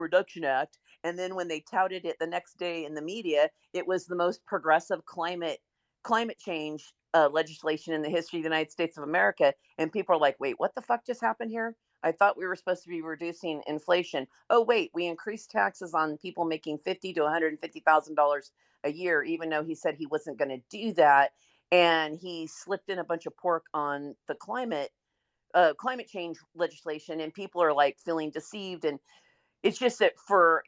Reduction Act. And then when they touted it the next day in the media, it was the most progressive climate change legislation in the history of the United States of America. And people are like, wait, what the fuck just happened here? I thought we were supposed to be reducing inflation. Oh wait, we increased taxes on people making $50,000 to $150,000 a year, even though he said he wasn't going to do that. And he slipped in a bunch of pork on the climate change legislation, and people are like feeling deceived. And it's just that for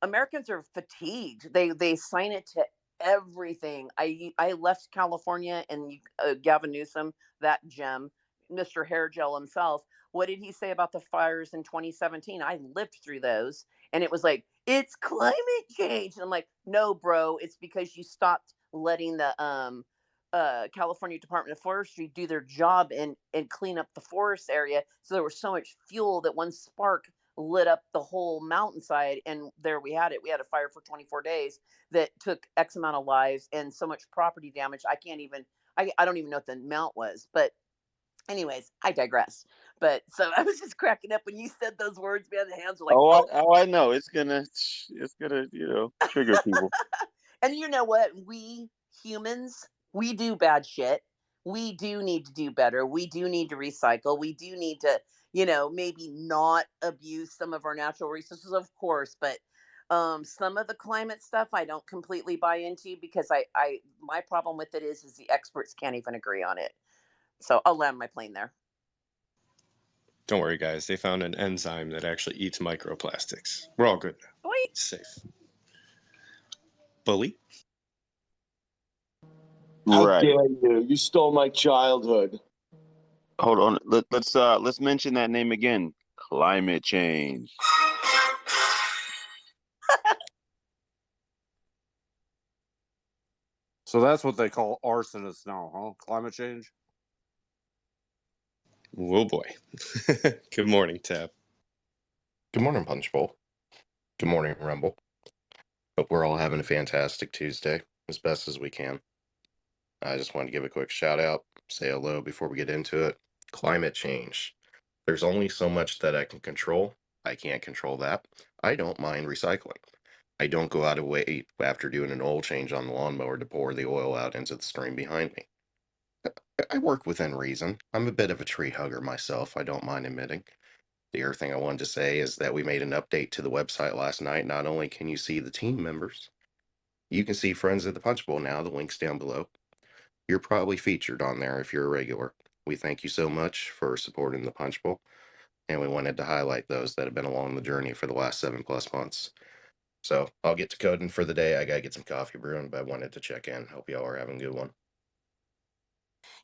Americans are fatigued. They sign it to everything. I left California, and Gavin Newsom, that gem, Mr. Hair Gel himself. What did he say about the fires in 2017? I lived through those, and it was like, it's climate change. And I'm like, no, bro, it's because you stopped letting the California Department of Forestry do their job and clean up the forest area. So there was so much fuel that one spark lit up the whole mountainside, and there we had it. We had a fire for 24 days that took X amount of lives and so much property damage. I don't even know what the amount was, but anyways, I digress. But so I was just cracking up when you said those words, man. The hands were like, Oh, oh. I know it's gonna trigger people. And you know what? We humans, we do bad shit. We do need to do better. We do need to recycle. We do need to, maybe not abuse some of our natural resources, of course, but some of the climate stuff I don't completely buy into, because my problem with it is the experts can't even agree on it. So I'll land my plane there. Don't worry, guys. They found an enzyme that actually eats microplastics. We're all good now. Wait. It's safe. Bully? How Right. dare you? You stole my childhood. Hold on. Let's mention that name again. Climate change. So that's what they call arsonists now, huh? Climate change? Oh boy. Good morning, Tab. Good morning, Punchbowl. Good morning, Rumble. Hope we're all having a fantastic Tuesday, as best as we can. I just wanted to give a quick shout out, say hello before we get into it. Climate change. There's only so much that I can control. I can't control that. I don't mind recycling. I don't go out of way after doing an oil change on the lawnmower to pour the oil out into the stream behind me. I work within reason. I'm a bit of a tree hugger myself, I don't mind admitting. The other thing I wanted to say is that we made an update to the website last night. Not only can you see the team members, you can see Friends of the Punchbowl now. The link's down below. You're probably featured on there if you're a regular. We thank you so much for supporting the Punchbowl, and we wanted to highlight those that have been along the journey for the last 7+ months. So I'll get to coding for the day. I gotta get some coffee brewing, but I wanted to check in. Hope y'all are having a good one.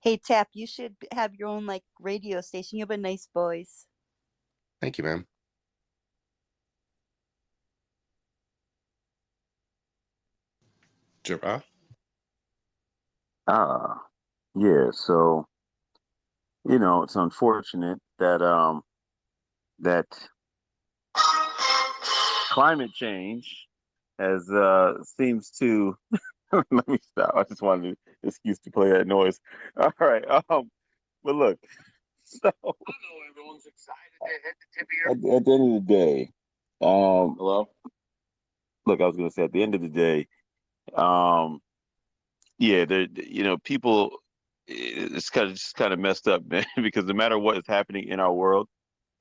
Hey, Tap, you should have your own radio station. You have a nice voice. Thank you, ma'am. Jabba? Yeah. So it's unfortunate that that climate change has seems to. Let me stop. I just wanted an excuse to play that noise. All right. But look. So. I know everyone's excited to hit the tip of your. At the end of the day, hello. Look, I was going to say at the end of the day, yeah, people. It's kind of messed up, man, because no matter what is happening in our world,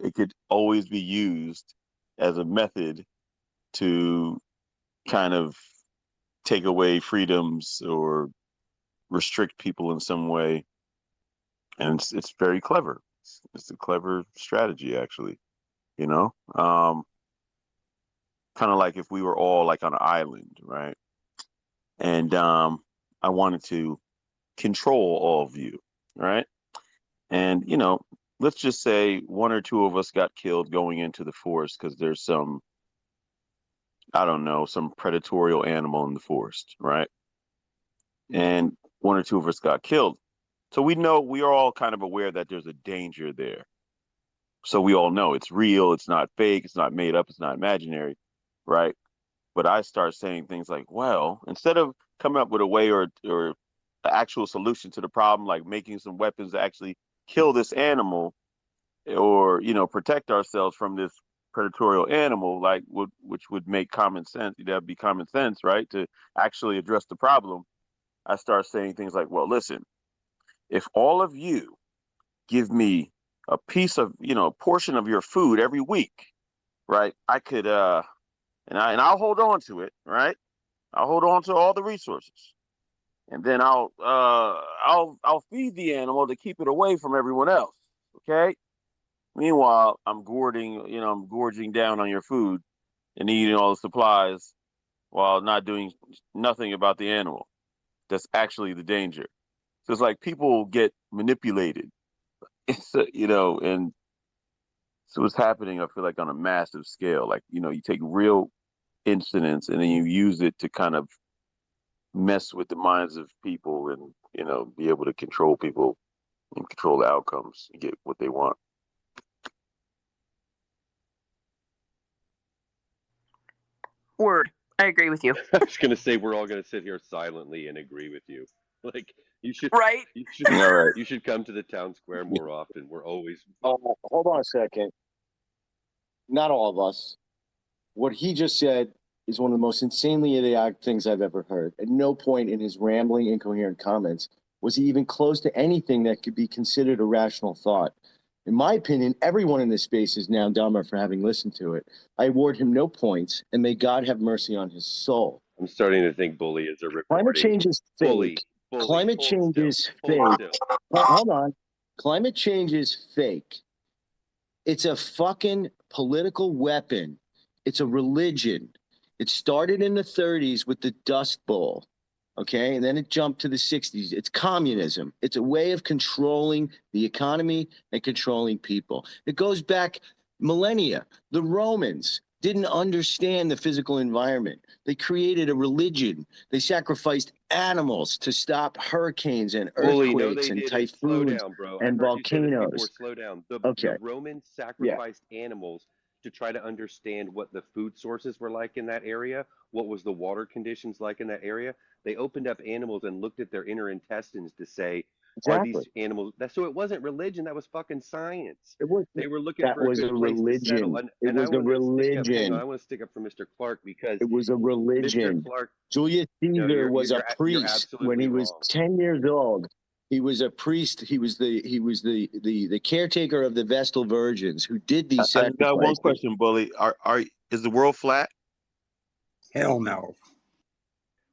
it could always be used as a method to kind of take away freedoms or restrict people in some way. And it's very clever. It's a clever strategy, actually, kind of like if we were all like on an island, right? And I wanted to control all of you, right? And, let's just say one or two of us got killed going into the forest because there's some, I don't know, some predatory animal in the forest, right? And one or two of us got killed. So we are all kind of aware that there's a danger there. So we all know it's real, it's not fake, it's not made up, it's not imaginary, right? But I start saying things like, well, instead of coming up with a way or an actual solution to the problem, like making some weapons to actually kill this animal or, protect ourselves from this predatorial animal, which would make common sense. That'd be common sense, right? To actually address the problem. I start saying things like, well, listen, if all of you give me a piece of, a portion of your food every week, right? I could, I'll hold on to it, right? I'll hold on to all the resources, and then I'll feed the animal to keep it away from everyone else. Okay. Meanwhile, I'm gorging down on your food and eating all the supplies while not doing nothing about the animal. That's actually the danger. So it's like people get manipulated. And so it's happening, I feel like, on a massive scale. Like, you take real incidents and then you use it to kind of mess with the minds of people and, be able to control people and control the outcomes and get what they want. Word. I agree with you. I was gonna say we're all gonna sit here silently and agree with you. Like Right? All right. you should come to the town square more often. We're always Hold on a second. Not all of us. What he just said is one of the most insanely idiotic things I've ever heard. At no point in his rambling, incoherent comments was he even close to anything that could be considered a rational thought. In my opinion, everyone in this space is now dumber for having listened to it. I award him no points, and may God have mercy on his soul. I'm starting to think Bully is a Climate recording. change is fake. Climate change is fake. Hold on. Climate change is fake. It's a fucking political weapon. It's a religion. It started in the 30s with the Dust Bowl, okay? And then it jumped to the 60s. It's communism. It's a way of controlling the economy and controlling people. It goes back millennia. The Romans didn't understand the physical environment. They created a religion. They sacrificed animals to stop hurricanes and earthquakes and typhoons Slow down, bro. and I heard you say this before. volcanoes. Slow down. Okay. The Romans sacrificed animals to try to understand what the food sources were like in that area, what was the water conditions like in that area. They opened up animals and looked at their inner intestines to say, are these animals so it wasn't religion, that was fucking science. It was They were looking that for a was good a place to settle. religion. And, It and I was a want to stick up, hang on, religion. I want to stick up for Mr. Clark because It was a Mr. religion. Clark, Julius Caesar was a you're priest when absolutely he was wrong. 10 years old. He was a priest. He was the caretaker of the Vestal Virgins who did these I just got one sacrifices. question, Bully. Is the world flat? Hell no.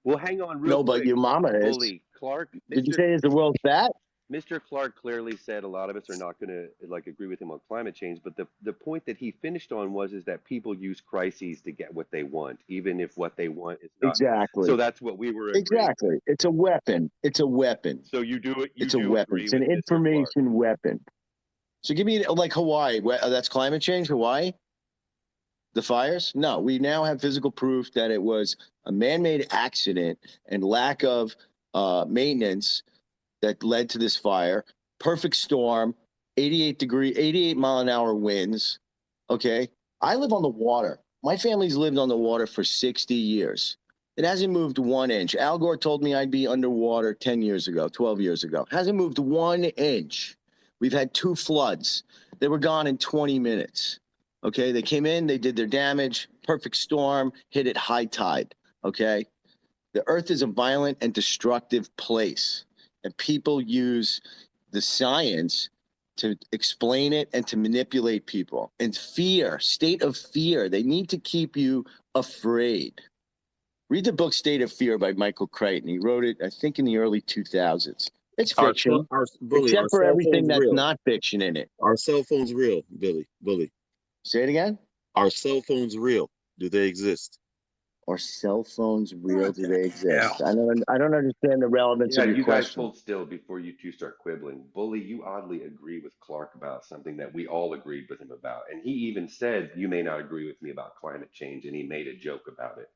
Well, hang on real No, quick. but your mama is. Bully, Clark, Did you say is the world fat? Mr. Clark clearly said a lot of us are not going to agree with him on climate change, but the point that he finished on is that people use crises to get what they want, even if what they want is not. Exactly. So that's what we were agreeing Exactly. with. It's a weapon. It's a weapon. So you do it. It's a weapon. It's an information weapon. So give me like Hawaii. That's climate change. Hawaii. The fires? No, we now have physical proof that it was a man-made accident and lack of maintenance that led to this fire. Perfect storm, 88 mile an hour winds. Okay. I live on the water. My family's lived on the water for 60 years. It hasn't moved 1 inch. Al Gore told me I'd be underwater 10 years ago, 12 years ago. Hasn't moved 1 inch. We've had 2 floods. They were gone in 20 minutes. Okay. They came in, they did their damage. Perfect storm, hit at high tide. Okay. The earth is a violent and destructive place. And people use the science to explain it and to manipulate people. And fear, state of fear. They need to keep you afraid. Read the book State of Fear by Michael Crichton. He wrote it, I think, in the early 2000s. It's fiction, except for everything that's not fiction in it. Are cell phones real, Bully? Say it again? Are cell phones real? Do they exist? Are cell phones real? Do they exist? I don't understand the relevance of your you question. guys hold still before you two start quibbling. Bully, you oddly agree with Clark about something that we all agreed with him about. And he even said, you may not agree with me about climate change, and he made a joke about it.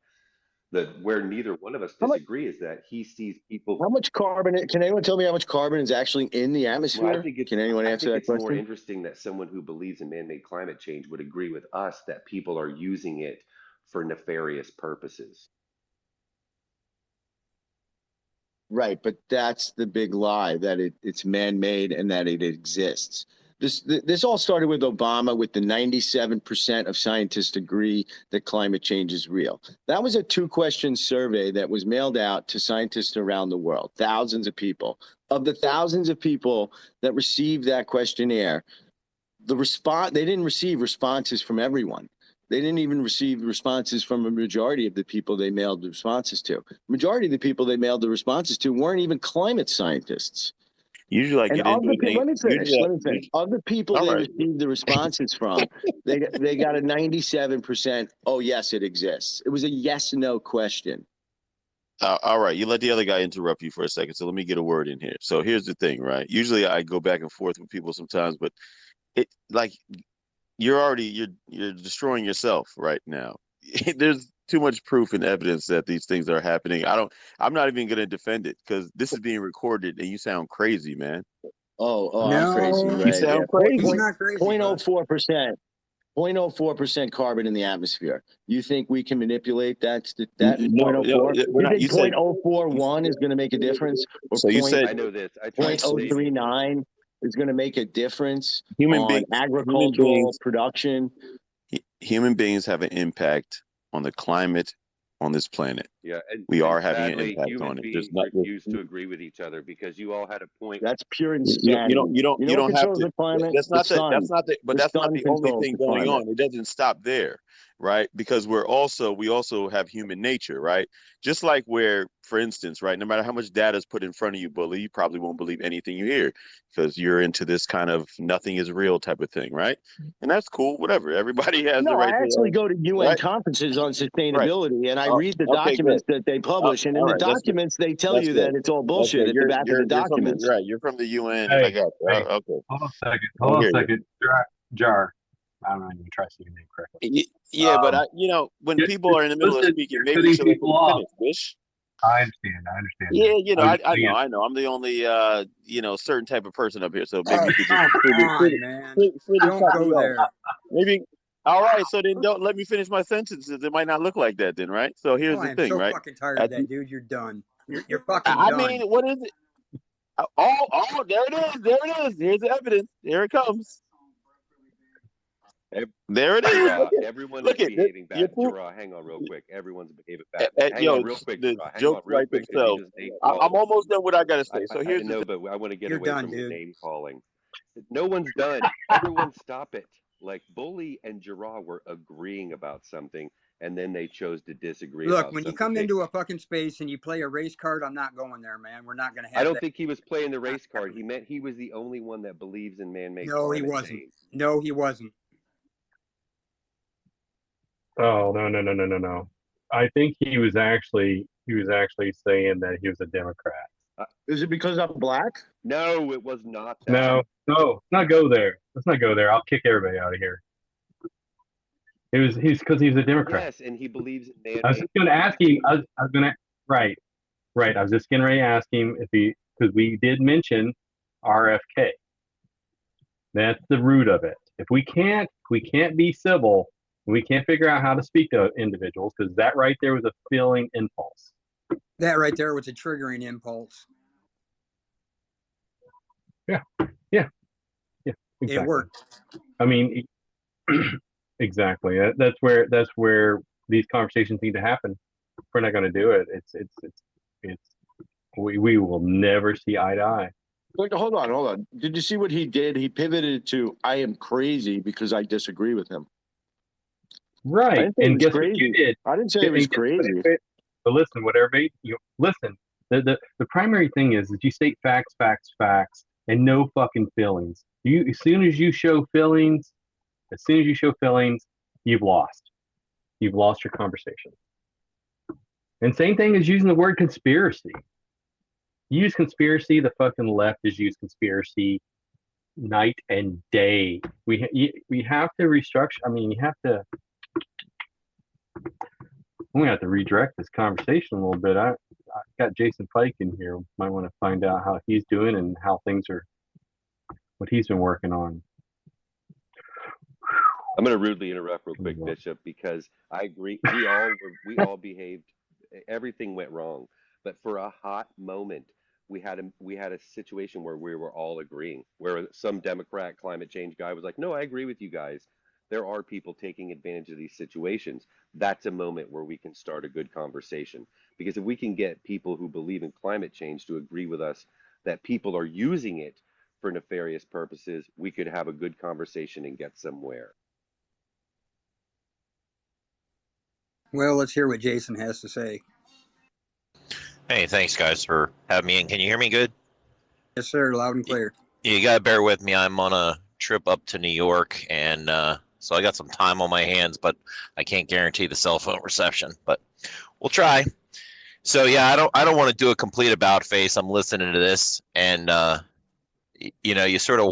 Where neither one of us disagree is that he sees people. How much carbon? Can anyone tell me how much carbon is actually in the atmosphere? Well, Can anyone answer that question? It's more interesting that someone who believes in man-made climate change would agree with us that people are using it for nefarious purposes. Right, but that's the big lie, that it's man-made and that it exists. This all started with Obama, with the 97% of scientists agree that climate change is real. That was a 2-question survey that was mailed out to scientists around the world, thousands of people. Of the thousands of people that received that questionnaire, they didn't receive responses from everyone. They didn't even receive responses from a majority of the people they mailed the responses to. Majority of the people they mailed the responses to weren't even climate scientists. Usually I And get into it. let me finish. Of the people all they right. received the responses from, they got a 97%. Oh, yes, it exists. It was a yes/no question. All right, you let the other guy interrupt you for a second, so let me get a word in here. So here's the thing, right? Usually I go back and forth with people sometimes, but it like you're destroying yourself right now. There's too much proof and evidence that these things are happening. I'm not even going to defend it because this is being recorded and you sound crazy, man. I'm crazy, No, You right? Yeah, sound crazy. he's not crazy, bud. 0.04%. 0.04% carbon in the atmosphere. You think we can manipulate that No, 0.04? we're You not. think You said 0.041 is going to make a difference, or so. You said I know this. I tried to save you. 0.039 is going to make a difference human on beings, human agricultural beings, production? human beings have an impact on the climate on this planet. Yeah, We and are having an sadly, impact human on it. There's beings not. refuse to agree with each other because you all had a point. That's pure You don't insanity. you don't You know you what don't have controls to. the climate? That's The not sun. but The that's not sun the only controls thing the going climate. on. It doesn't stop there, right? Because we also have human nature, right? Just like where, for instance, right, no matter how much data is put in front of you, bully, you probably won't believe anything you hear because you're into this kind of nothing is real type of thing, right? And that's cool, whatever. Everybody has the No, right I actually to, go to UN right, conferences on right. sustainability, and I Oh, read the okay, good. documents that they publish. And in All the right, that's good. documents, they tell That's you good. that it's all Okay, bullshit at the back of the you're from the documents. right. You're from the UN, and I Hey, got you. hey, Okay, hold on a second. I Hold on a hear you. second. Jar. I don't know even try to say your name correctly. Yeah, but Um, when people are in the middle of listen, speaking, you're maybe we cutting should let them people off. finish, Bish. I understand. I understand Yeah, that. I was just saying, I know. I'm the only, certain type of person up here, so maybe Oh, you could just come on, man. freely Don't cut me go off. there. Maybe. All right, so then don't let me finish my sentences. It might not look like that, then, right? So Oh, here's I the am thing, so right? fucking tired of At that, the, dude. You're done. You're fucking I done. mean, what is it? There it is. There it is. Here's the evidence. Here it comes. There it is. Gerard, everyone is Look at it. behaving You're bad. Gerard, hang on real quick. Everyone's behaving bad. Hang yo, on real quick, the Gerard. Hang on jokes real write quick because you themselves. just name I'm called. almost done what I gotta say. So I here's the know, thing. but I want to get You're away done, from your dude. name calling. No one's done. Everyone stop it. Like Bully and Gerard were agreeing about something, and then they chose to disagree Look, about when you something. come into a fucking space and you play a race card, I'm not going there, man. We're not going to I have don't that. think he was playing the Not race card. He happening. meant he was the only one that believes in man-made No, he climate wasn't. change. No, he wasn't. oh no. I think he was actually saying that he was a Democrat. Is it because I'm black? No, it was not that. No, let's not go there. Let's not go there. I'll kick everybody out of here. He's because he's a Democrat. Yes, and he believes in I was man-made just going to ask climate him. change. I was going to right. I was just getting ready to ask him if he because we did mention RFK. That's the root of it. If we can't be civil, we can't figure out how to speak to individuals because that right there was a feeling impulse. That right there was a triggering impulse. Yeah, exactly. It worked. I mean, exactly. That's where these conversations need to happen. If we're not going to do it, we will never see eye to eye. Look, hold on. Did you see what he did? He pivoted to "I am crazy" because I disagree with him. I Right. didn't say he And was guess crazy. what you did? I didn't say he was And guess crazy. but listen, whatever you listen. The primary thing is that you state facts, and no fucking feelings. As soon as you show feelings, you've lost. You've lost your conversation. And same thing as using the word conspiracy. You use conspiracy, the fucking left has used conspiracy night and day. We have to restructure. I mean, you have to. I'm gonna have to redirect this conversation a little bit. I got Jason Pike in here. Might want to find out how he's doing and how things are, what he's been working on. I'm going to rudely interrupt real quick, Bishop, because I agree. We all behaved. Everything went wrong, but for a hot moment, we had a situation where we were all agreeing, where some Democrat climate change guy was like, "No, I agree with you guys. There are people taking advantage of these situations." That's a moment where we can start a good conversation. Because if we can get people who believe in climate change to agree with us that people are using it for nefarious purposes, we could have a good conversation and get somewhere. Well, let's hear what Jason has to say. Hey, thanks guys for having me in. Can you hear me good? Yes, sir. Loud and clear. You gotta bear with me. I'm on a trip up to New York, and so I got some time on my hands, but I can't guarantee the cell phone reception. But we'll try. So yeah, I don't want to do a complete about face. I'm listening to this, and you sort of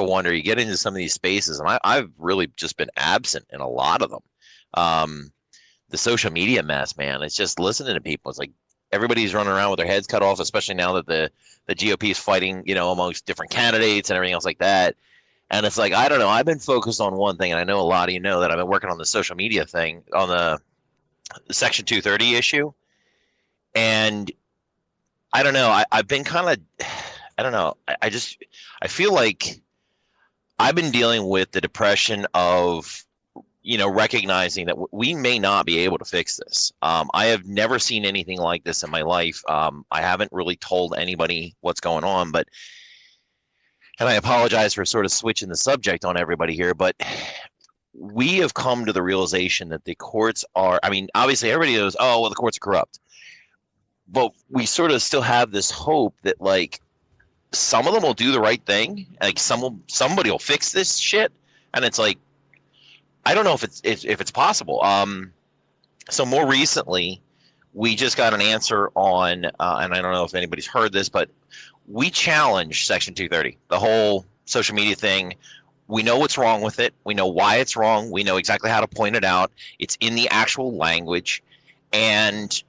wonder. You get into some of these spaces, and I've really just been absent in a lot of them. The social media mess, man. It's just listening to people. It's like everybody's running around with their heads cut off, especially now that the GOP is fighting, amongst different candidates and everything else like that. And it's like, I don't know. I've been focused on one thing, and I know a lot of you know that I've been working on the social media thing on the Section 230 issue. And I don't know. I've been kind of, I don't know. I feel like I've been dealing with the depression of, recognizing that we may not be able to fix this. I have never seen anything like this in my life. I haven't really told anybody what's going on, and I apologize for sort of switching the subject on everybody here, but we have come to the realization that the courts are, obviously everybody knows, oh, well, the courts are corrupt. But we sort of still have this hope that, like, some of them will do the right thing. Like, somebody will fix this shit. And it's like, I don't know if it's possible. So more recently, we just got an answer on, and I don't know if anybody's heard this, but we challenged Section 230, the whole social media thing. We know what's wrong with it. We know why it's wrong. We know exactly how to point it out. It's in the actual language. And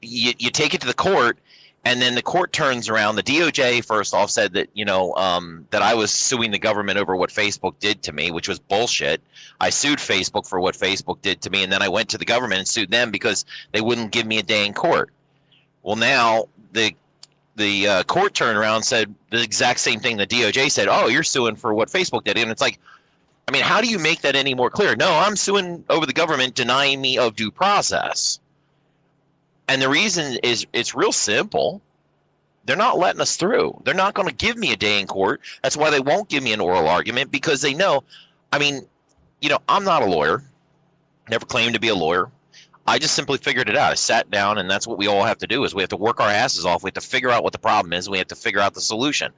you take it to the court, and then the court turns around. The DOJ, first off, said that, that I was suing the government over what Facebook did to me, which was bullshit. I sued Facebook for what Facebook did to me, and then I went to the government and sued them because they wouldn't give me a day in court. Well, now the court turned around and said the exact same thing the DOJ said. Oh, you're suing for what Facebook did. And it's like, how do you make that any more clear? No, I'm suing over the government denying me of due process. And the reason is it's real simple. They're not letting us through. They're not going to give me a day in court. That's why they won't give me an oral argument, because they know, I'm not a lawyer, never claimed to be a lawyer. I just simply figured it out. I sat down, and that's what we all have to do, is we have to work our asses off. We have to figure out what the problem is. We have to figure out the solution.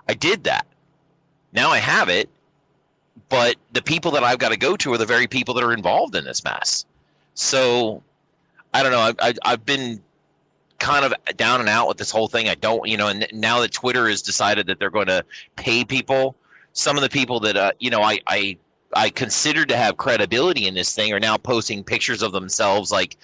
I did that. Now I have it, but the people that I've got to go to are the very people that are involved in this mess. So I don't know. I've been kind of down and out with this whole thing. I don't, and now that Twitter has decided that they're going to pay people, some of the people that, I considered to have credibility in this thing are now posting pictures of themselves, like,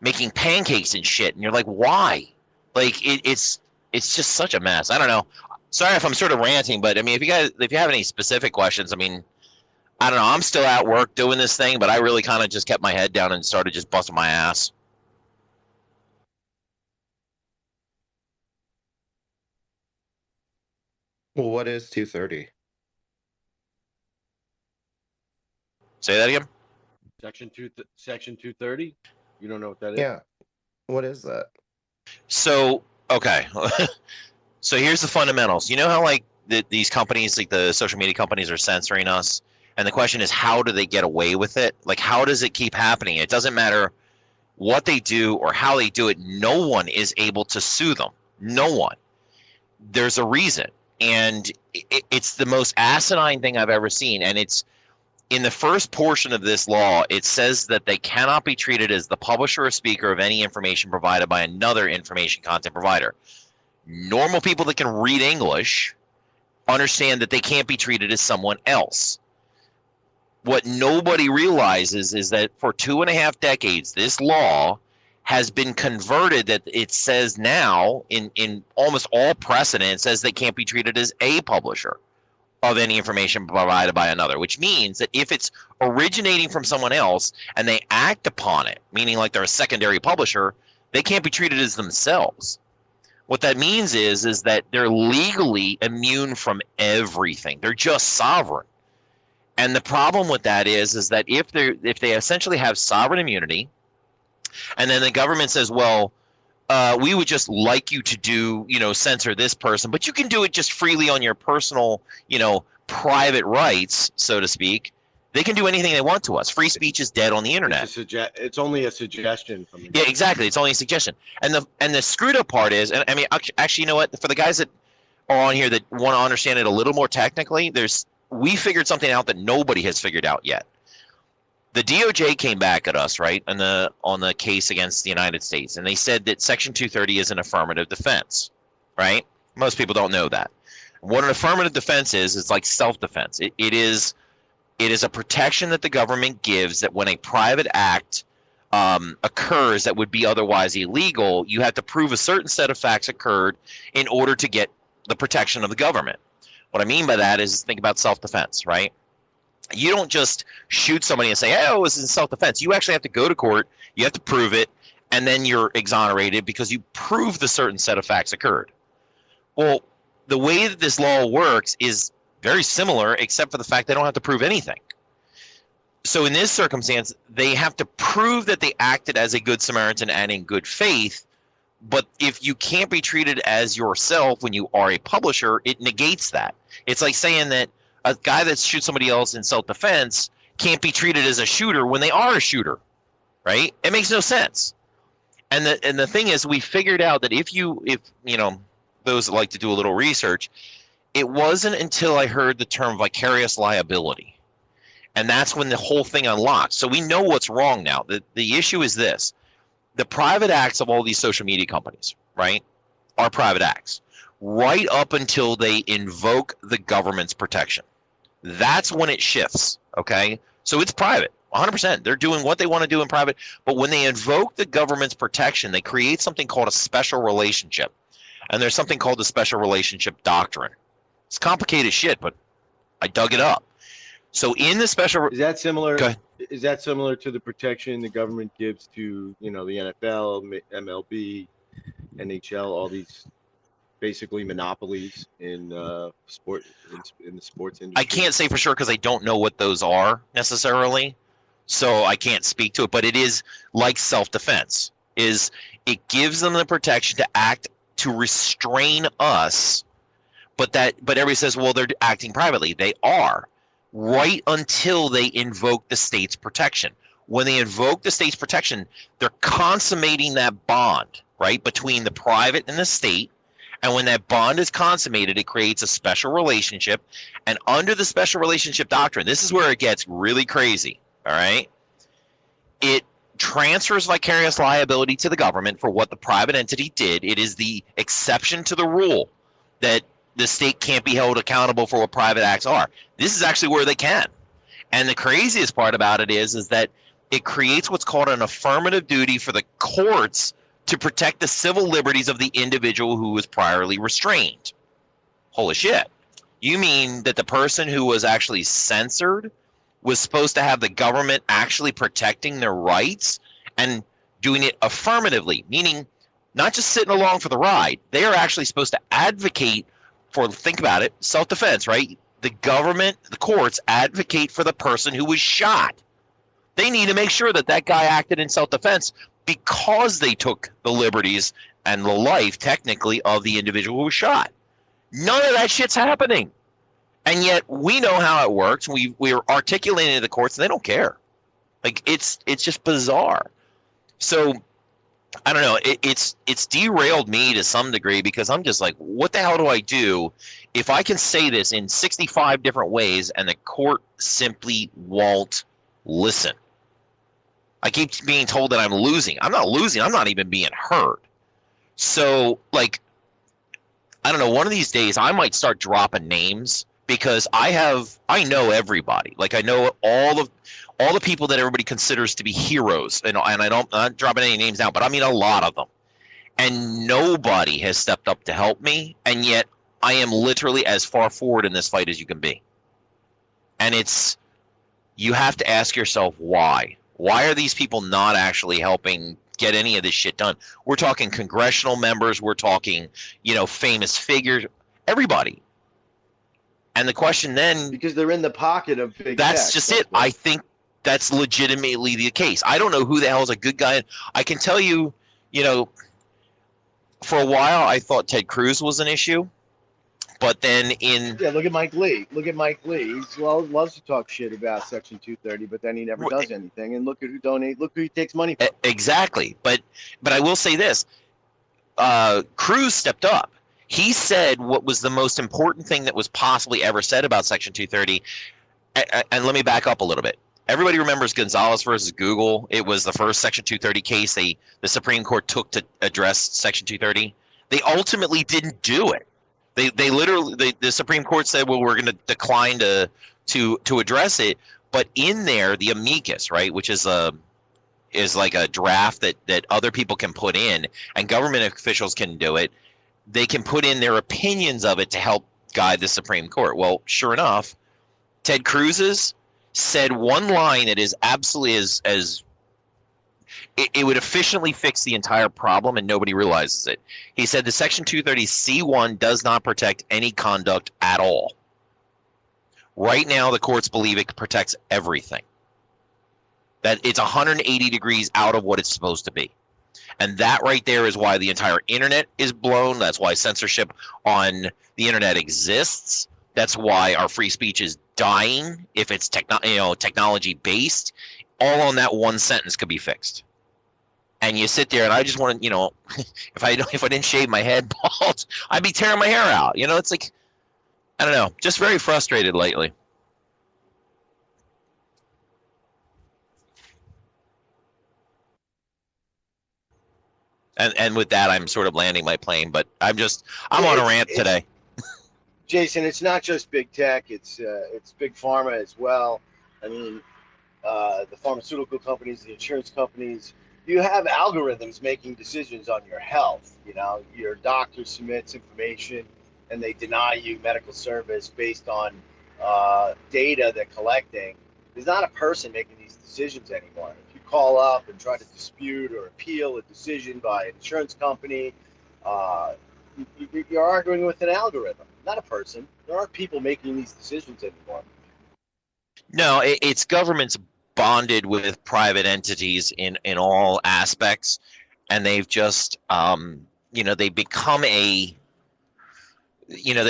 making pancakes and shit. And you're like, why? Like, it's just such a mess. I don't know. Sorry if I'm sort of ranting, but if you have any specific questions, I don't know. I'm still at work doing this thing, but I really kind of just kept my head down and started just busting my ass. Well, what is 230? Say that again? Section 230? You don't know what that is? Yeah. What is that? So, okay. So here's the fundamentals. You know how, like, these companies, like the social media companies, are censoring us? And the question is, how do they get away with it? Like, how does it keep happening? It doesn't matter what they do or how they do it. No one is able to sue them. No one. There's a reason. And it's the most asinine thing I've ever seen. And it's in the first portion of this law, it says that they cannot be treated as the publisher or speaker of any information provided by another information content provider. Normal people that can read English understand that they can't be treated as someone else. What nobody realizes is that for 2.5 decades, this law has been converted, that it says now in almost all precedent, it says they can't be treated as a publisher of any information provided by another, which means that if it's originating from someone else and they act upon it, meaning like they're a secondary publisher, they can't be treated as themselves. What that means is that they're legally immune from everything. They're just sovereign. And the problem with that is that if they essentially have sovereign immunity, and then the government says, well, we would just like you to do, censor this person, but you can do it just freely on your personal, private rights, so to speak. They can do anything they want to us. Free speech is dead on the internet. It's only a suggestion from the Yeah, exactly. It's only a suggestion. And the screwed up part is, and I mean, actually, you know what? For the guys that are on here that want to understand it a little more technically, we figured something out that nobody has figured out yet. The DOJ came back at us, right, on the case against the United States, and they said that Section 230 is an affirmative defense, right? Most people don't know that. What an affirmative defense is like self-defense. It is a protection that the government gives that when a private act occurs that would be otherwise illegal, you have to prove a certain set of facts occurred in order to get the protection of the government. What I mean by that is think about self-defense, right? You don't just shoot somebody and say, oh, this is self-defense. You actually have to go to court, you have to prove it, and then you're exonerated because you proved the certain set of facts occurred. Well, the way that this law works is very similar, except for the fact they don't have to prove anything. So in this circumstance, they have to prove that they acted as a good Samaritan and in good faith. But if you can't be treated as yourself when you are a publisher, it negates that. It's like saying that a guy that shoots somebody else in self-defense can't be treated as a shooter when they are a shooter, right? It makes no sense. And the thing is, we figured out that if those that like to do a little research, it wasn't until I heard the term vicarious liability. And that's when the whole thing unlocked. So we know what's wrong now. The issue is this. The private acts of all these social media companies, right, are private acts right up until they invoke the government's protection. That's when it shifts, okay? So it's private, 100%. They're doing what they want to do in private. But when they invoke the government's protection, they create something called a special relationship. And there's something called the special relationship doctrine. It's complicated shit, but I dug it up. So in the special... Is that similar? Is that similar to the protection the government gives to, the NFL, MLB, NHL, all these basically monopolies in sport, in the sports industry? I can't say for sure because I don't know what those are necessarily, so I can't speak to it. But it is like self-defense. It gives them the protection to act to restrain us, but everybody says, well, they're acting privately. They are. Right until they invoke the state's protection. When they invoke the state's protection, they're consummating that bond, right, between the private and the state. And when that bond is consummated, it creates a special relationship. And under the special relationship doctrine, this is where it gets really crazy, all right? It transfers vicarious liability to the government for what the private entity did. It is the exception to the rule that the state can't be held accountable for what private acts are. This is actually where they can. And the craziest part about it is that it creates what's called an affirmative duty for the courts to protect the civil liberties of the individual who was priorly restrained. Holy shit. You mean that the person who was actually censored was supposed to have the government actually protecting their rights and doing it affirmatively, meaning not just sitting along for the ride. They are actually supposed to advocate for, think about it, self-defense, right? The government, the courts advocate for the person who was shot. They need to make sure that that guy acted in self-defense because they took the liberties and the life, technically, of the individual who was shot. None of that shit's happening. And yet we know how it works. We're articulating it to the courts, and they don't care. Like, it's just bizarre. So I don't know. It's derailed me to some degree because I'm just like, what the hell do I do if I can say this in 65 different ways and the court simply won't listen? I keep being told that I'm losing. I'm not losing. I'm not even being heard. So, like, I don't know. One of these days, I might start dropping names because I know everybody. Like, I know all the people that everybody considers to be heroes, and I'm not dropping any names out, but I mean a lot of them. And nobody has stepped up to help me, and yet I am literally as far forward in this fight as you can be. And you have to ask yourself why. Why are these people not actually helping get any of this shit done. We're talking congressional members. We're talking, famous figures, everybody. And the question then, because they're in the pocket of big that's tech. just it. I think that's legitimately the case. I don't know who the hell is a good guy. I can tell you, for a while I thought Ted Cruz was an issue, but then look at Mike Lee. He loves to talk shit about Section 230, but then he never does anything. And look at who donates. Look who he takes money from. Exactly. But I will say this: Cruz stepped up. He said what was the most important thing that was possibly ever said about Section 230. And let me back up a little bit. Everybody remembers Gonzalez versus Google. It was the first Section 230 case the Supreme Court took to address Section 230. They ultimately didn't do it. They literally the Supreme Court said, well, we're going to decline to address it. But in there, the amicus, right, which is like a draft that other people can put in, and government officials can do it. They can put in their opinions of it to help guide the Supreme Court. Well, sure enough, Ted Cruz's said one line that is absolutely as it would efficiently fix the entire problem, and nobody realizes it. He said the Section 230 C1 does not protect any conduct at all. Right now, the courts believe it protects everything. That it's 180 degrees out of what it's supposed to be. And that right there is why the entire internet is blown. That's why censorship on the internet exists. That's why our free speech is dying if it's technology based. All on that one sentence could be fixed. And you sit there, and I just want to, if I didn't shave my head bald, I'd be tearing my hair out. It's like, I don't know, just very frustrated lately. And with that, I'm sort of landing my plane, but I'm on a rant today. Jason, it's not just big tech; it's big pharma as well. I mean, the pharmaceutical companies, the insurance companies. You have algorithms making decisions on your health. Your doctor submits information, and they deny you medical service based on data they're collecting. There's not a person making these decisions anymore. If you call up and try to dispute or appeal a decision by an insurance company, you're arguing with an algorithm, not a person. There aren't people making these decisions anymore. No, it's governments bonded with private entities in all aspects, and they've just they become they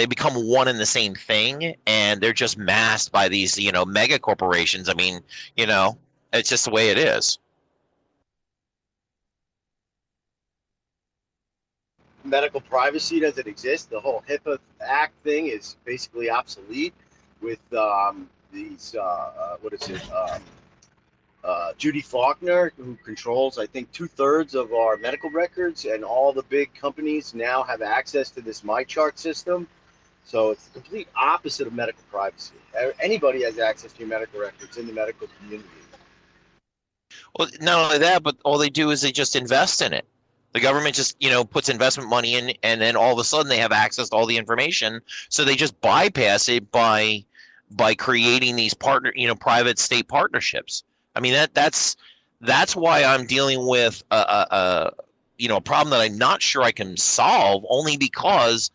become one and the same thing, and they're just masked by these mega corporations. I mean, it's just the way it is. Medical privacy doesn't exist. The whole HIPAA Act thing is basically obsolete with these Judy Faulkner, who controls, I think, 2/3 of our medical records, and all the big companies now have access to this MyChart system. So it's the complete opposite of medical privacy. Anybody has access to your medical records in the medical community. Well, not only that, but all they do is they just invest in it. The government just, puts investment money in, and then all of a sudden they have access to all the information. So they just bypass it by creating these private state partnerships. I mean, that's why I'm dealing with a problem that I'm not sure I can solve, only because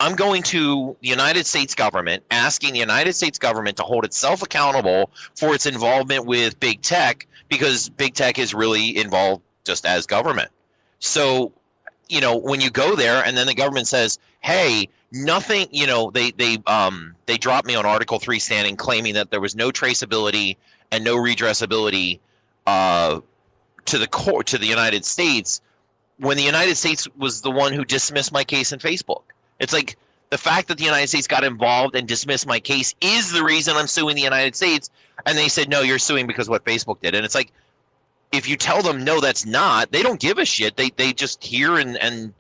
I'm going to the United States government, asking the United States government to hold itself accountable for its involvement with big tech, because big tech is really involved just as government. So, when you go there and then the government says, hey, nothing, they dropped me on Article 3 standing, claiming that there was no traceability and no redressability to the United States, when the United States was the one who dismissed my case in Facebook. It's like the fact that the United States got involved and dismissed my case is the reason I'm suing the United States. And they said, no, you're suing because what Facebook did. And it's like, if you tell them, no, that's not, they don't give a shit. They just hear and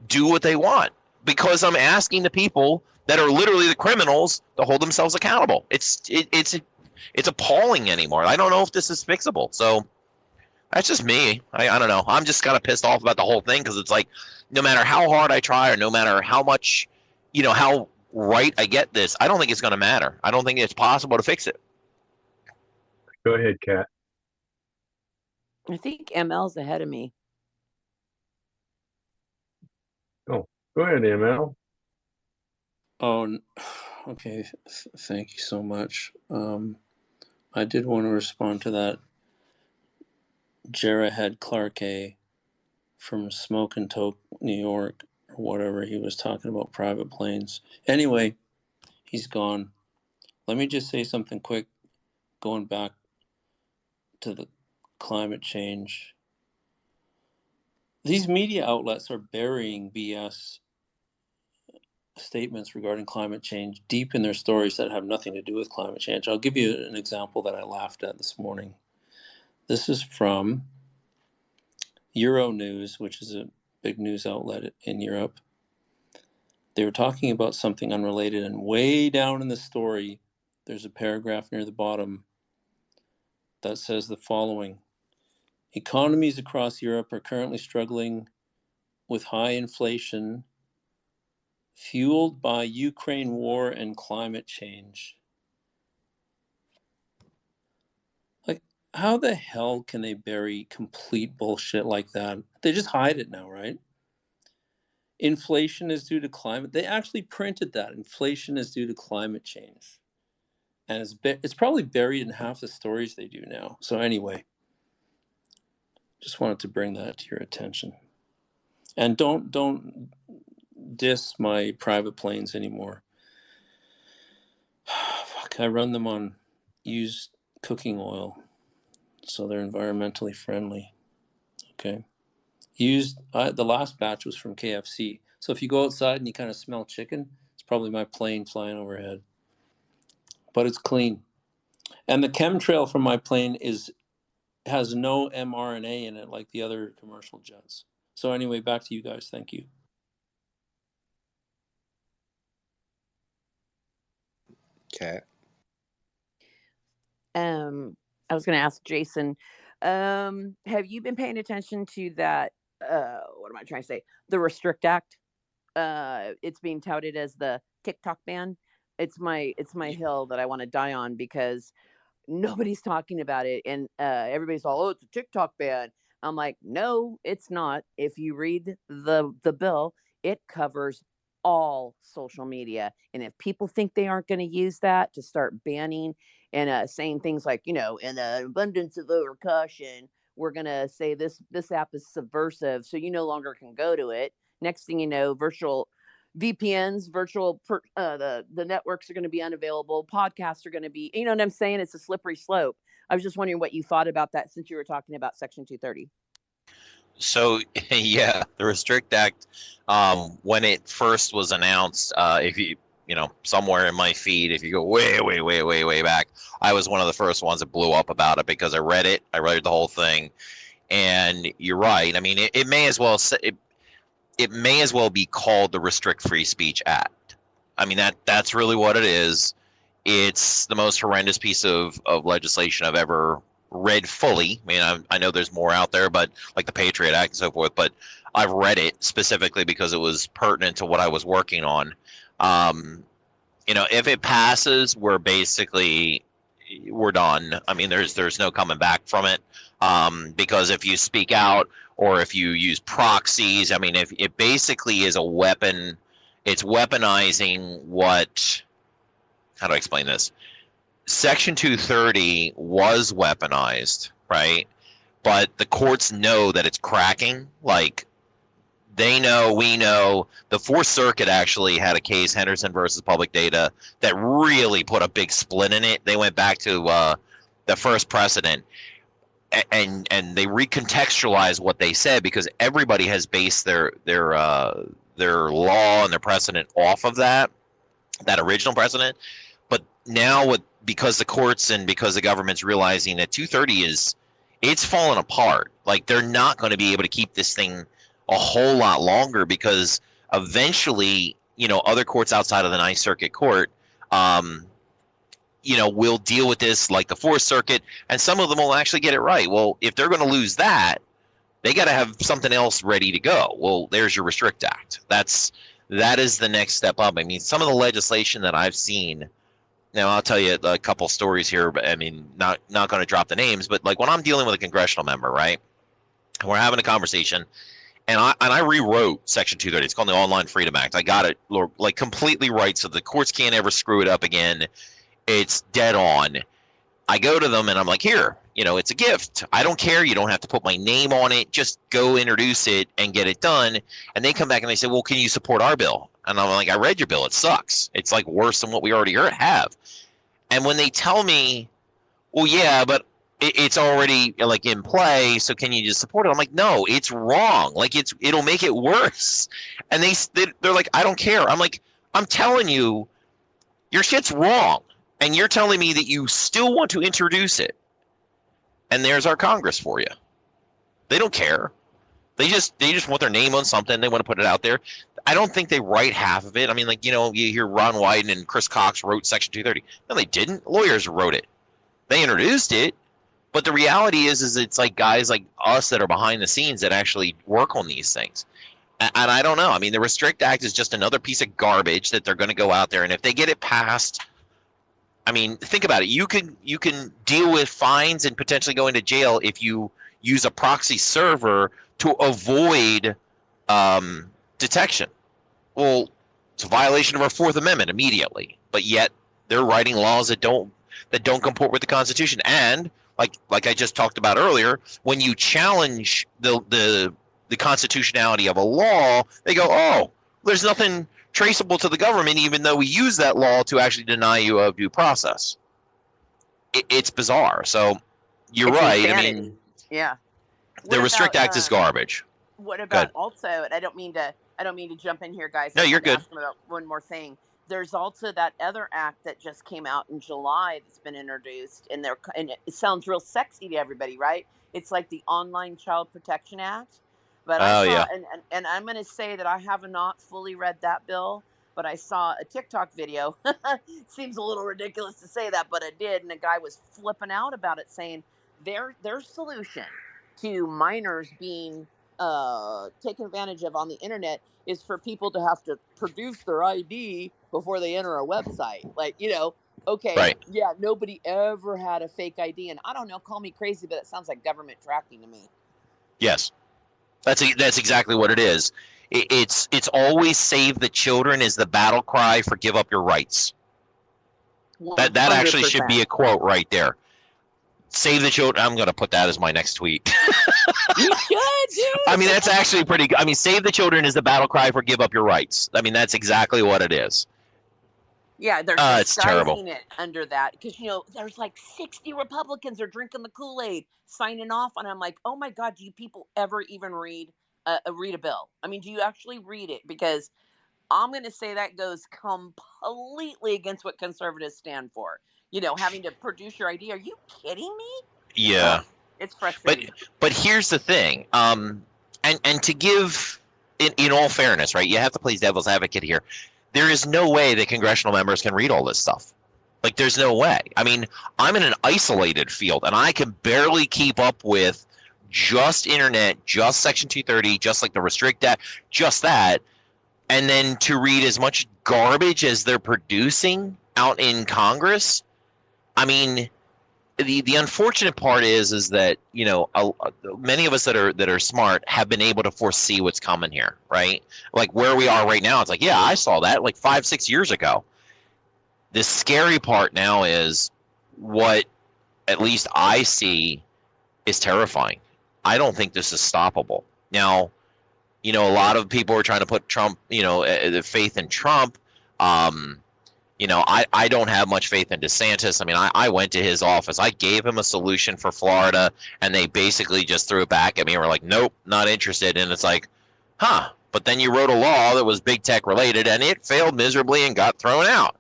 do what they want, because I'm asking the people that are literally the criminals to hold themselves accountable. It's appalling anymore. I don't know if this is fixable. So that's just me. I don't know. I'm just kind of pissed off about the whole thing, because it's like, no matter how hard I try, or no matter how much, how right I get this, I don't think it's going to matter. I don't think it's possible to fix it. Go ahead, Kat. I think ML's ahead of me. Oh, go ahead, ML. Oh, okay. Thank you so much. I did want to respond to that. Jarrahad Clarke from Smoke and Toke, New York, or whatever. He was talking about private planes. Anyway, he's gone. Let me just say something quick, going back to the climate change. These media outlets are burying BS statements regarding climate change deep in their stories that have nothing to do with climate change. I'll give you an example that I laughed at this morning. This is from Euronews, which is a big news outlet in Europe. They were talking about something unrelated, and way down in the story, there's a paragraph near the bottom that says the following: economies across Europe are currently struggling with high inflation fueled by Ukraine war and climate change. Like, how the hell can they bury complete bullshit like that? They just hide it now, right? Inflation is due to climate. They actually printed that. Inflation is due to climate change. And it's probably buried in half the stories they do now. So anyway, just wanted to bring that to your attention. And don't diss my private planes anymore. Fuck, I run them on used cooking oil, so they're environmentally friendly. Okay. The last batch was from KFC. So if you go outside and you kind of smell chicken, it's probably my plane flying overhead. But it's clean. And the chemtrail from my plane has no mRNA in it like the other commercial jets. So anyway, back to you guys. Thank you. Cat. I was going to ask Jason, have you been paying attention to that? What am I trying to say? The Restrict Act. It's being touted as the TikTok ban. It's my hill that I want to die on because nobody's talking about it, and everybody's all, oh, it's a TikTok ban. I'm like, no, it's not. If you read the bill, it covers all social media, and if people think they aren't going to use that to start banning and saying things like, in the abundance of caution, we're going to say this app is subversive, so you no longer can go to it. Next thing you know, virtual VPNs, the networks are going to be unavailable. Podcasts are going to be, you know what I'm saying? It's a slippery slope. I was just wondering what you thought about that since you were talking about Section 230. So yeah, the Restrict Act, when it first was announced, if you somewhere in my feed, if you go way back, I was one of the first ones that blew up about it because I read it. I read the whole thing, and you're right. I mean, it may as well it may as well be called the Restrict Free Speech Act. I mean, that's really what it is. It's the most horrendous piece of legislation I've ever read fully. I mean, I know there's more out there, but like the Patriot Act and so forth, but I've read it specifically because it was pertinent to what I was working on. If it passes, we're done. I mean, there's no coming back from it. Because if you speak out or if you use proxies, I mean, if it basically is a weapon, it's weaponizing what, how do I explain this? Section 230 was weaponized, right? But the courts know that it's cracking. Like, they know, we know. The Fourth Circuit actually had a case, Henderson versus Public Data, that really put a big split in it. They went back to the first precedent, and they recontextualized what they said because everybody has based their law and their precedent off of that original precedent. But now because the courts and because the government's realizing that 230 it's falling apart. Like, they're not going to be able to keep this thing a whole lot longer because eventually, other courts outside of the Ninth Circuit Court, will deal with this, like the Fourth Circuit, and some of them will actually get it right. Well, if they're going to lose that, they got to have something else ready to go. Well, there's your Restrict Act. That is the next step up. I mean, some of the legislation that I've seen Now I'll tell you a couple stories here, but I mean, not going to drop the names, but like when I'm dealing with a congressional member, right? We're having a conversation, and I rewrote Section 230. It's called the Online Freedom Act. I got it like completely right, so the courts can't ever screw it up again. It's dead on. I go to them and I'm like, here, it's a gift. I don't care. You don't have to put my name on it. Just go introduce it and get it done. And they come back and they say, well, can you support our bill? And I'm like, I read your bill. It sucks. It's like worse than what we already have. And when they tell me, well, yeah, but it's already like in play, so can you just support it? I'm like, no, it's wrong. Like it'll make it worse. And they're like, I don't care. I'm like, I'm telling you, your shit's wrong. And you're telling me that you still want to introduce it. And there's our Congress for you. They don't care. They just want their name on something. They want to put it out there. I don't think they write half of it. I mean, like, you hear Ron Wyden and Chris Cox wrote Section 230. No, they didn't. Lawyers wrote it. They introduced it. But the reality is it's like guys like us that are behind the scenes that actually work on these things. And I don't know. I mean, the Restrict Act is just another piece of garbage that they're going to go out there. And if they get it passed, I mean, think about it. You can deal with fines and potentially go into jail if you use a proxy server to avoid detection. Well, it's a violation of our Fourth Amendment immediately. But yet they're writing laws that don't comport with the Constitution. And like I just talked about earlier, when you challenge the constitutionality of a law, they go, oh, there's nothing traceable to the government, even though we use that law to actually deny you of due process. It's bizarre. So you're right. Insanity. I mean, yeah. The Restrict Act is garbage. What about also? And I don't mean to jump in here, guys. No, you're good. Ask about one more thing. There's also that other act that just came out in July that's been introduced, and it sounds real sexy to everybody, right? It's like the Online Child Protection Act. But and I'm going to say that I have not fully read that bill, but I saw a TikTok video. Seems a little ridiculous to say that, but it did, and a guy was flipping out about it, saying their solution to minors being taken advantage of on the internet is for people to have to produce their ID before they enter a website. Like, okay, right. Yeah, nobody ever had a fake ID, and I don't know, call me crazy, but it sounds like government tracking to me. Yes. That's exactly what it is. It's always save the children is the battle cry for give up your rights. 100%. That actually should be a quote right there. Save the children. I'm going to put that as my next tweet. You should, dude. I mean, that's actually pretty good. I mean, save the children is the battle cry for give up your rights. I mean, that's exactly what it is. Yeah, they're disguising it under that because there's like 60 Republicans are drinking the Kool-Aid, signing off, and I'm like, oh my God, do you people ever even read a bill? I mean, do you actually read it? Because I'm going to say that goes completely against what conservatives stand for. Having to produce your ID. Are you kidding me? Yeah, it's frustrating. But here's the thing, and to give in all fairness, right? You have to play devil's advocate here. There is no way that congressional members can read all this stuff. Like, there's no way. I mean, I'm in an isolated field, and I can barely keep up with just internet, just Section 230, just like the Restrict Act, just that. And then to read as much garbage as they're producing out in Congress. I mean, the unfortunate part is that many of us that are smart have been able to foresee what's coming here, right? Like where we are right now, it's like, yeah, I saw that like 5-6 years ago. The scary part now is what at least I see is terrifying. I don't think this is stoppable. Now, a lot of people are trying to put Trump, the faith in Trump. I don't have much faith in DeSantis. I mean, I went to his office. I gave him a solution for Florida, and they basically just threw it back at me and were like, nope, not interested. And it's like, huh. But then you wrote a law that was big tech related, and it failed miserably and got thrown out.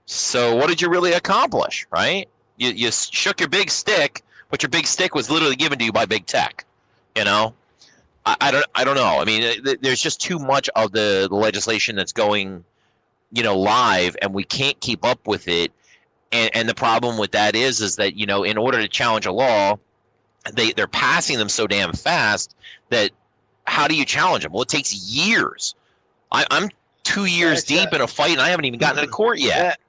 So what did you really accomplish, right? You shook your big stick, but your big stick was literally given to you by big tech. I don't know. I mean, there's just too much of the legislation that's going live, and we can't keep up with it. And the problem with that is that, in order to challenge a law, they're passing them so damn fast that how do you challenge them? Well, it takes years. I'm 2 years deep in a fight, and I haven't even gotten to court yet.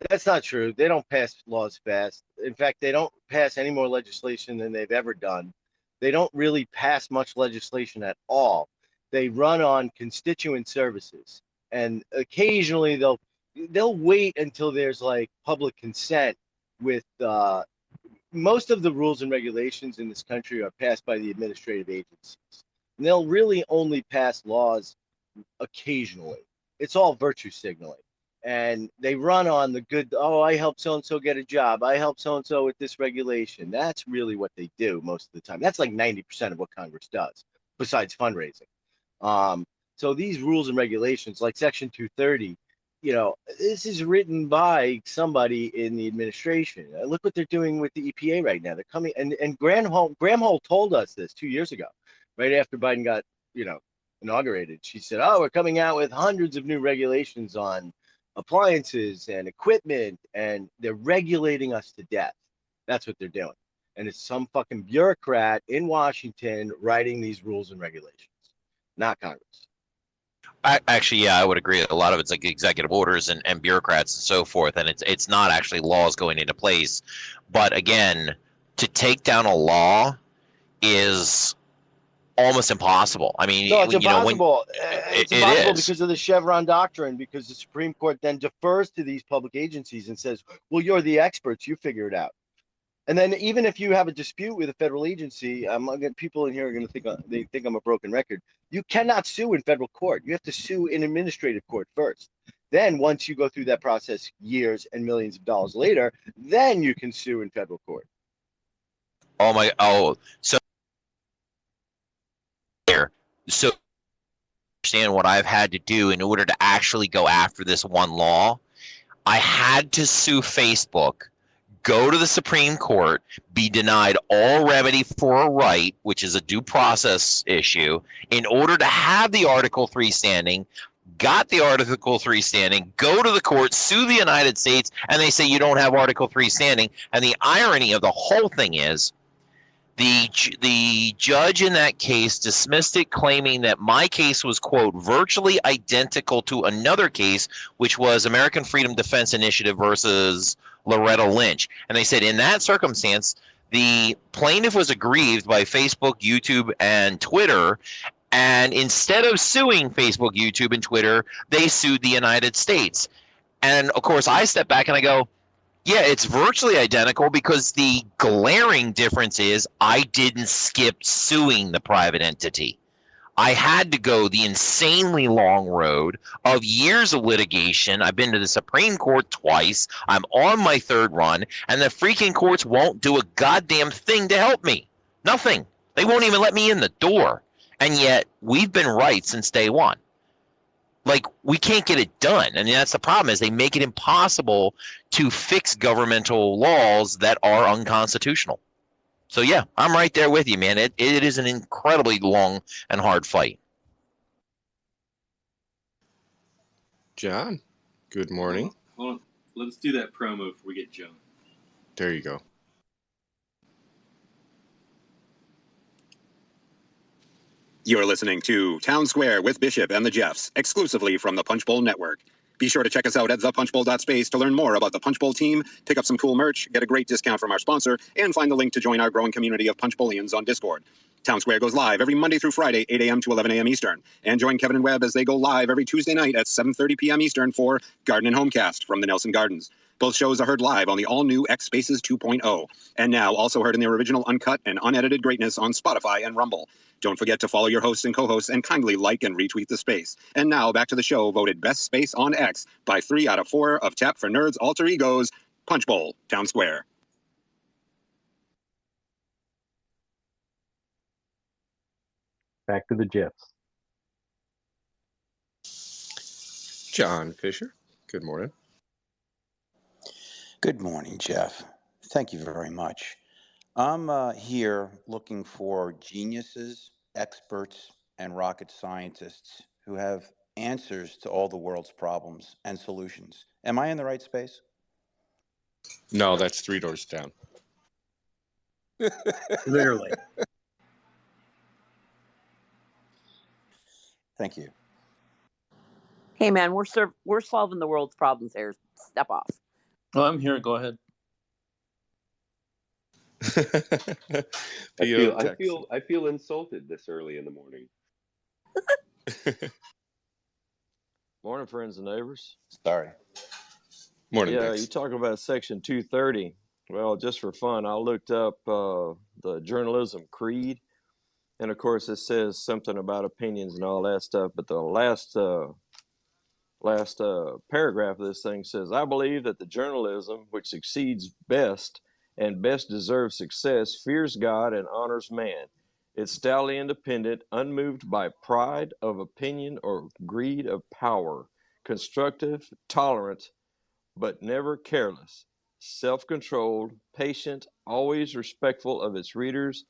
That's not true. They don't pass laws fast. In fact, they don't pass any more legislation than they've ever done. They don't really pass much legislation at all. They run on constituent services, and occasionally they'll wait until there's like public consent with most of the rules and regulations in this country are passed by the administrative agencies. And they'll really only pass laws occasionally. It's all virtue signaling. And they run on the good, oh, I helped so and so get a job. I helped so and so with this regulation. That's really what they do most of the time. That's like 90% of what Congress does, besides fundraising. So these rules and regulations, like Section 230, this is written by somebody in the administration. Look what they're doing with the EPA right now. They're coming, and Graham Hall told us this 2 years ago, right after Biden got, inaugurated. She said, "Oh, we're coming out with hundreds of new regulations on appliances and equipment, and they're regulating us to death." That's what they're doing, and it's some fucking bureaucrat in Washington writing these rules and regulations, not Congress. Actually, yeah, I would agree. A lot of it's like executive orders and bureaucrats and so forth, and it's not actually laws going into place. But again, to take down a law is almost impossible. I mean, no, it's impossible. It's impossible is. Because of the Chevron doctrine, because the Supreme Court then defers to these public agencies and says, well, you're the experts, you figure it out. And then even if you have a dispute with a federal agency, people in here are going to think I'm a broken record. You cannot sue in federal court. You have to sue in administrative court first. Then once you go through that process years and millions of dollars later, then you can sue in federal court. So understand what I've had to do in order to actually go after this one law. I had to sue Facebook, go to the Supreme Court, be denied all remedy for a right, which is a due process issue, in order to have the Article 3 standing, got the Article 3 standing, go to the court, sue the United States, and they say you don't have Article 3 standing. And the irony of the whole thing is the judge in that case dismissed it, claiming that my case was, quote, virtually identical to another case, which was American Freedom Defense Initiative versus Loretta Lynch. And they said in that circumstance, the plaintiff was aggrieved by Facebook, YouTube, and Twitter. And instead of suing Facebook, YouTube, and Twitter, they sued the United States. And of course, I step back and I go, yeah, it's virtually identical because the glaring difference is I didn't skip suing the private entity. I had to go the insanely long road of years of litigation. I've been to the Supreme Court twice. I'm on my third run, and the freaking courts won't do a goddamn thing to help me. Nothing. They won't even let me in the door. And yet, we've been right since day one. Like, we can't get it done. And that's the problem, is they make it impossible to fix governmental laws that are unconstitutional. So yeah, I'm right there with you, man. It is an incredibly long and hard fight. John, good morning. Hold on. Let's do that promo before we get John. There you go. You're listening to Town Square with Bishop and the Jeffs, exclusively from the Punchbowl Network. Be sure to check us out at thepunchbowl.space to learn more about the Punchbowl team, pick up some cool merch, get a great discount from our sponsor, and find the link to join our growing community of Punchbowlians on Discord. Town Square goes live every Monday through Friday, 8 a.m. to 11 a.m. Eastern. And join Kevin and Webb as they go live every Tuesday night at 7:30 p.m. Eastern for Garden and Homecast from the Nelson Gardens. Both shows are heard live on the all-new X Spaces 2.0, and now also heard in their original uncut and unedited greatness on Spotify and Rumble. Don't forget to follow your hosts and co-hosts and kindly like and retweet the space. And now back to the show, voted best space on X by 3 out of 4 of Tap for Nerds Alter Egos, Punchbowl, Town Square. Back to the Jeffs. John Fisher, good morning. Good morning, Jeff. Thank you very much. I'm here looking for geniuses, experts, and rocket scientists who have answers to all the world's problems and solutions. Am I in the right space? No, that's 3 doors down. Literally. Thank you. Hey man, we're solving the world's problems here. Step off. Oh, I'm here. Go ahead. I feel insulted this early in the morning. Morning, friends and neighbors. Sorry. Morning, Yeah, Dex. you talk about Section 230. Well, just for fun, I looked up the journalism creed, and of course, it says something about opinions and all that stuff. But the last paragraph of this thing says, "I believe that the journalism which succeeds best and best deserves success fears God and honors man. It's stoutly independent, unmoved by pride of opinion or greed of power, constructive, tolerant, but never careless, self-controlled, patient, always respectful of its readers,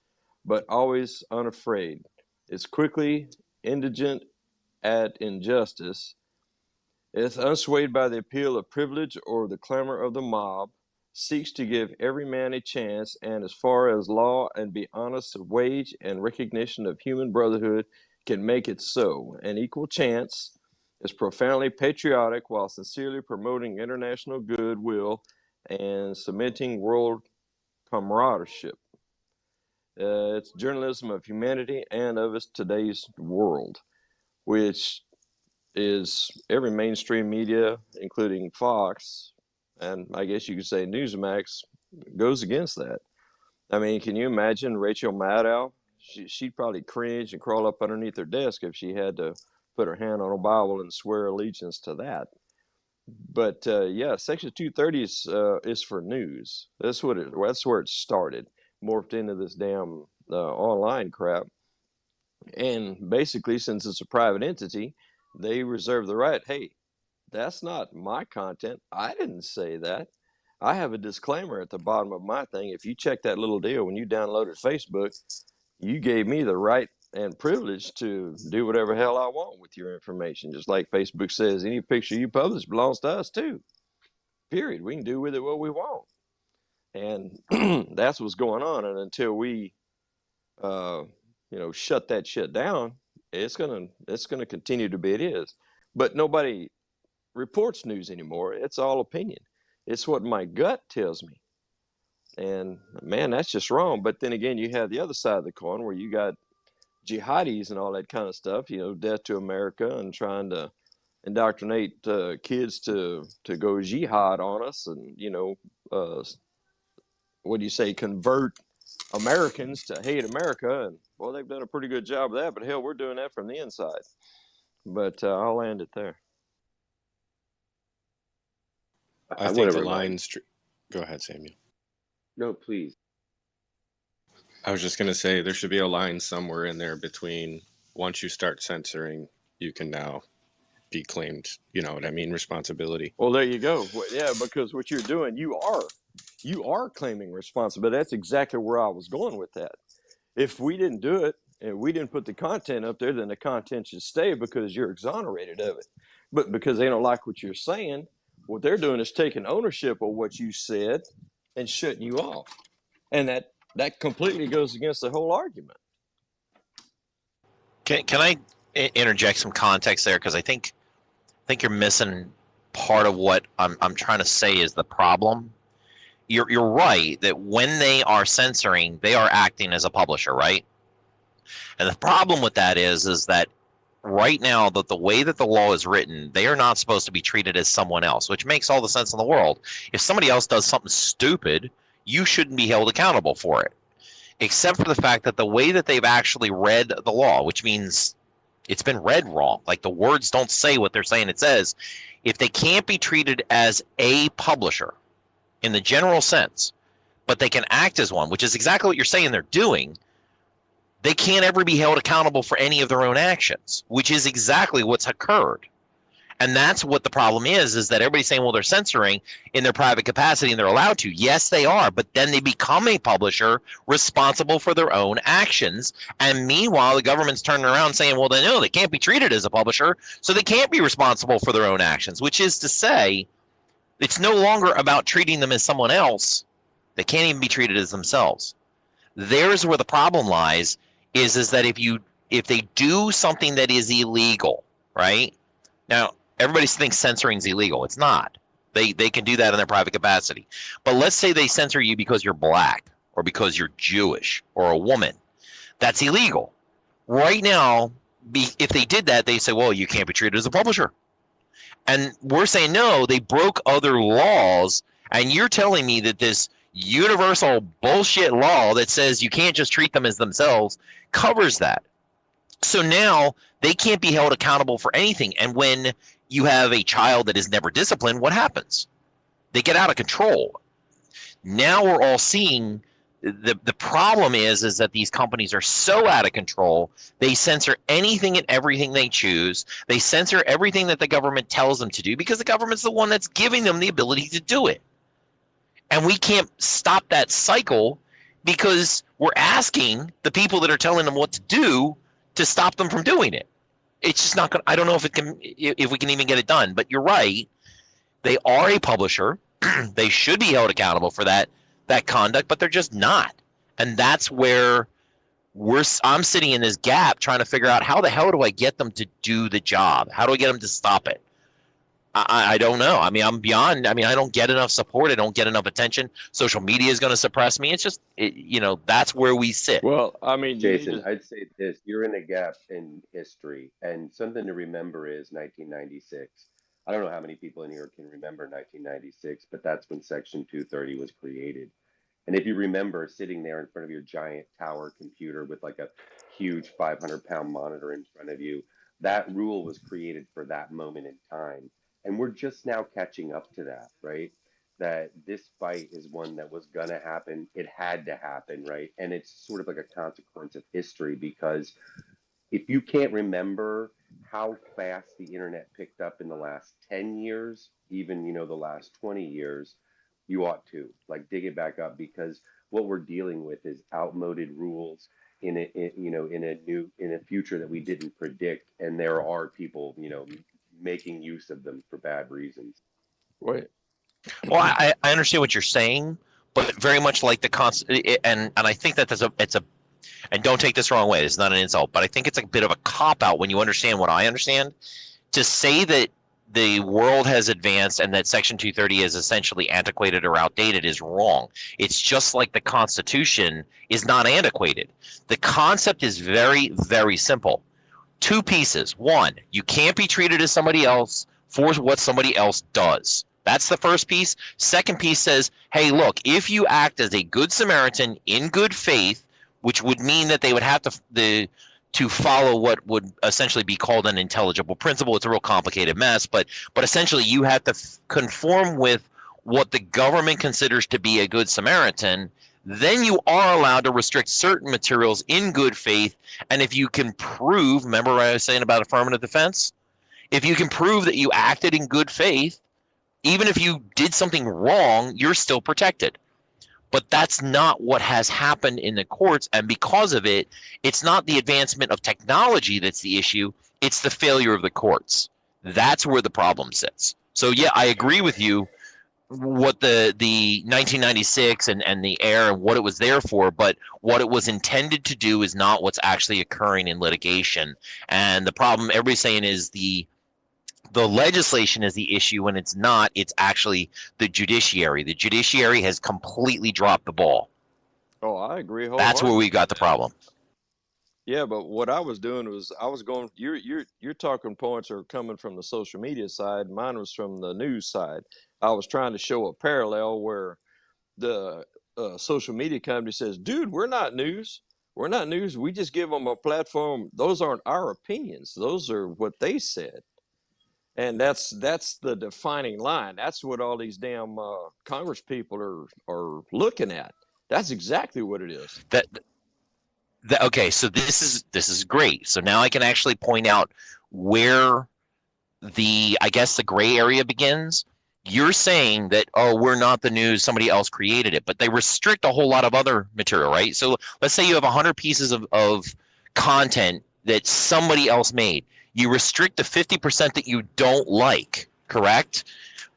but always unafraid. It's quickly indigent at injustice. It's unswayed by the appeal of privilege or the clamor of the mob, seeks to give every man a chance, and as far as law and be honest of wage and recognition of human brotherhood can make it so, an equal chance, is profoundly patriotic while sincerely promoting international goodwill and cementing world camaraderie. It's journalism of humanity and of today's world, which is every mainstream media, including Fox, and I guess you could say Newsmax, goes against that. I mean, can you imagine Rachel Maddow? She'd probably cringe and crawl up underneath her desk if she had to put her hand on a Bible and swear allegiance to that. But yeah, Section 230 is for news. That's where it started. Morphed into this damn online crap. And basically, since it's a private entity, they reserve the right. Hey, that's not my content. I didn't say that. I have a disclaimer at the bottom of my thing. If you check that little deal when you downloaded Facebook, you gave me the right and privilege to do whatever hell I want with your information. Just like Facebook says, any picture you publish belongs to us too. Period. We can do with it what we want. And that's what's going on. And until we, shut that shit down, it's gonna continue to be it is. But nobody reports news anymore. It's all opinion. It's what my gut tells me. And man, that's just wrong. But then again, you have the other side of the coin where you got jihadis and all that kind of stuff, death to America and trying to indoctrinate kids to go jihad on us and, what do you say, convert Americans to hate America. And well, they've done a pretty good job of that, but hell, we're doing that from the inside. But I'll land it there. I think the lines. Go ahead, Samuel. No, please. I was just going to say there should be a line somewhere in there between once you start censoring, you can now be claimed, responsibility. Well, there you go. Yeah, because what you're doing, you are claiming responsibility. That's exactly where I was going with that. If we didn't do it and we didn't put the content up there, then the content should stay because you're exonerated of it. But because they don't like what you're saying, what they're doing is taking ownership of what you said and shutting you off. And that completely goes against the whole argument. Can I interject some context there? Because I think you're missing part of what I'm trying to say is the problem. You're right that when they are censoring, they are acting as a publisher, right? And the problem with that is that right now, the way that the law is written, they are not supposed to be treated as someone else, which makes all the sense in the world. If somebody else does something stupid, you shouldn't be held accountable for it, except for the fact that the way that they've actually read the law, which means it's been read wrong, like the words don't say what they're saying it says. If they can't be treated as a publisher in the general sense, but they can act as one, which is exactly what you're saying they're doing, they can't ever be held accountable for any of their own actions, which is exactly what's occurred. And that's what the problem is that everybody's saying, well, they're censoring in their private capacity and they're allowed to. Yes, they are, but then they become a publisher responsible for their own actions. And meanwhile, the government's turning around saying, well, no, they can't be treated as a publisher, so they can't be responsible for their own actions, which is to say, it's no longer about treating them as someone else. They can't even be treated as themselves. There's where the problem lies, is that if they do something that is illegal, right? Now, everybody thinks censoring is illegal. It's not. They can do that in their private capacity. But let's say they censor you because you're black or because you're Jewish or a woman. That's illegal. Right now, if they did that, they say, well, you can't be treated as a publisher. And we're saying, no, they broke other laws. And you're telling me that this universal bullshit law that says you can't just treat them as themselves covers that. So now they can't be held accountable for anything. And when you have a child that is never disciplined, what happens? They get out of control. Now we're all seeing the problem is that these companies are so out of control. They censor anything and everything they choose. They censor everything that the government tells them to do because the government's the one that's giving them the ability to do it. And we can't stop that cycle because we're asking the people that are telling them what to do to stop them from doing it. It's just not going to, I don't know if we can even get it done, but you're right. They are a publisher. They should be held accountable for that conduct, but they're just not. And that's where I'm sitting in this gap trying to figure out how the hell do I get them to do the job? How do I get them to stop it? I don't know. I mean, I'm beyond. I mean, I don't get enough support. I don't get enough attention. Social media is going to suppress me. It's just, that's where we sit. Well, I mean, Jason, I'd say this: you're in a gap in history, and something to remember is 1996. I don't know how many people in here can remember 1996, but that's when Section 230 was created. And if you remember sitting there in front of your giant tower computer with like a huge 500-pound monitor in front of you, that rule was created for that moment in time. And we're just now catching up to that, right? That this fight is one that was going to happen. It had to happen, right? And it's sort of like a consequence of history because if you can't remember how fast the internet picked up in the last 10 years, even, the last 20 years, you ought to dig it back up because what we're dealing with is outmoded rules in a future that we didn't predict. And there are people, making use of them for bad reasons. Wait. Well, I understand what you're saying, but very much like and I think that it's a, and don't take this the wrong way, it's not an insult, but I think it's a bit of a cop-out when you understand what I understand. To say that the world has advanced and that Section 230 is essentially antiquated or outdated is wrong. It's just like the Constitution is not antiquated. The concept is very, very simple. Two pieces. One, you can't be treated as somebody else for what somebody else does. That's the first piece. Second piece says, hey, look, if you act as a good Samaritan in good faith, which would mean that they would have to follow what would essentially be called an intelligible principle. It's a real complicated mess, but essentially you have to conform with what the government considers to be a good Samaritan. Then you are allowed to restrict certain materials in good faith. And if you can prove, remember what I was saying about affirmative defense? If you can prove that you acted in good faith, even if you did something wrong, you're still protected. But that's not what has happened in the courts. And because of it, it's not the advancement of technology that's the issue. It's the failure of the courts. That's where the problem sits. So, yeah, I agree with you what the 1996 and the air and what it was there for, but what it was intended to do is not what's actually occurring in litigation. And the problem everybody's saying is the legislation is the issue, when it's not. It's actually the judiciary. The judiciary has completely dropped the ball. Oh, I agree. That's where we got the problem. Yeah, but what I was doing was I was going. Your talking points are coming from the social media side. Mine was from the news side. I was trying to show a parallel where the social media company says, "Dude, we're not news. We're not news. We just give them a platform. Those aren't our opinions. Those are what they said." And that's the defining line. That's what all these damn Congress people are looking at. That's exactly what it is. Okay, so this is great. So now I can actually point out where I guess the gray area begins. You're saying that, oh, we're not the news, somebody else created it, but they restrict a whole lot of other material, right? So let's say you have 100 pieces of content that somebody else made. You restrict the 50% that you don't like, correct?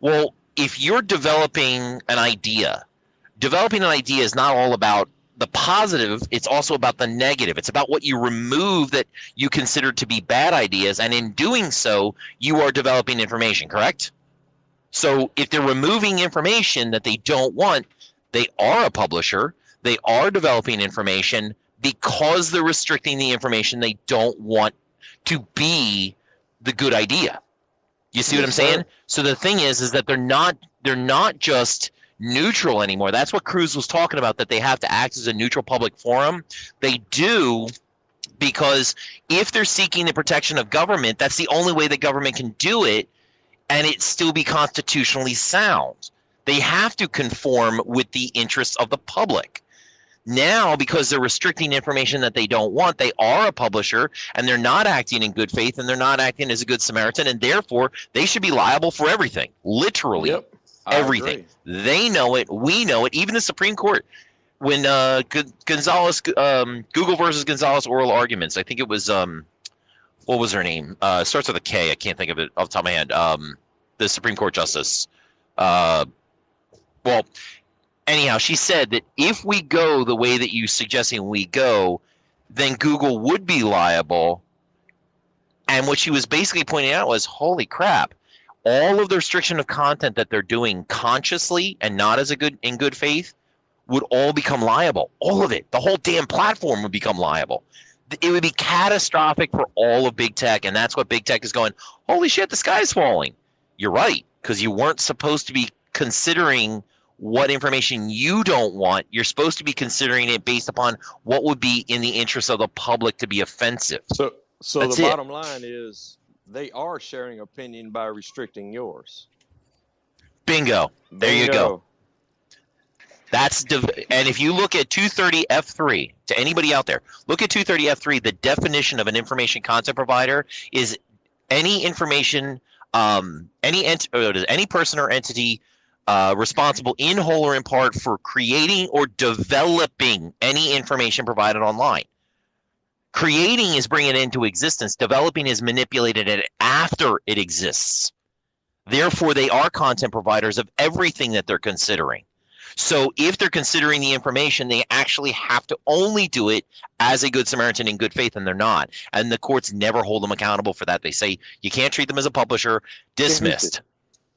Well, if you're developing an idea is not all about the positive, it's also about the negative. It's about what you remove that you consider to be bad ideas, and in doing so, you are developing information, correct? So if they're removing information that they don't want, they are a publisher. They are developing information because they're restricting the information they don't want to be the good idea. You see what I'm Yes, saying? sir. So the thing is that they're not just neutral anymore. That's what Cruz was talking about, that they have to act as a neutral public forum. They do, because if they're seeking the protection of government, that's the only way the government can do it, and it still be constitutionally sound. They have to conform with the interests of the public. Now, because they're restricting information that they don't want, they are a publisher, and they're not acting in good faith, and they're not acting as a good Samaritan, and therefore they should be liable for everything, literally Yep, I everything. agree. They know it, we know it, even the Supreme Court. When Gonzalez, Google versus Gonzalez oral arguments, I think it was, what was her name? Starts with a K. I can't think of it off the top of my head. The Supreme Court justice. Well, anyhow, she said that if we go the way that you suggesting we go, then Google would be liable. And what she was basically pointing out was, holy crap, all of the restriction of content that they're doing consciously and not as in good faith would all become liable. All of it. The whole damn platform would become liable. It would be catastrophic for all of big tech, and that's what big tech is going, holy shit, the sky's falling. You're right, because you weren't supposed to be considering what information you don't want. You're supposed to be considering it based upon what would be in the interest of the public to be offensive. So That's the it. bottom line is they are sharing opinion by restricting yours. Bingo. There you go. Bingo. That's and if you look at 230 F3, to anybody out there, look at 230 F3. The definition of an information content provider is any information, any person or entity responsible in whole or in part for creating or developing any information provided online. Creating is bringing it into existence. Developing is manipulating it after it exists. Therefore, they are content providers of everything that they're considering. So if they're considering the information, they actually have to only do it as a good Samaritan in good faith, and they're not. And the courts never hold them accountable for that. They say you can't treat them as a publisher. Dismissed.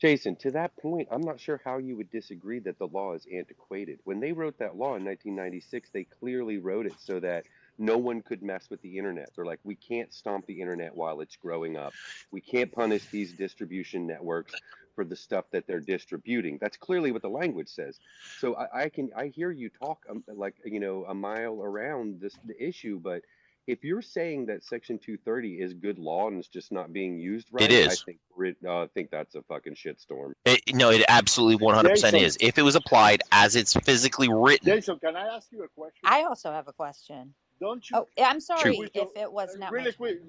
Jason, to that point, I'm not sure how you would disagree that the law is antiquated. When they wrote that law in 1996, they clearly wrote it so that no one could mess with the internet. They're like, we can't stomp the internet while it's growing up. We can't punish these distribution networks for the stuff that they're distributing. That's clearly what the language says. So I hear you talk like, a mile around the issue, but if you're saying that Section 230 is good law and it's just not being used right, It is. I think that's a fucking shitstorm. No, it absolutely 100% is. If it was applied as it's physically written. Jason, can I ask you a question? I also have a question. Don't you? Oh, I'm sorry Shoot. if it was not really quick,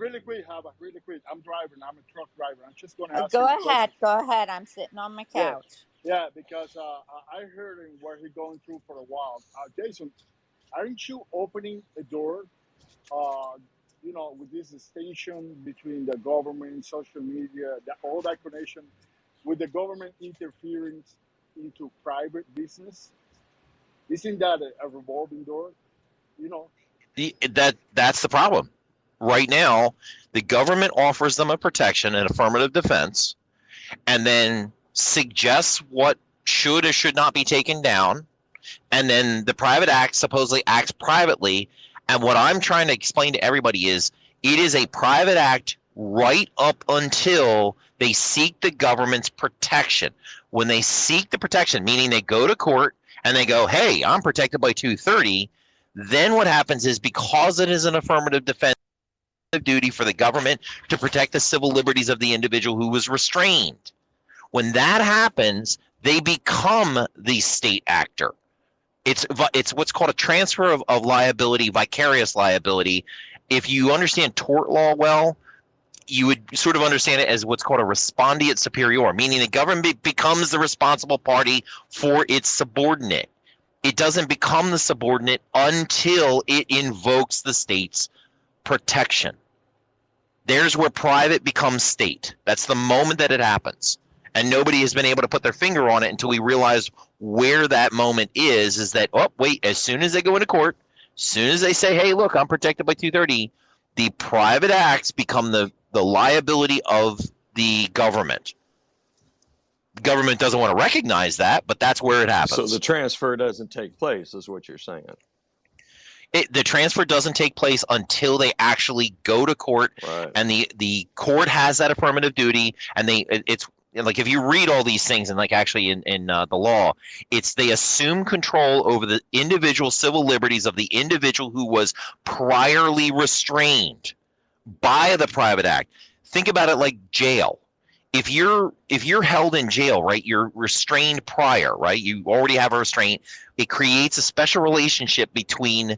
Hava, really quick. I'm driving. I'm a truck driver. I'm just going to ask you a question. Go ahead. I'm sitting on my couch. Yeah, because I heard him where he's going through for a while. Jason, aren't you opening a door, with this distinction between the government, social media, all that connection, with the government interference into private business? Isn't that a revolving door? That's the problem. Right now, the government offers them a protection, an affirmative defense, and then suggests what should or should not be taken down. And then the private act supposedly acts privately. And what I'm trying to explain to everybody is it is a private act right up until they seek the government's protection. When they seek the protection, meaning they go to court and they go, hey, I'm protected by 230, then what happens is, because it is an affirmative defense duty for the government to protect the civil liberties of the individual who was restrained, when that happens, they become the state actor. It's what's called a transfer of liability, vicarious liability. If you understand tort law well, you would sort of understand it as what's called a respondeat superior, meaning the government becomes the responsible party for its subordinate. It doesn't become the subordinate until it invokes the state's protection. There's where private becomes state. That's the moment that it happens. And nobody has been able to put their finger on it until we realize where that moment is that, oh, wait, as soon as they go into court, as soon as they say, hey, look, I'm protected by 230, the private acts become the liability of the government. The government doesn't want to recognize that, but that's where it happens. So the transfer doesn't take place, is what you're saying. The transfer doesn't take place until they actually go to court, right. And the court has that affirmative duty, and it's like, if you read all these things, and like actually in the law, it's they assume control over the individual civil liberties of the individual who was priorly restrained by the private act. Think about it like jail. If you're held in jail, right, you're restrained prior, right? You already have a restraint. It creates a special relationship between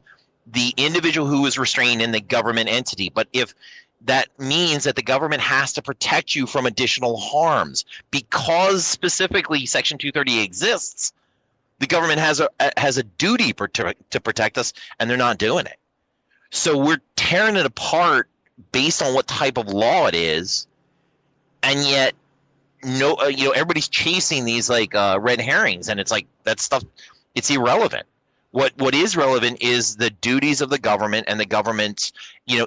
the individual who is restrained and the government entity. But if that means that the government has to protect you from additional harms, because specifically Section 230 exists, the government has a duty to protect us, and they're not doing it. So we're tearing it apart based on what type of law it is, and yet everybody's chasing these like red herrings, and it's like that stuff. It's irrelevant. What is relevant is the duties of the government and the government's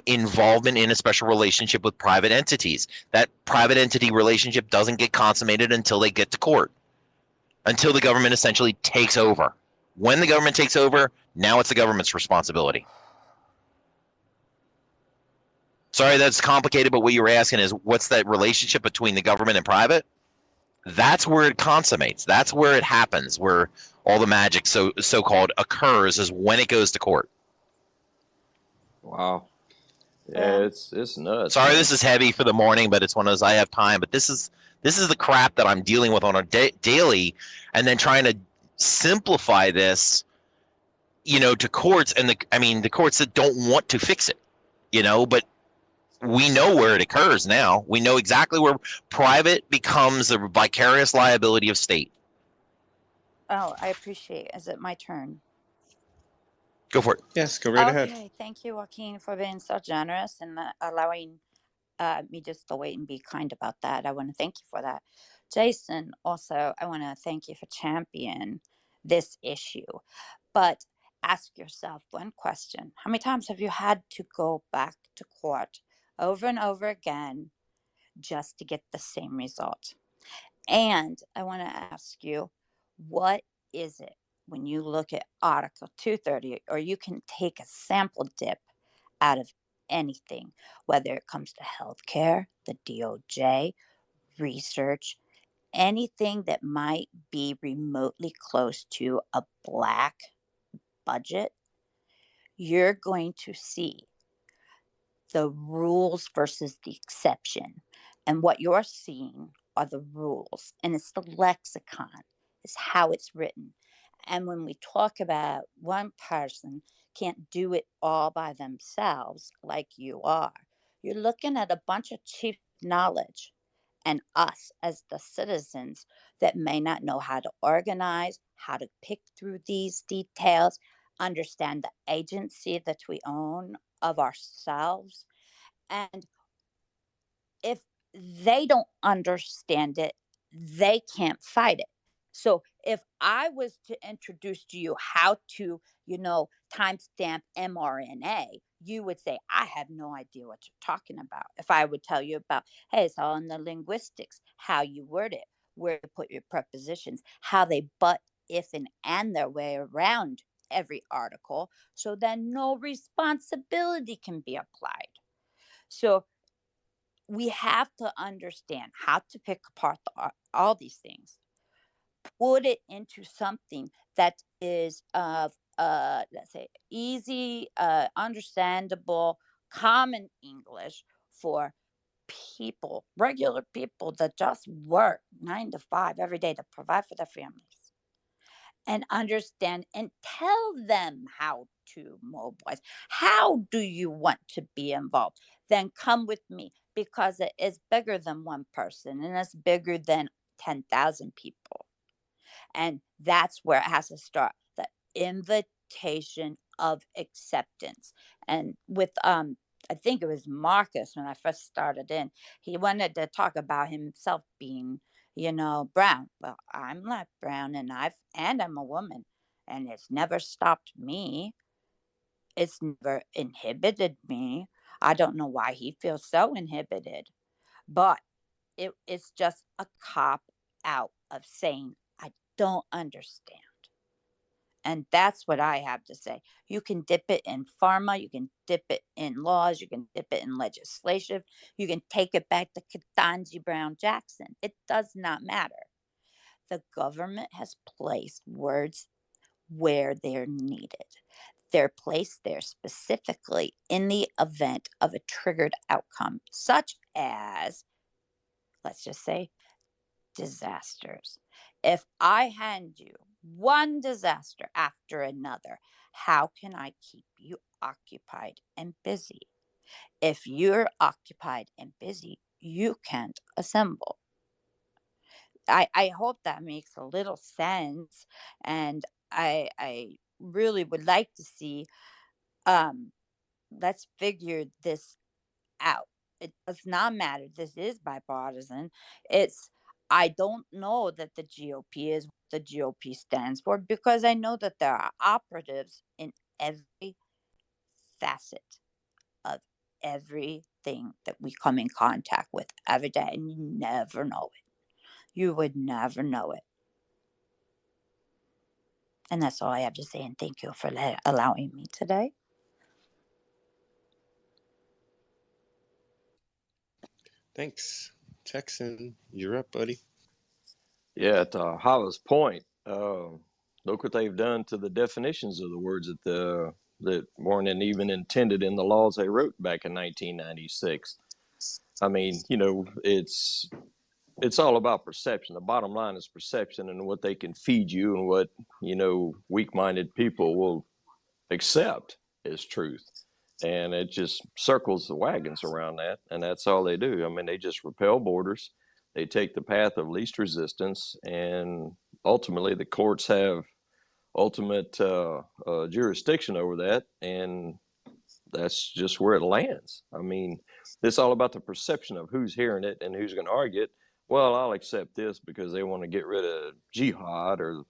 involvement in a special relationship with private entities. That private entity relationship doesn't get consummated until they get to court, until the government essentially takes over. When the government takes over, now it's the government's responsibility. Sorry, that's complicated, but what you were asking is, what's that relationship between the government and private? That's where it consummates. That's where it happens, where all the magic so-called occurs, is when it goes to court. Wow. Yeah, it's nuts. Sorry, man. this is heavy for the morning, but it's one of those, I have time. But this is the crap that I'm dealing with on a daily, and then trying to simplify this, to courts, and the courts that don't want to fix it, but we know where it occurs now. We know exactly where private becomes the vicarious liability of state. Oh, I appreciate it. Is it my turn? Go for it. Yes, go right ahead. Okay, thank you, Joaquin, for being so generous and allowing me just to wait and be kind about that. I want to thank you for that. Jason, also, I want to thank you for championing this issue. But ask yourself one question. How many times have you had to go back to court over and over again just to get the same result? And I want to ask you, what is it when you look at Article 230, or you can take a sample dip out of anything, whether it comes to healthcare, the DOJ, research, anything that might be remotely close to a black budget, you're going to see the rules versus the exception. And what you're seeing are the rules, and it's the lexicon, it's how it's written. And when we talk about one person can't do it all by themselves like you are, you're looking at a bunch of chief knowledge and us as the citizens that may not know how to organize, how to pick through these details, understand the agency that we own of ourselves. And if they don't understand it, they can't fight it. So if I was to introduce to you how to, timestamp mRNA, you would say, I have no idea what you're talking about. If I would tell you about, hey, it's all in the linguistics, how you word it, where to put your prepositions, how they but, if, and their way around every article, so then no responsibility can be applied. So we have to understand how to pick apart all these things, put it into something that is of, let's say, easy, understandable, common English for people, regular people that just work 9 to 5 every day to provide for their families, and understand and tell them how to mobilize. How do you want to be involved? Then come with me, because it is bigger than one person, and it's bigger than 10,000 people. And that's where it has to start, the invitation of acceptance. And with I think it was Marcus, when I first started in, he wanted to talk about himself being, brown. Well, I'm not brown, and I'm a woman, and it's never stopped me. It's never inhibited me. I don't know why he feels so inhibited, but it's just a cop out of saying, I don't understand. And that's what I have to say. You can dip it in pharma, you can dip it in laws, you can dip it in legislation, you can take it back to Ketanji Brown Jackson. It does not matter. The government has placed words where they're needed. They're placed there specifically in the event of a triggered outcome, such as, let's just say, disasters. If I hand you one disaster after another, how can I keep you occupied and busy? If you're occupied and busy, you can't assemble. I hope that makes a little sense. And I really would like to see, let's figure this out. It does not matter. This is bipartisan. It's, I don't know that the GOP is what the GOP stands for, because I know that there are operatives in every facet of everything that we come in contact with every day, and you never know it. You would never know it. And that's all I have to say, and thank you for allowing me today. Thanks. Texan, you're up, buddy. Yeah, to Hava's point, look what they've done to the definitions of the words that weren't even intended in the laws they wrote back in 1996. I mean, it's all about perception. The bottom line is perception and what they can feed you and what, weak-minded people will accept as truth. And it just circles the wagons around that. And that's all they do. I mean, they just repel borders. They take the path of least resistance. And ultimately, the courts have ultimate jurisdiction over that. And that's just where it lands. I mean, it's all about the perception of who's hearing it and who's going to argue it. Well, I'll accept this because they want to get rid of jihad or,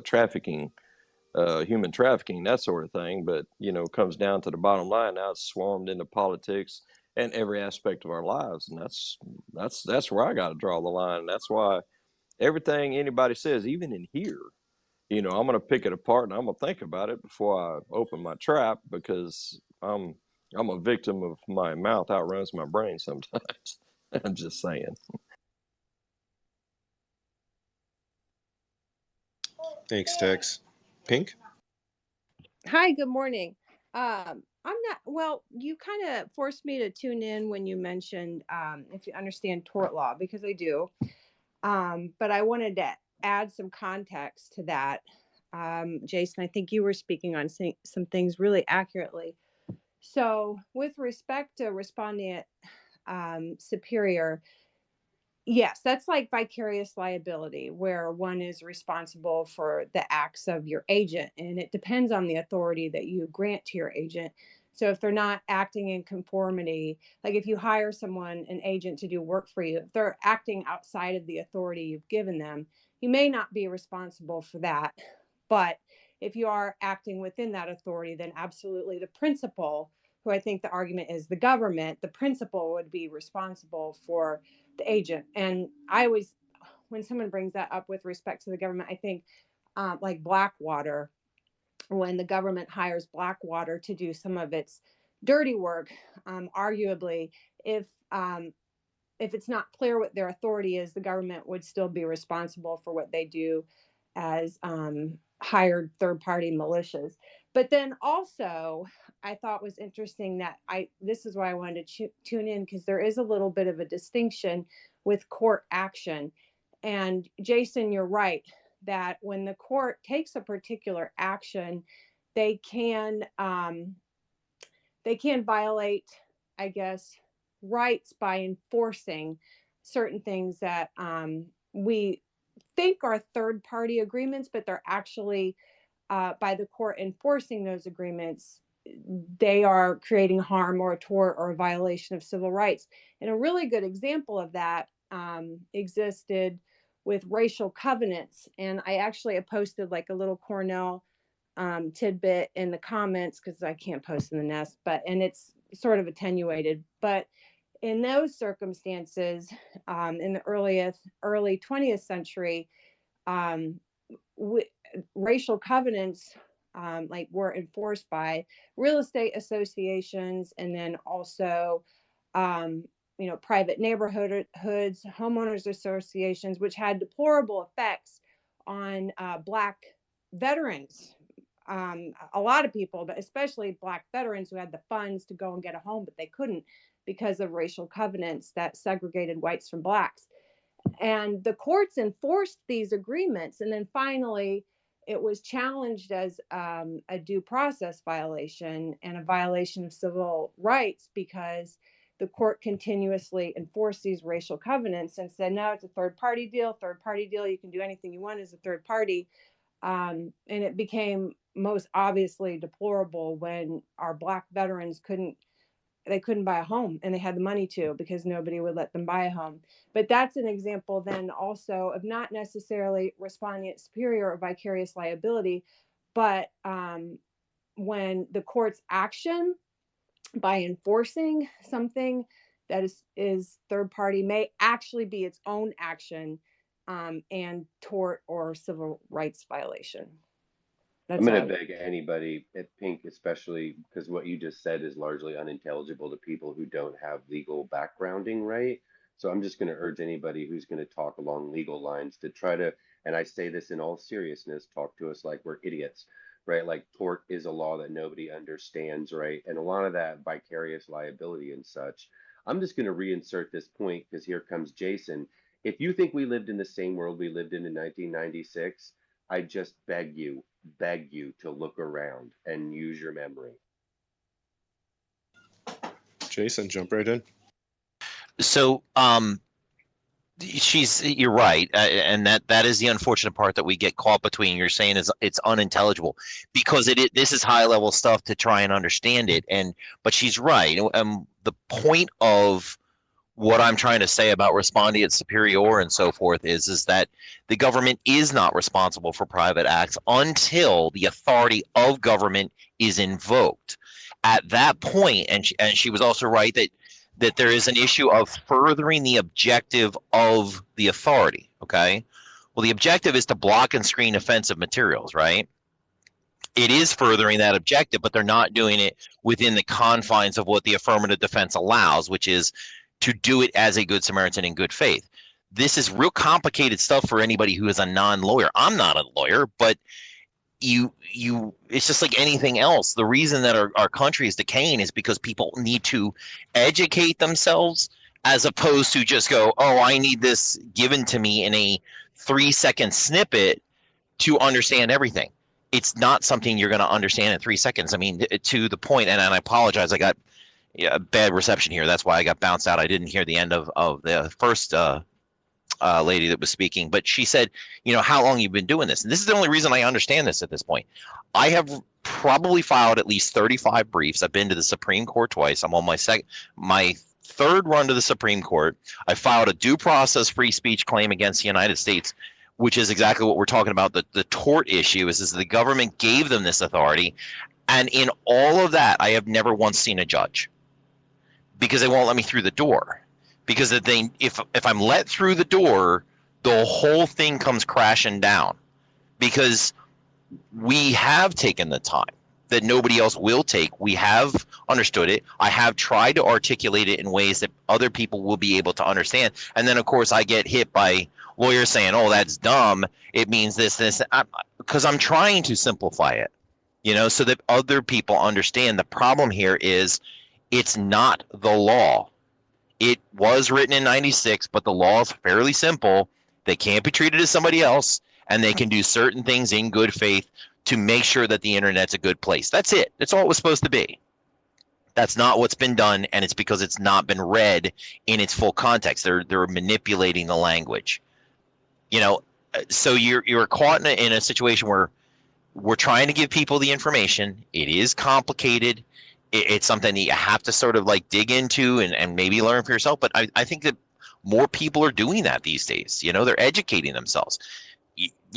trafficking, human trafficking, that sort of thing. But, comes down to the bottom line. Now it's swarmed into politics and every aspect of our lives. And that's where I got to draw the line. And that's why everything anybody says, even in here, I'm going to pick it apart and I'm going to think about it before I open my trap, because I'm a victim of my mouth outruns my brain sometimes. I'm just saying. Thanks, Tex. Pink? Hi, good morning. I'm not, well, you kind of forced me to tune in when you mentioned if you understand tort law, because I do. But I wanted to add some context to that. Jason, I think you were speaking on some things really accurately. So with respect to responding superior, yes, that's like vicarious liability, where one is responsible for the acts of your agent, and it depends on the authority that you grant to your agent. So if they're not acting in conformity, like if you hire someone, an agent, to do work for you, if they're acting outside of the authority you've given them, you may not be responsible for that. But if you are acting within that authority, then absolutely the principal, who I think the argument is the government, the principal would be responsible for the agent. And I always, when someone brings that up with respect to the government, I think like Blackwater, when the government hires Blackwater to do some of its dirty work, arguably, if it's not clear what their authority is, the government would still be responsible for what they do as hired third-party militias. But then also, I thought was interesting that this is why I wanted to tune in, because there is a little bit of a distinction with court action. And Jason, you're right, that when the court takes a particular action, they can violate, I guess, rights by enforcing certain things that we think are third-party agreements, but they're actually, by the court enforcing those agreements, they are creating harm or a tort or a violation of civil rights. And a really good example of that existed with racial covenants. And I actually posted like a little Cornell tidbit in the comments, because I can't post in the nest, and it's sort of attenuated. But in those circumstances, in the early 20th century, um, racial covenants like were enforced by real estate associations, and then also private neighborhoods, homeowners associations, which had deplorable effects on Black veterans. A lot of people, but especially Black veterans who had the funds to go and get a home, but they couldn't because of racial covenants that segregated whites from Blacks. And the courts enforced these agreements. And then finally, it was challenged as a due process violation and a violation of civil rights, because the court continuously enforced these racial covenants and said, no, it's a third party deal, you can do anything you want as a third party. And it became most obviously deplorable when our Black veterans couldn't buy a home, and they had the money to, because nobody would let them buy a home. But that's an example then also of not necessarily respondeat superior or vicarious liability, but when the court's action by enforcing something that is third party may actually be its own action and tort or civil rights violation. I'm going to beg anybody at Pink, especially because what you just said is largely unintelligible to people who don't have legal backgrounding, right? So I'm just going to urge anybody who's going to talk along legal lines to try to, and I say this in all seriousness, talk to us like we're idiots, right? Like tort is a law that nobody understands, right? And a lot of that vicarious liability and such. I'm just going to reinsert this point because here comes Jason. If you think we lived in the same world we lived in 1996, I just beg you to look around and use your memory. Jason, jump right in. So, you're right, and that is the unfortunate part that we get caught between. You're saying is it's unintelligible because this is high level stuff to try and understand it, but she's right. The point of what I'm trying to say about respondeat superior and so forth is that the government is not responsible for private acts until the authority of government is invoked. At that point, and she was also right that there is an issue of furthering the objective of the authority. Okay, well, the objective is to block and screen offensive materials, right? It is furthering that objective, but they're not doing it within the confines of what the affirmative defense allows, which is to do it as a good Samaritan in good faith. This is real complicated stuff for anybody who is a non-lawyer. I'm not a lawyer, but it's just like anything else. The reason that our country is decaying is because people need to educate themselves as opposed to just go, oh, I need this given to me in a 3-second snippet to understand everything. It's not something you're going to understand in 3 seconds. I mean, to the point, and I apologize, I got bad reception here. That's why I got bounced out. I didn't hear the end of the first lady that was speaking, but she said, how long you've been doing this. And this is the only reason I understand this at this point. I have probably filed at least 35 briefs. I've been to the Supreme Court twice. I'm on my third run to the Supreme Court. I filed a due process free speech claim against the United States, which is exactly what we're talking about. The tort issue is the government gave them this authority. And in all of that, I have never once seen a judge, because they won't let me through the door. Because if I'm let through the door, the whole thing comes crashing down. Because we have taken the time that nobody else will take. We have understood it. I have tried to articulate it in ways that other people will be able to understand. And then, of course, I get hit by lawyers saying, oh, that's dumb. It means this. Because I'm trying to simplify it, so that other people understand. The problem here is it's not the law. It was written in 96, but the law is fairly simple. They can't be treated as somebody else, and they can do certain things in good faith to make sure that the internet's a good place. That's it. That's all it was supposed to be. That's not what's been done, and it's because it's not been read in its full context. They're manipulating the language. So you're caught in a situation where we're trying to give people the information. It is complicated. It's something that you have to sort of like dig into and maybe learn for yourself. But I think that more people are doing that these days. They're educating themselves.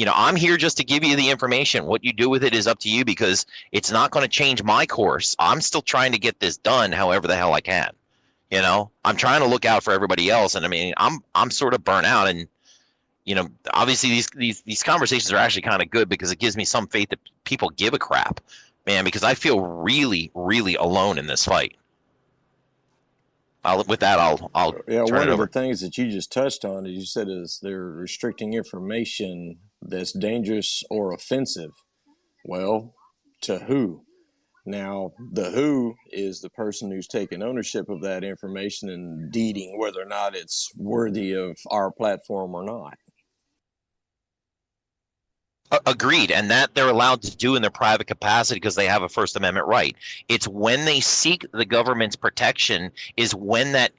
I'm here just to give you the information. What you do with it is up to you, because it's not going to change my course. I'm still trying to get this done however the hell I can. You know, I'm trying to look out for everybody else, and I mean, I'm sort of burnt out, and you know, obviously these conversations are actually kind of good because it gives me some faith that people give a crap, man. Because I feel really, really alone in this fight. With that, I'll Yeah, turn one it of the over. things that you just touched on, as you said, is they're restricting information that's dangerous or offensive. Well, to who? Now, the who is the person who's taking ownership of that information and deeding whether or not it's worthy of our platform or not. Agreed, and that they're allowed to do in their private capacity because they have a First Amendment right. It's when they seek the government's protection is when that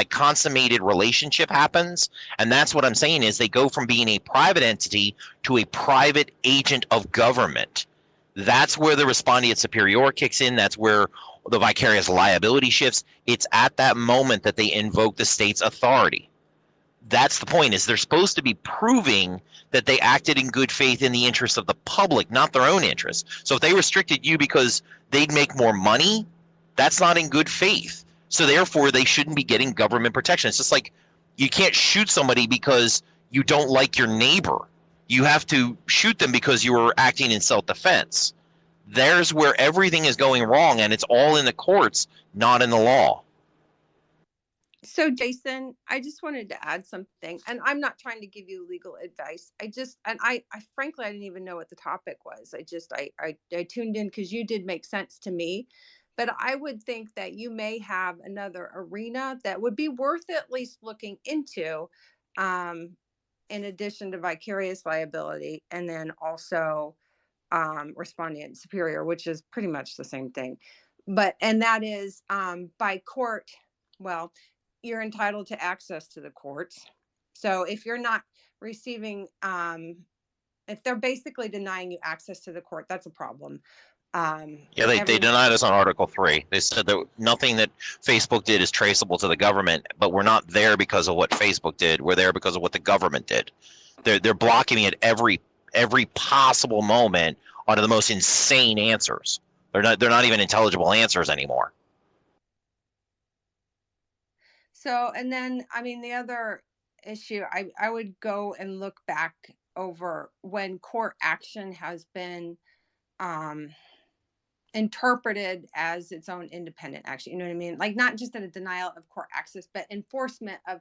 consummated relationship happens, and that's what I'm saying is they go from being a private entity to a private agent of government. That's where the respondeat superior kicks in. That's where the vicarious liability shifts. It's at that moment that they invoke the state's authority. That's the point, is they're supposed to be proving that they acted in good faith in the interest of the public, not their own interest. So if they restricted you because they'd make more money, that's not in good faith. So therefore they shouldn't be getting government protection. It's just like you can't shoot somebody because you don't like your neighbor. You have to shoot them because you were acting in self-defense. There's where everything is going wrong, and it's all in the courts, not in the law. So Jason, I just wanted to add something, and I'm not trying to give you legal advice. I frankly, I didn't even know what the topic was. I tuned in because you did make sense to me, but I would think that you may have another arena that would be worth at least looking into, in addition to vicarious liability, and then also respondeat superior, which is pretty much the same thing. And that is by court. Well, you're entitled to access to the courts. So if you're not receiving, if they're basically denying you access to the court, that's a problem. Yeah, they denied us on Article 3. They said that nothing that Facebook did is traceable to the government, but we're not there because of what Facebook did. We're there because of what the government did. They're blocking me at every possible moment on the most insane answers. They're not even intelligible answers anymore. So, and then, I mean, the other issue, I would go and look back over when court action has been interpreted as its own independent action. You know what I mean? Like not just a denial of court access, but enforcement of,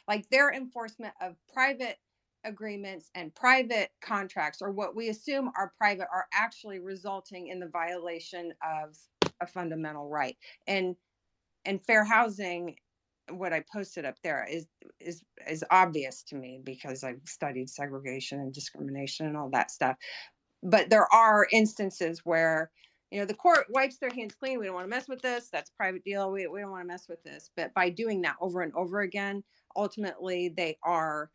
like their enforcement of private agreements and private contracts, or what we assume are private, are actually resulting in the violation of a fundamental right. And fair housing, what I posted up there is obvious to me because I've studied segregation and discrimination and all that stuff. But there are instances where, you know, the court wipes their hands clean. We don't want to mess with this. That's a private deal. We don't want to mess with this. But by doing that over and over again, ultimately they are,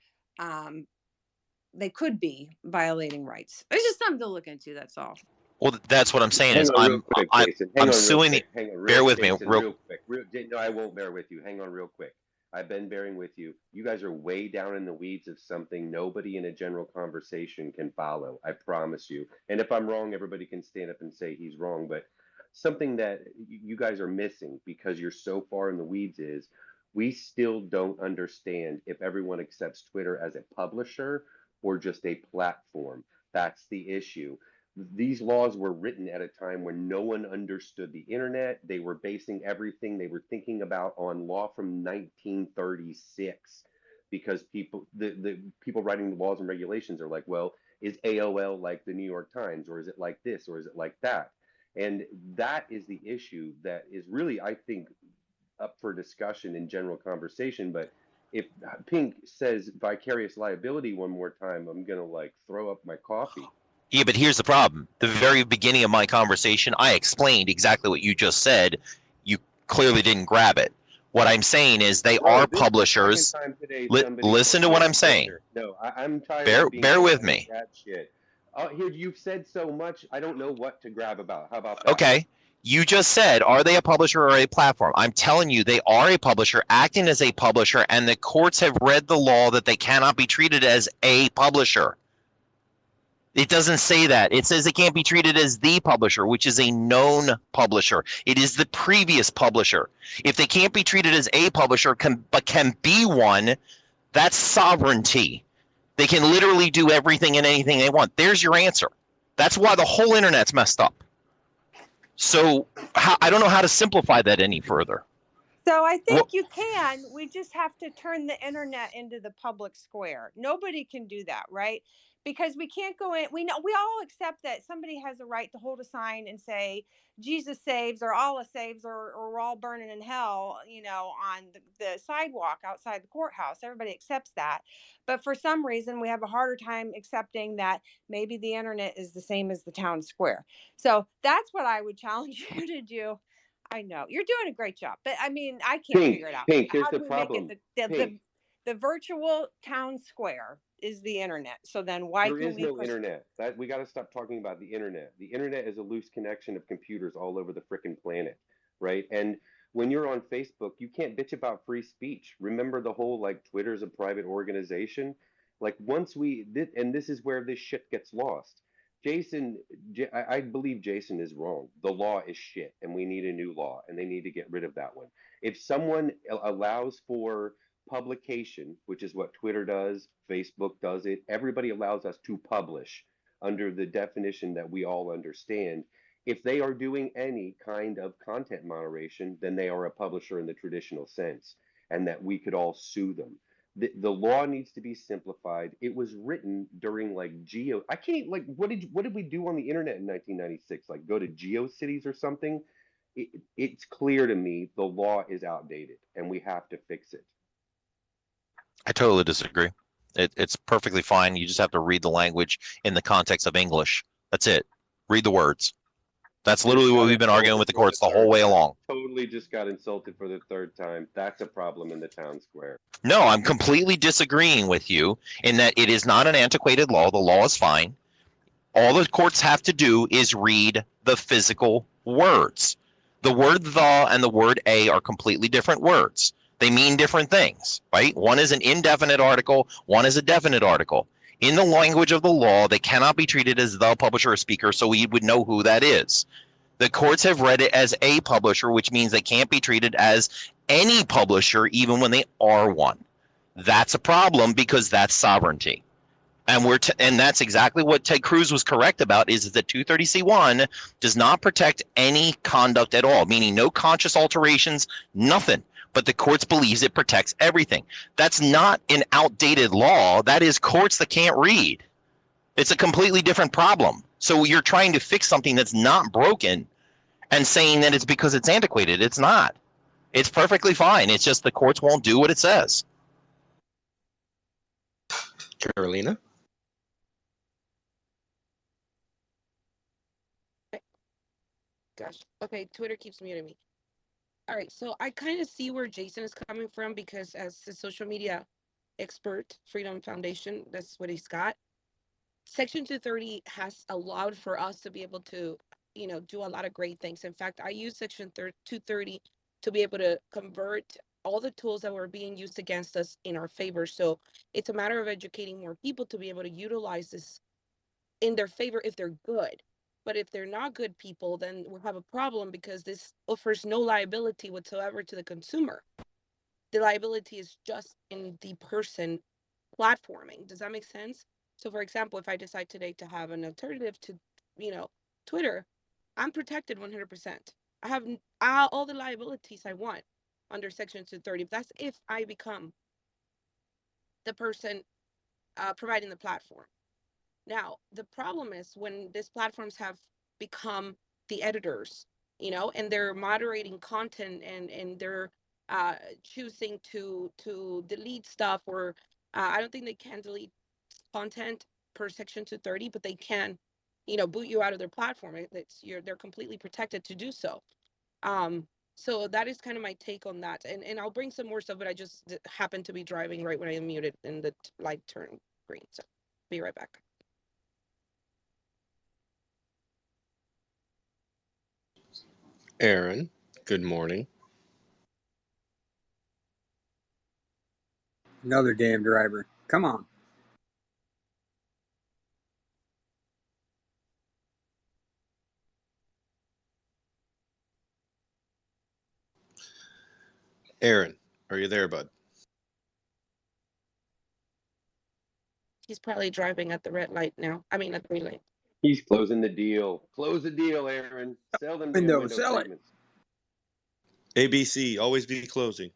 they could be violating rights. It's just something to look into. That's all. Well, that's what I'm saying Hang is on real quick, Jason. Hang I'm on real suing quick. the. Hang on Bear real, with me, Jason, real quick. No, I won't bear with you. Hang on real quick. I've been bearing with you. You guys are way down in the weeds of something nobody in a general conversation can follow. I promise you. And if I'm wrong, everybody can stand up and say he's wrong. But something that you guys are missing because you're so far in the weeds is we still don't understand if everyone accepts Twitter as a publisher or just a platform. That's the issue. These laws were written at a time when no one understood the internet. They were basing everything they were thinking about on law from 1936 because the people writing the laws and regulations are like, well, is AOL like the New York Times, or is it like this, or is it like that? And that is the issue that is really, I think, up for discussion in general conversation. But if Pink says vicarious liability one more time, I'm gonna like throw up my coffee. Yeah, but here's the problem. The very beginning of my conversation, I explained exactly what you just said. You clearly didn't grab it. What I'm saying is they Bro, are this is the second publishers. time today somebody Listen called to me what a I'm saying. booger. No, I'm tired Bear of being bear told with I don't me. grab shit. Here, you've said so much, I don't know what to grab about. How about that? Okay. You just said, are they a publisher or a platform? I'm telling you, they are a publisher, acting as a publisher, and the courts have read the law that they cannot be treated as a publisher. It doesn't say that. It says it can't be treated as the publisher, which is a known publisher. It is the previous publisher. If they can't be treated as a publisher, but can be one, that's sovereignty. They can literally do everything and anything they want. There's your answer. That's why the whole internet's messed up. So I don't know how to simplify that any further. So I think Well, you can. We just have to turn the internet into the public square. Nobody can do that, right? Because we can't go in. We know we all accept that somebody has a right to hold a sign and say Jesus saves or Allah saves or we're all burning in hell, on the sidewalk outside the courthouse. Everybody accepts that. But for some reason, we have a harder time accepting that maybe the internet is the same as the town square. So that's what I would challenge you to do. I know you're doing a great job, but I mean, I can't figure it out. Pink, here's How the do we make it problem. Pink, the virtual town square is the internet? So then why there can is we no internet. That we got to stop talking about the internet. The internet is a loose connection of computers all over the frickin' planet, right? And when you're on Facebook, you can't bitch about free speech. Remember the whole like Twitter's a private organization. Like and this is where this shit gets lost. I believe Jason is wrong. The law is shit, and we need a new law, and they need to get rid of that one. If someone allows for publication, which is what Twitter does, Facebook does it. Everybody allows us to publish under the definition that we all understand. If they are doing any kind of content moderation, then they are a publisher in the traditional sense, and that we could all sue them. The law needs to be simplified. It was written during like I can't like what did we do on the internet in 1996? Like go to GeoCities or something? It's clear to me the law is outdated and we have to fix it. I totally disagree. It's perfectly fine. You just have to read the language in the context of English. That's it. Read the words. That's literally what we've been arguing with the courts the whole way along. Totally just got insulted for the third time. That's a problem in the town square. No, I'm completely disagreeing with you in that it is not an antiquated law. The law is fine. All the courts have to do is read the physical words. The word the and the word a are completely different words. They mean different things, right? One is an indefinite article, one is a definite article. In the language of the law, they cannot be treated as the publisher or speaker, so we would know who that is. The courts have read it as a publisher, which means they can't be treated as any publisher, even when they are one. That's a problem because that's sovereignty. And and that's exactly what Ted Cruz was correct about, is that 230C1 does not protect any conduct at all, meaning no conscious alterations, nothing. But the courts believes it protects everything. That's not an outdated law. That is courts that can't read. It's a completely different problem. So you're trying to fix something that's not broken and saying that it's because it's antiquated. It's not. It's perfectly fine. It's just the courts won't do what it says. Carolina? Gosh. Okay, Twitter keeps muting me. All right, so I kind of see where Jason is coming from because as a social media expert, Freedom Foundation, that's what he's got. Section 230 has allowed for us to be able to, do a lot of great things. In fact, I use Section 230 to be able to convert all the tools that were being used against us in our favor. So it's a matter of educating more people to be able to utilize this in their favor if they're good. But if they're not good people, then we'll have a problem because this offers no liability whatsoever to the consumer. The liability is just in the person platforming. Does that make sense? So for example, if I decide today to have an alternative to, Twitter, I'm protected 100%. I have all the liabilities I want under Section 230. That's if I become the person providing the platform. Now, the problem is when these platforms have become the editors, and they're moderating content and they're choosing to delete stuff, or I don't think they can delete content per Section 230, but they can, boot you out of their platform. They're completely protected to do so. So that is kind of my take on that. And I'll bring some more stuff, but I just happened to be driving right when I unmuted and the light turned green. So be right back. Aaron, good morning. Another damn driver. Come on. Aaron, are you there, bud? He's probably driving at the red light now. I mean, at the green light. He's closing the deal. Close the deal, Aaron. Sell them damn window sell it. segments. ABC, always be closing.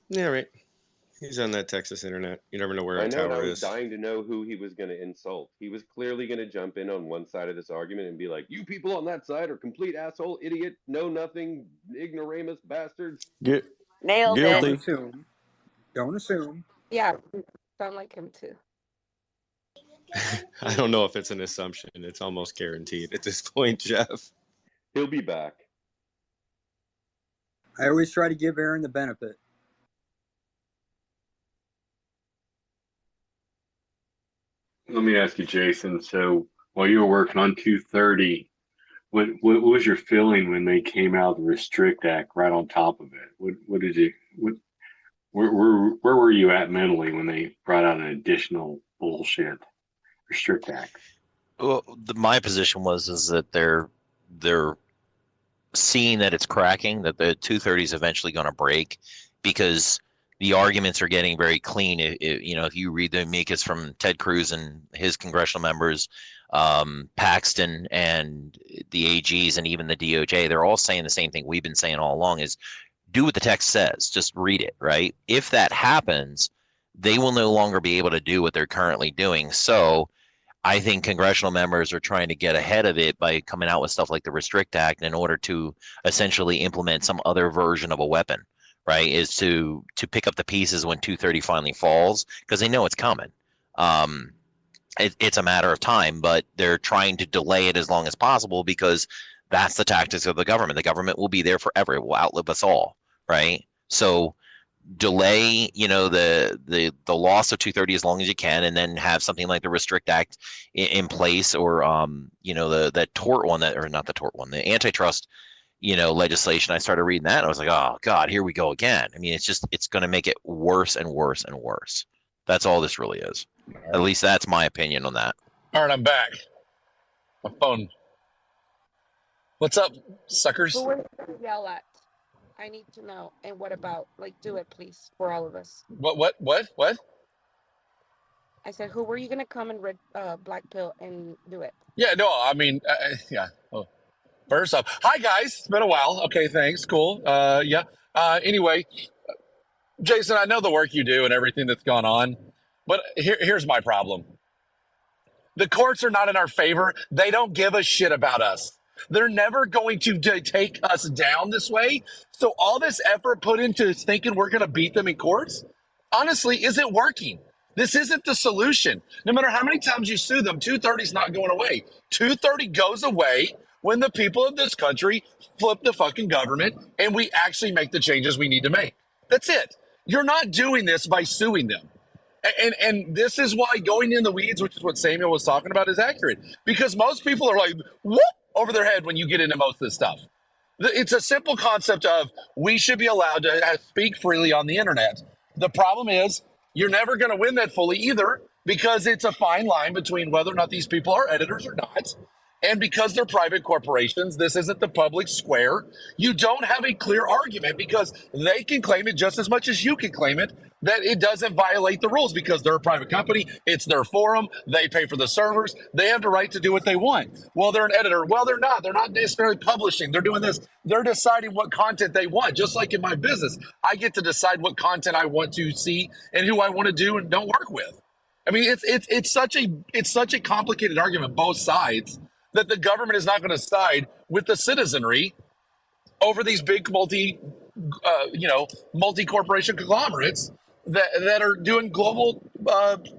Yeah, right. He's on that Texas internet. You never know where I a know, and I tower was is. dying to know who he was going to insult. He was clearly going to jump in on one side of this argument and be like, "You people on that side are complete asshole, idiot, know nothing, ignoramus bastards." Nailed Don't it. assume. Don't assume. Yeah, sound like him too. I don't know if it's an assumption. It's almost guaranteed at this point, Jeff. He'll be back. I always try to give Aaron the benefit. Let me ask you, Jason. So while you were working on 230, what was your feeling when they came out the Restrict Act right on top of it? What did you where were you at mentally when they brought out an additional bullshit Restrict Act? Well, my position is that they're seeing that it's cracking, that the 230 is eventually going to break, because the arguments are getting very clean. If you read the amicus from Ted Cruz and his congressional members, Paxton and the AGs and even the DOJ, they're all saying the same thing we've been saying all along: is do what the text says, just read it, right? If that happens, they will no longer be able to do what they're currently doing. So I think congressional members are trying to get ahead of it by coming out with stuff like the Restrict Act in order to essentially implement some other version of a weapon, right? Is to pick up the pieces when 230 finally falls, because they know it's coming. It's a matter of time, but they're trying to delay it as long as possible because that's the tactics of the government. The government will be there forever. It will outlive us all, right? So delay, the loss of 230 as long as you can, and then have something like the Restrict Act in place, or that Tort one, or not the Tort one, the antitrust legislation. I started reading that and I was like, oh God, here we go again. I mean, it's going to make it worse and worse and worse. That's all this really is. At least that's my opinion on that. All right, I'm back. My phone. What's up, suckers? Who are you going to yell at? I need to know. And what about? Do it, please, for all of us. What? I said, who were you going to come and read Black Pill and do it? Yeah, no, I mean, yeah. Oh. First off, hi guys. It's been a while. Okay, thanks. Cool. Yeah. Anyway, Jason, I know the work you do and everything that's gone on, but here's my problem. The courts are not in our favor. They don't give a shit about us. They're never going to take us down this way. So all this effort put into thinking we're going to beat them in courts, honestly, isn't working. This isn't the solution. No matter how many times you sue them, 230 is not going away. 230 goes away when the people of this country flip the fucking government and we actually make the changes we need to make. That's it. You're not doing this by suing them. And this is why going in the weeds, which is what Samuel was talking about, is accurate. Because most people are like, whoop, over their head when you get into most of this stuff. It's a simple concept of we should be allowed to speak freely on the internet. The problem is you're never going to win that fully either, because it's a fine line between whether or not these people are editors or not. And because they're private corporations, this isn't the public square. You don't have a clear argument because they can claim it just as much as you can claim it, that it doesn't violate the rules because they're a private company. It's their forum. They pay for the servers. They have the right to do what they want. Well, they're an editor. Well, they're not. They're not necessarily publishing. They're doing this. They're deciding what content they want. Just like in my business, I get to decide what content I want to see and who I want to do and don't work with. I mean, it's such a complicated argument, both sides, that the government is not going to side with the citizenry over these big multi-corporation conglomerates that are doing global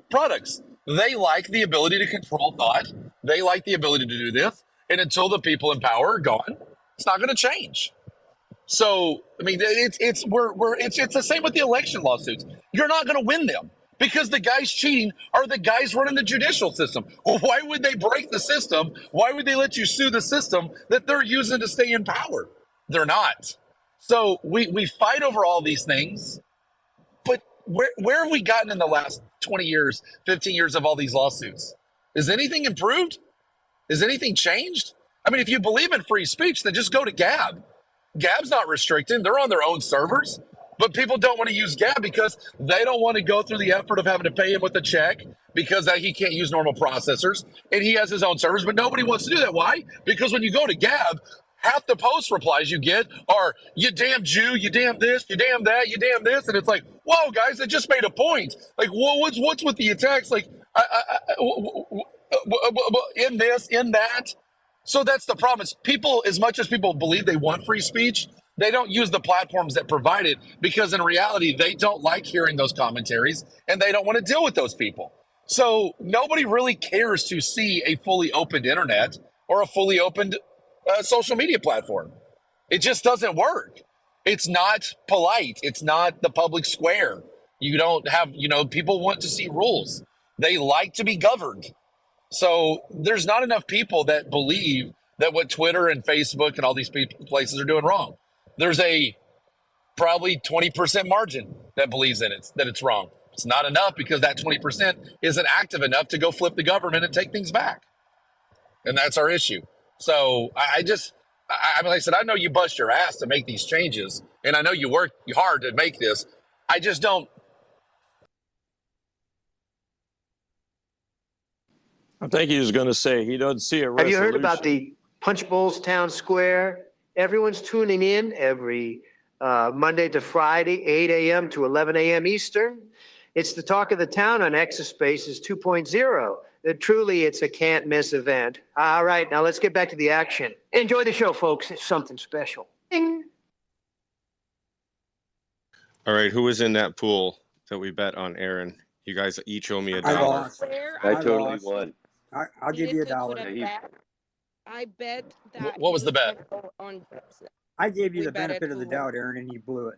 products. They like the ability to control thought. They like the ability to do this. And until the people in power are gone, it's not going to change. So, I mean, it's the same with the election lawsuits. You're not going to win them, because the guys cheating are the guys running the judicial system. Well, why would they break the system? Why would they let you sue the system that they're using to stay in power? They're not. So we fight over all these things, but where have we gotten in the last 20 years, 15 years of all these lawsuits? Is anything improved? Has anything changed? I mean, if you believe in free speech, then just go to Gab. Gab's not restricted. They're on their own servers. But people don't want to use Gab because they don't want to go through the effort of having to pay him with a check because he can't use normal processors. And he has his own servers, but nobody wants to do that. Why? Because when you go to Gab, half the post replies you get are, you damn Jew, you damn this, you damn that, you damn this. And it's like, whoa, guys, I just made a point. Like, what's with the attacks? Like, in this, in that. So that's the problem. Is people, as much as people believe they want free speech, they don't use the platforms that provide it because in reality, they don't like hearing those commentaries and they don't want to deal with those people. So nobody really cares to see a fully opened internet or a fully opened social media platform. It just doesn't work. It's not polite. It's not the public square. You don't have, people want to see rules. They like to be governed. So there's not enough people that believe that what Twitter and Facebook and all these places are doing wrong. There's a probably 20% margin that believes in it, that it's wrong. It's not enough because that 20% isn't active enough to go flip the government and take things back. And that's our issue. So I mean, like I said, I know you bust your ass to make these changes, and I know you work hard to make this. I just don't. I think he was going to say he doesn't see a resolution. Have you heard about the Punchbowl's Town Square? Everyone's tuning in every Monday to Friday, 8 a.m. to 11 a.m. Eastern. It's the talk of the town on Exospaces 2.0. Truly, it's a can't-miss event. All right, now let's get back to the action. Enjoy the show, folks. It's something special. Ding. All right, who was in that pool that we bet on Aaron? You guys each owe me $1. I lost. I totally won. I'll give you $1. I bet that. What was the bet? I gave you the benefit of the doubt, Aaron, and you blew it.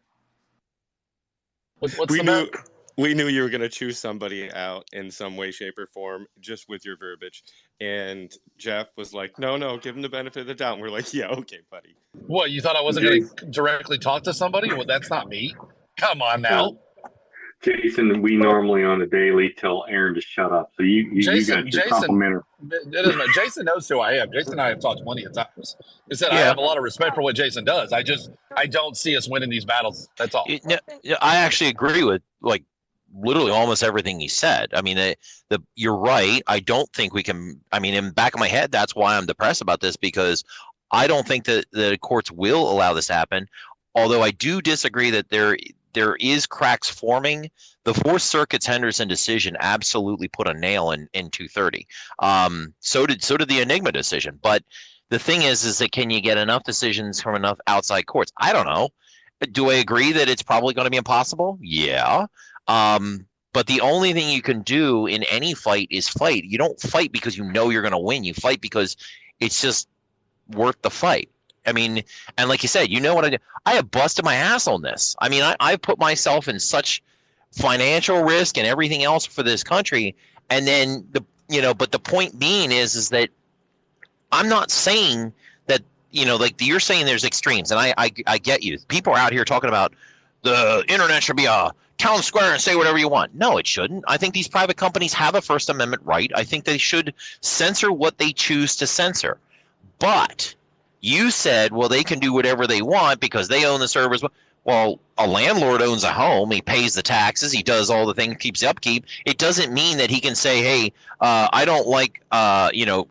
What's the bet? We knew you were going to choose somebody out in some way, shape, or form, just with your verbiage. And Jeff was like, no, give him the benefit of the doubt. And we're like, yeah, okay, buddy. What, you thought I wasn't going to directly talk to somebody? Well, that's not me. Come on now. Jason, we normally on a daily tell Aaron to shut up. So you got your complimentary. Jason knows who I am. Jason and I have talked plenty of times. He said I have a lot of respect for what Jason does. I don't see us winning these battles. That's all. I actually agree with literally almost everything he said. I mean, you're right. I don't think we can. I mean, in the back of my head, that's why I'm depressed about this, because I don't think that the courts will allow this to happen. Although I do disagree that there is cracks forming. The Fourth Circuit's Henderson decision absolutely put a nail in 230. So did the Enigma decision. But the thing is that can you get enough decisions from enough outside courts? I don't know. Do I agree that it's probably going to be impossible? Yeah. But the only thing you can do in any fight is fight. You don't fight because you know you're going to win. You fight because it's just worth the fight. I mean, and like you said, you know what I do? I have busted my ass on this. I mean, I've put myself in such financial risk and everything else for this country. And then but the point being is that I'm not saying that, like you're saying there's extremes, and I get you. People are out here talking about the internet should be a town square and say whatever you want. No, it shouldn't. I think these private companies have a First Amendment right. I think they should censor what they choose to censor. But you said, well, they can do whatever they want because they own the servers. Well, a landlord owns a home. He pays the taxes. He does all the things, keeps the upkeep. It doesn't mean that he can say, hey, I don't like,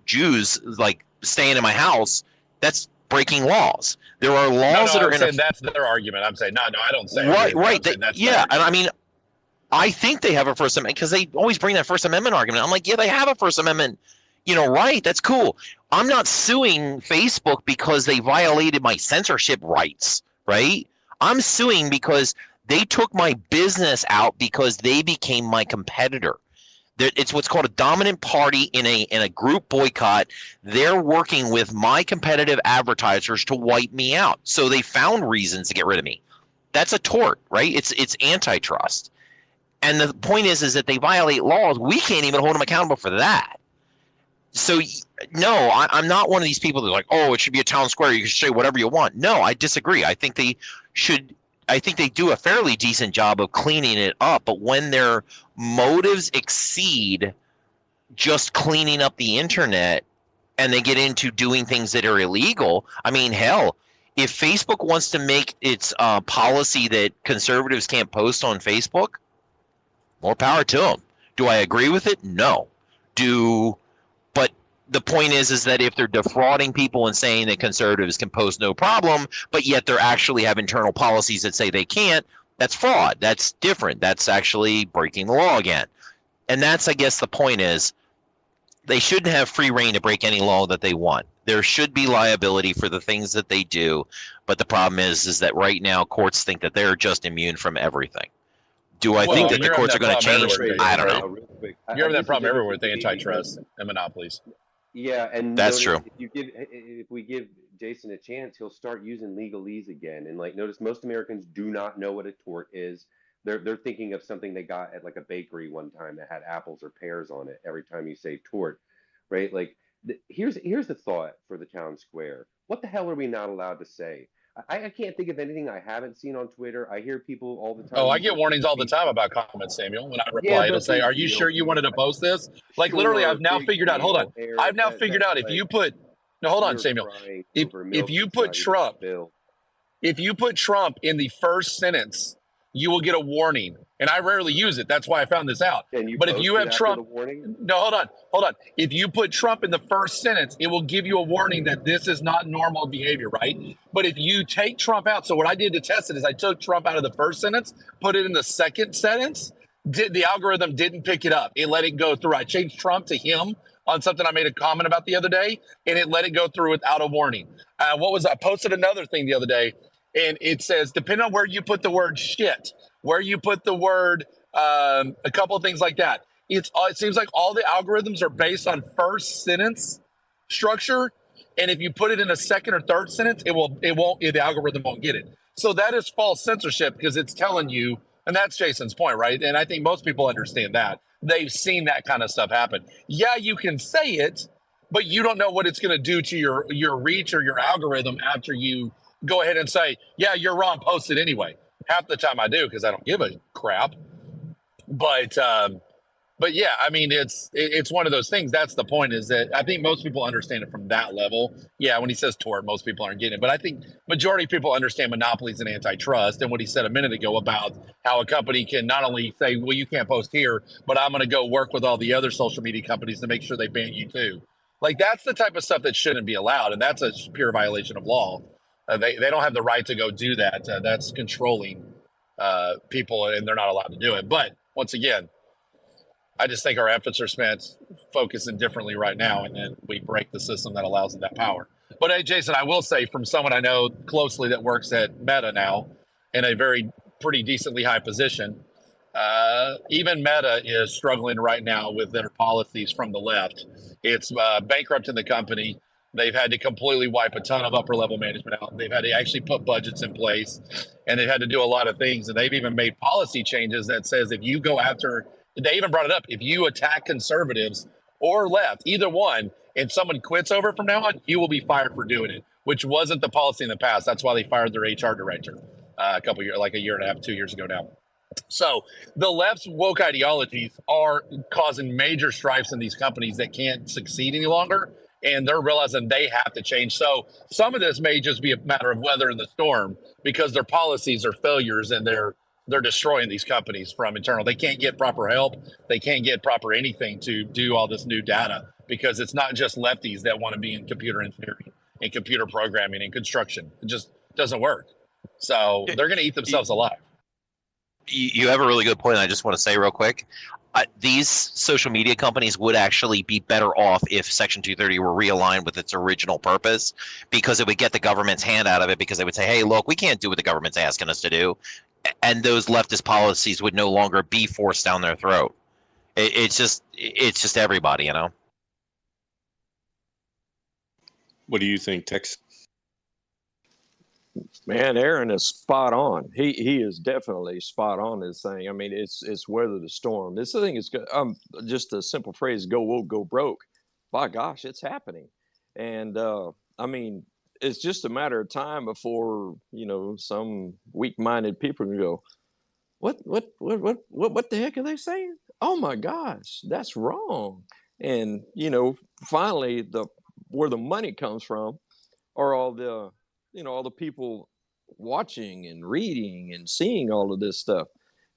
Jews like staying in my house. That's breaking laws. There are laws that are in. That's their argument. I'm saying, no, I don't say. Right. And I mean, I think they have a First Amendment because they always bring that First Amendment argument. I'm like, yeah, they have a First Amendment. Right. That's cool. I'm not suing Facebook because they violated my censorship rights, right? I'm suing because they took my business out because they became my competitor. It's what's called a dominant party in a group boycott. They're working with my competitive advertisers to wipe me out. So they found reasons to get rid of me. That's a tort, right? It's antitrust. And the point is that they violate laws. We can't even hold them accountable for that. So, no, I'm not one of these people that are like, oh, it should be a town square. You can say whatever you want. No, I disagree. I think they should. I think they do a fairly decent job of cleaning it up. But when their motives exceed just cleaning up the internet and they get into doing things that are illegal. I mean, hell, if Facebook wants to make its policy that conservatives can't post on Facebook, more power to them. Do I agree with it? No. But the point is that if they're defrauding people and saying that conservatives can post no problem, but yet they actually have internal policies that say they can't, that's fraud. That's different. That's actually breaking the law again. And that's, I guess, the point is they shouldn't have free reign to break any law that they want. There should be liability for the things that they do. But the problem is that right now courts think that they're just immune from everything. Do I think that the courts are going to change? I don't know. You're having that problem everywhere with antitrust and monopolies. Yeah, and that's notice true. If we give Jason a chance, he'll start using legalese again. And like, notice most Americans do not know what a tort is. They're thinking of something they got at like a bakery one time that had apples or pears on it every time you say tort, right? Like, here's the thought for the town square. What the hell are we not allowed to say? I can't think of anything I haven't seen on Twitter. I hear people all the time. Oh, I get warnings all the time about comments, Samuel. When I reply, it'll say, "Are you sure you wanted to post this?" Like literally, I've now figured out. Hold on, I've now figured out if you put. No, hold on, Samuel. If you put Trump, if you put Trump in the first sentence, you will get a warning. And I rarely use it. That's why I found this out. But if you have Trump, no, hold on. If you put Trump in the first sentence, it will give you a warning that this is not normal behavior, right? But if you take Trump out, so what I did to test it is I took Trump out of the first sentence, put it in the second sentence. The algorithm didn't pick it up. It let it go through. I changed Trump to him on something I made a comment about the other day, and it let it go through without a warning. I posted another thing the other day, and it says, depending on where you put the word shit, where you put the word, a couple of things like that. It seems like all the algorithms are based on first sentence structure. And if you put it in a second or third sentence, the algorithm won't get it. So that is false censorship because it's telling you, and that's Jason's point, right? And I think most people understand that. They've seen that kind of stuff happen. Yeah, you can say it, but you don't know what it's going to do to your reach or your algorithm after you go ahead and say, yeah, you're wrong, post it anyway. Half the time I do because I don't give a crap. But yeah, I mean, it's one of those things. That's the point, is that I think most people understand it from that level. Yeah, when he says tort, most people aren't getting it. But I think majority of people understand monopolies and antitrust, and what he said a minute ago about how a company can not only say, well, you can't post here, but I'm going to go work with all the other social media companies to make sure they ban you too. Like, that's the type of stuff that shouldn't be allowed, and that's a pure violation of law. They don't have the right to go do that. That's controlling people, and they're not allowed to do it. But once again, I just think our efforts are spent focusing differently right now, and then we break the system that allows them that power. But hey, Jason, I will say, from someone I know closely that works at Meta now in a pretty decently high position, even Meta is struggling right now with their policies from the left. It's bankrupting the company. They've had to completely wipe a ton of upper level management out. They've had to actually put budgets in place, and they've had to do a lot of things. And they've even made policy changes that says if you go after, they even brought it up, if you attack conservatives or left, either one, if someone quits over from now on, you will be fired for doing it, which wasn't the policy in the past. That's why they fired their HR director a couple years, like a year and a half, 2 years ago now. So the left's woke ideologies are causing major strifes in these companies that can't succeed any longer. And they're realizing they have to change. So some of this may just be a matter of weathering the storm because their policies are failures, and they're destroying these companies from internal. They can't get proper help. They can't get proper anything to do all this new data, because it's not just lefties that want to be in computer engineering and computer programming and construction. It just doesn't work. So they're going to eat themselves alive. You have a really good point. I just want to say real quick, these social media companies would actually be better off if Section 230 were realigned with its original purpose, because it would get the government's hand out of it, because they would say, hey, look, we can't do what the government's asking us to do. And those leftist policies would no longer be forced down their throat. It's just everybody, you know? What do you think, Tex? Man, Aaron is spot on. He is definitely spot on this thing. I mean, it's weather the storm. This thing is just a simple phrase: go woke, go broke. By gosh, it's happening. And I mean, it's just a matter of time before, some weak-minded people can go, what the heck are they saying? Oh my gosh, that's wrong. And finally, the where the money comes from are all the, all the people watching and reading and seeing all of this stuff.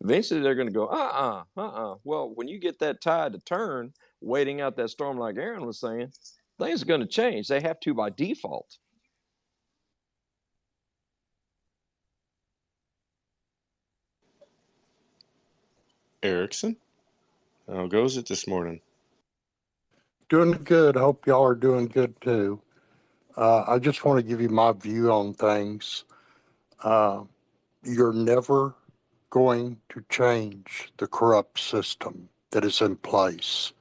Eventually they're going to go, Well, when you get that tide to turn, waiting out that storm, like Aaron was saying, things are going to change. They have to by default. Erickson, how goes it this morning? Doing good. Hope y'all are doing good too. I just want to give you my view on things. You're never going to change the corrupt system that is in place.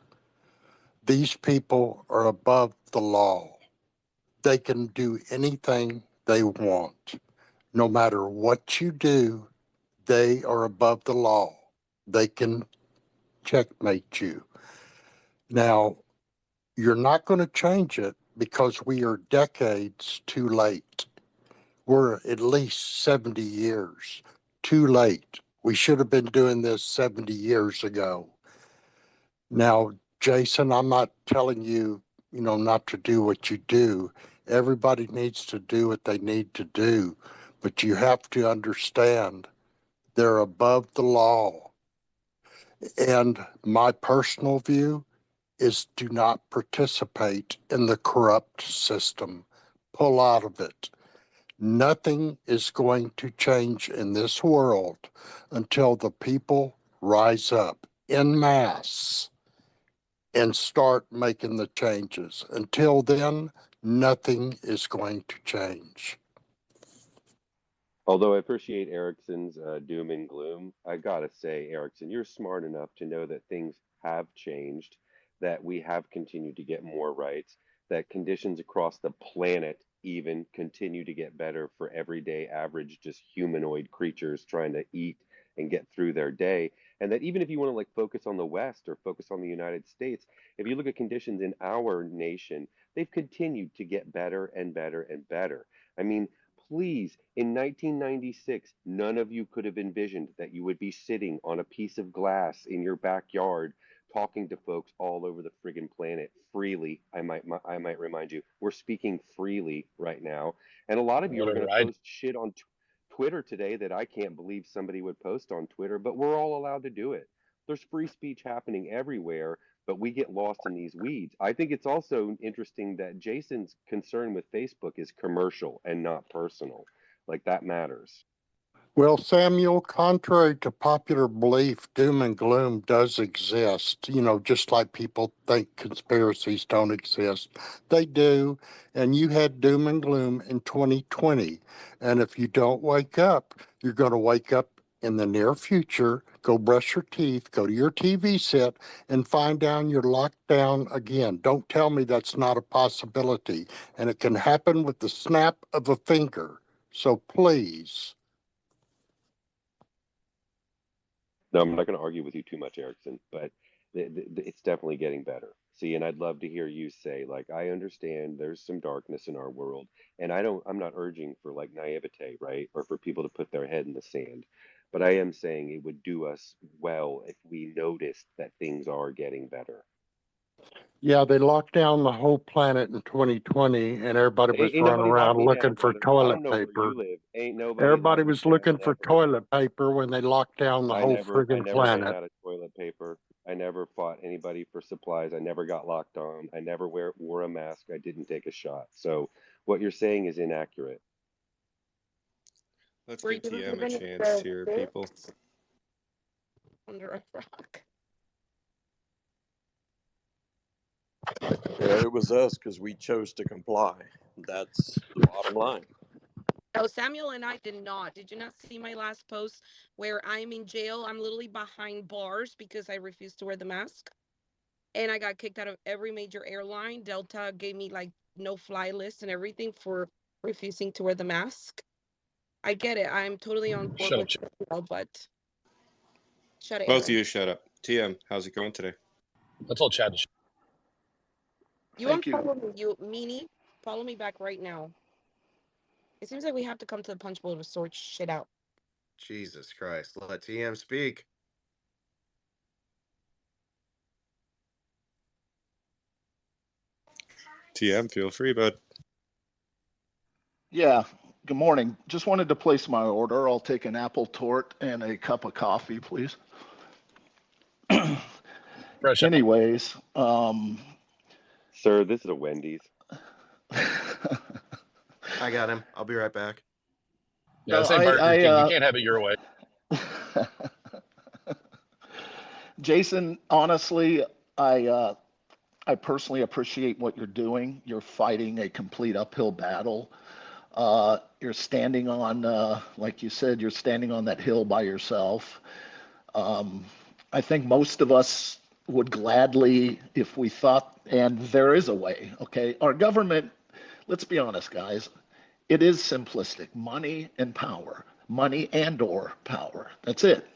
These people are above the law. They can do anything they want. No matter what you do, they are above the law. They can checkmate you. Now, you're not going to change it because we are decades too late. We're at least 70 years too late. We should have been doing this 70 years ago. Now, Jason, I'm not telling you, not to do what you do. Everybody needs to do what they need to do, but you have to understand they're above the law. And my personal view is do not participate in the corrupt system. Pull out of it. Nothing is going to change in this world until the people rise up en masse and start making the changes. Until then, nothing is going to change. Although I appreciate Erickson's doom and gloom, I gotta say, Erickson, you're smart enough to know that things have changed, that we have continued to get more rights, that conditions across the planet even continue to get better for everyday average, just humanoid creatures trying to eat and get through their day. And that even if you want to like focus on the West or focus on the United States, if you look at conditions in our nation, they've continued to get better and better and better. I mean, please, in 1996, none of you could have envisioned that you would be sitting on a piece of glass in your backyard talking to folks all over the friggin' planet freely. I might remind you, we're speaking freely right now. And a lot of you are going to post shit on Twitter today that I can't believe somebody would post on Twitter, but we're all allowed to do it. There's free speech happening everywhere, but we get lost in these weeds. I think it's also interesting that Jason's concern with Facebook is commercial and not personal. Like that matters. Well, Samuel, contrary to popular belief, doom and gloom does exist. Just like people think conspiracies don't exist. They do. And you had doom and gloom in 2020. And if you don't wake up, you're going to wake up in the near future, go brush your teeth, go to your TV set, and find out you're locked down again. Don't tell me that's not a possibility. And it can happen with the snap of a finger. So please. No, I'm not going to argue with you too much, Erickson, but it's definitely getting better. See, and I'd love to hear you say, like, I understand there's some darkness in our world, and I'm not urging for like naivete, right? Or for people to put their head in the sand. But I am saying it would do us well if we noticed that things are getting better. Yeah, they locked down the whole planet in 2020, and everybody was Ain't running nobody around locked me looking down, for brother. I toilet don't know where paper. you live. Ain't nobody Everybody locked me was down looking for ever. toilet paper when they locked down the whole I friggin' never ran planet. out of toilet paper. I never fought anybody for supplies. I never got locked on. I never wore a mask. I didn't take a shot. So what you're saying is inaccurate. Let's Were give you TM a living in chance the here, people. sticks under a rock? Yeah, it was us because we chose to comply. That's the bottom line. No, Samuel and I did not. Did you not see my last post where I'm in jail? I'm literally behind bars because I refused to wear the mask. And I got kicked out of every major airline. Delta gave me like no fly list and everything for refusing to wear the mask. I get it. I'm totally on board Shut up, with it, but shut it, Both of Aaron. you shut up. TM, how's it going today? I told Chad to You Thank you. unfollow me, you meanie. Follow me back right now. It seems like we have to come to the punch bowl to sort shit out. Jesus Christ. Let TM speak. TM, feel free, bud. Yeah, good morning. Just wanted to place my order. I'll take an apple tort and a cup of coffee, please. Fresh. Anyways, Sir, this is a Wendy's. I got him. I'll be right back. Yeah, no, same Burger King. You can't have it your way. Jason, honestly, I personally appreciate what you're doing. You're fighting a complete uphill battle. You're standing on, like you said, you're standing on that hill by yourself. I think most of us would gladly, if we thought, and there is a way, okay? Our government, let's be honest, guys, it is simplistic. Money and power. Money and/or power. That's it.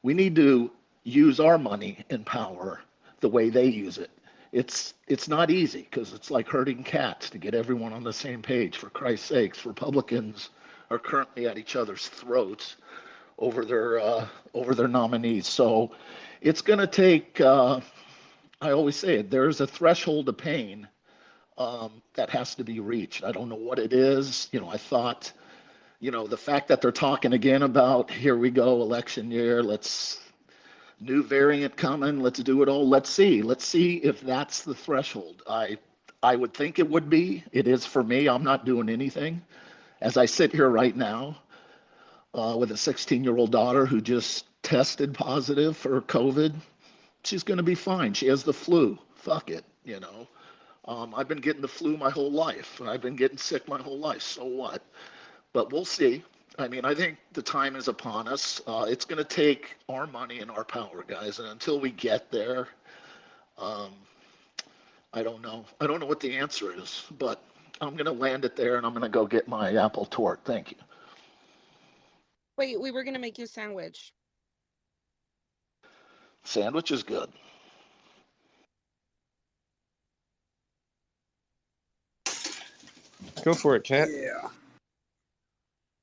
We need to use our money and power the way they use it. It's not easy because it's like herding cats to get everyone on the same page. For Christ's sakes, Republicans are currently at each other's throats over their nominees. So it's going to take. I always say it. There's a threshold of pain that has to be reached. I don't know what it is. I thought, the fact that they're talking again about here we go, election year. New variant coming. Let's do it all. Let's see if that's the threshold. I would think it would be. It is for me. I'm not doing anything. As I sit here right now with a 16-year-old daughter who just tested positive for COVID, she's going to be fine. She has the flu. Fuck it. I've been getting the flu my whole life. I've been getting sick my whole life. So what? But we'll see. I mean, I think the time is upon us. It's going to take our money and our power, guys. And until we get there, I don't know. I don't know what the answer is, but I'm going to land it there and I'm going to go get my apple tort. Thank you. Wait, we were gonna make you a sandwich. Sandwich is good. Go for it, chat. Yeah.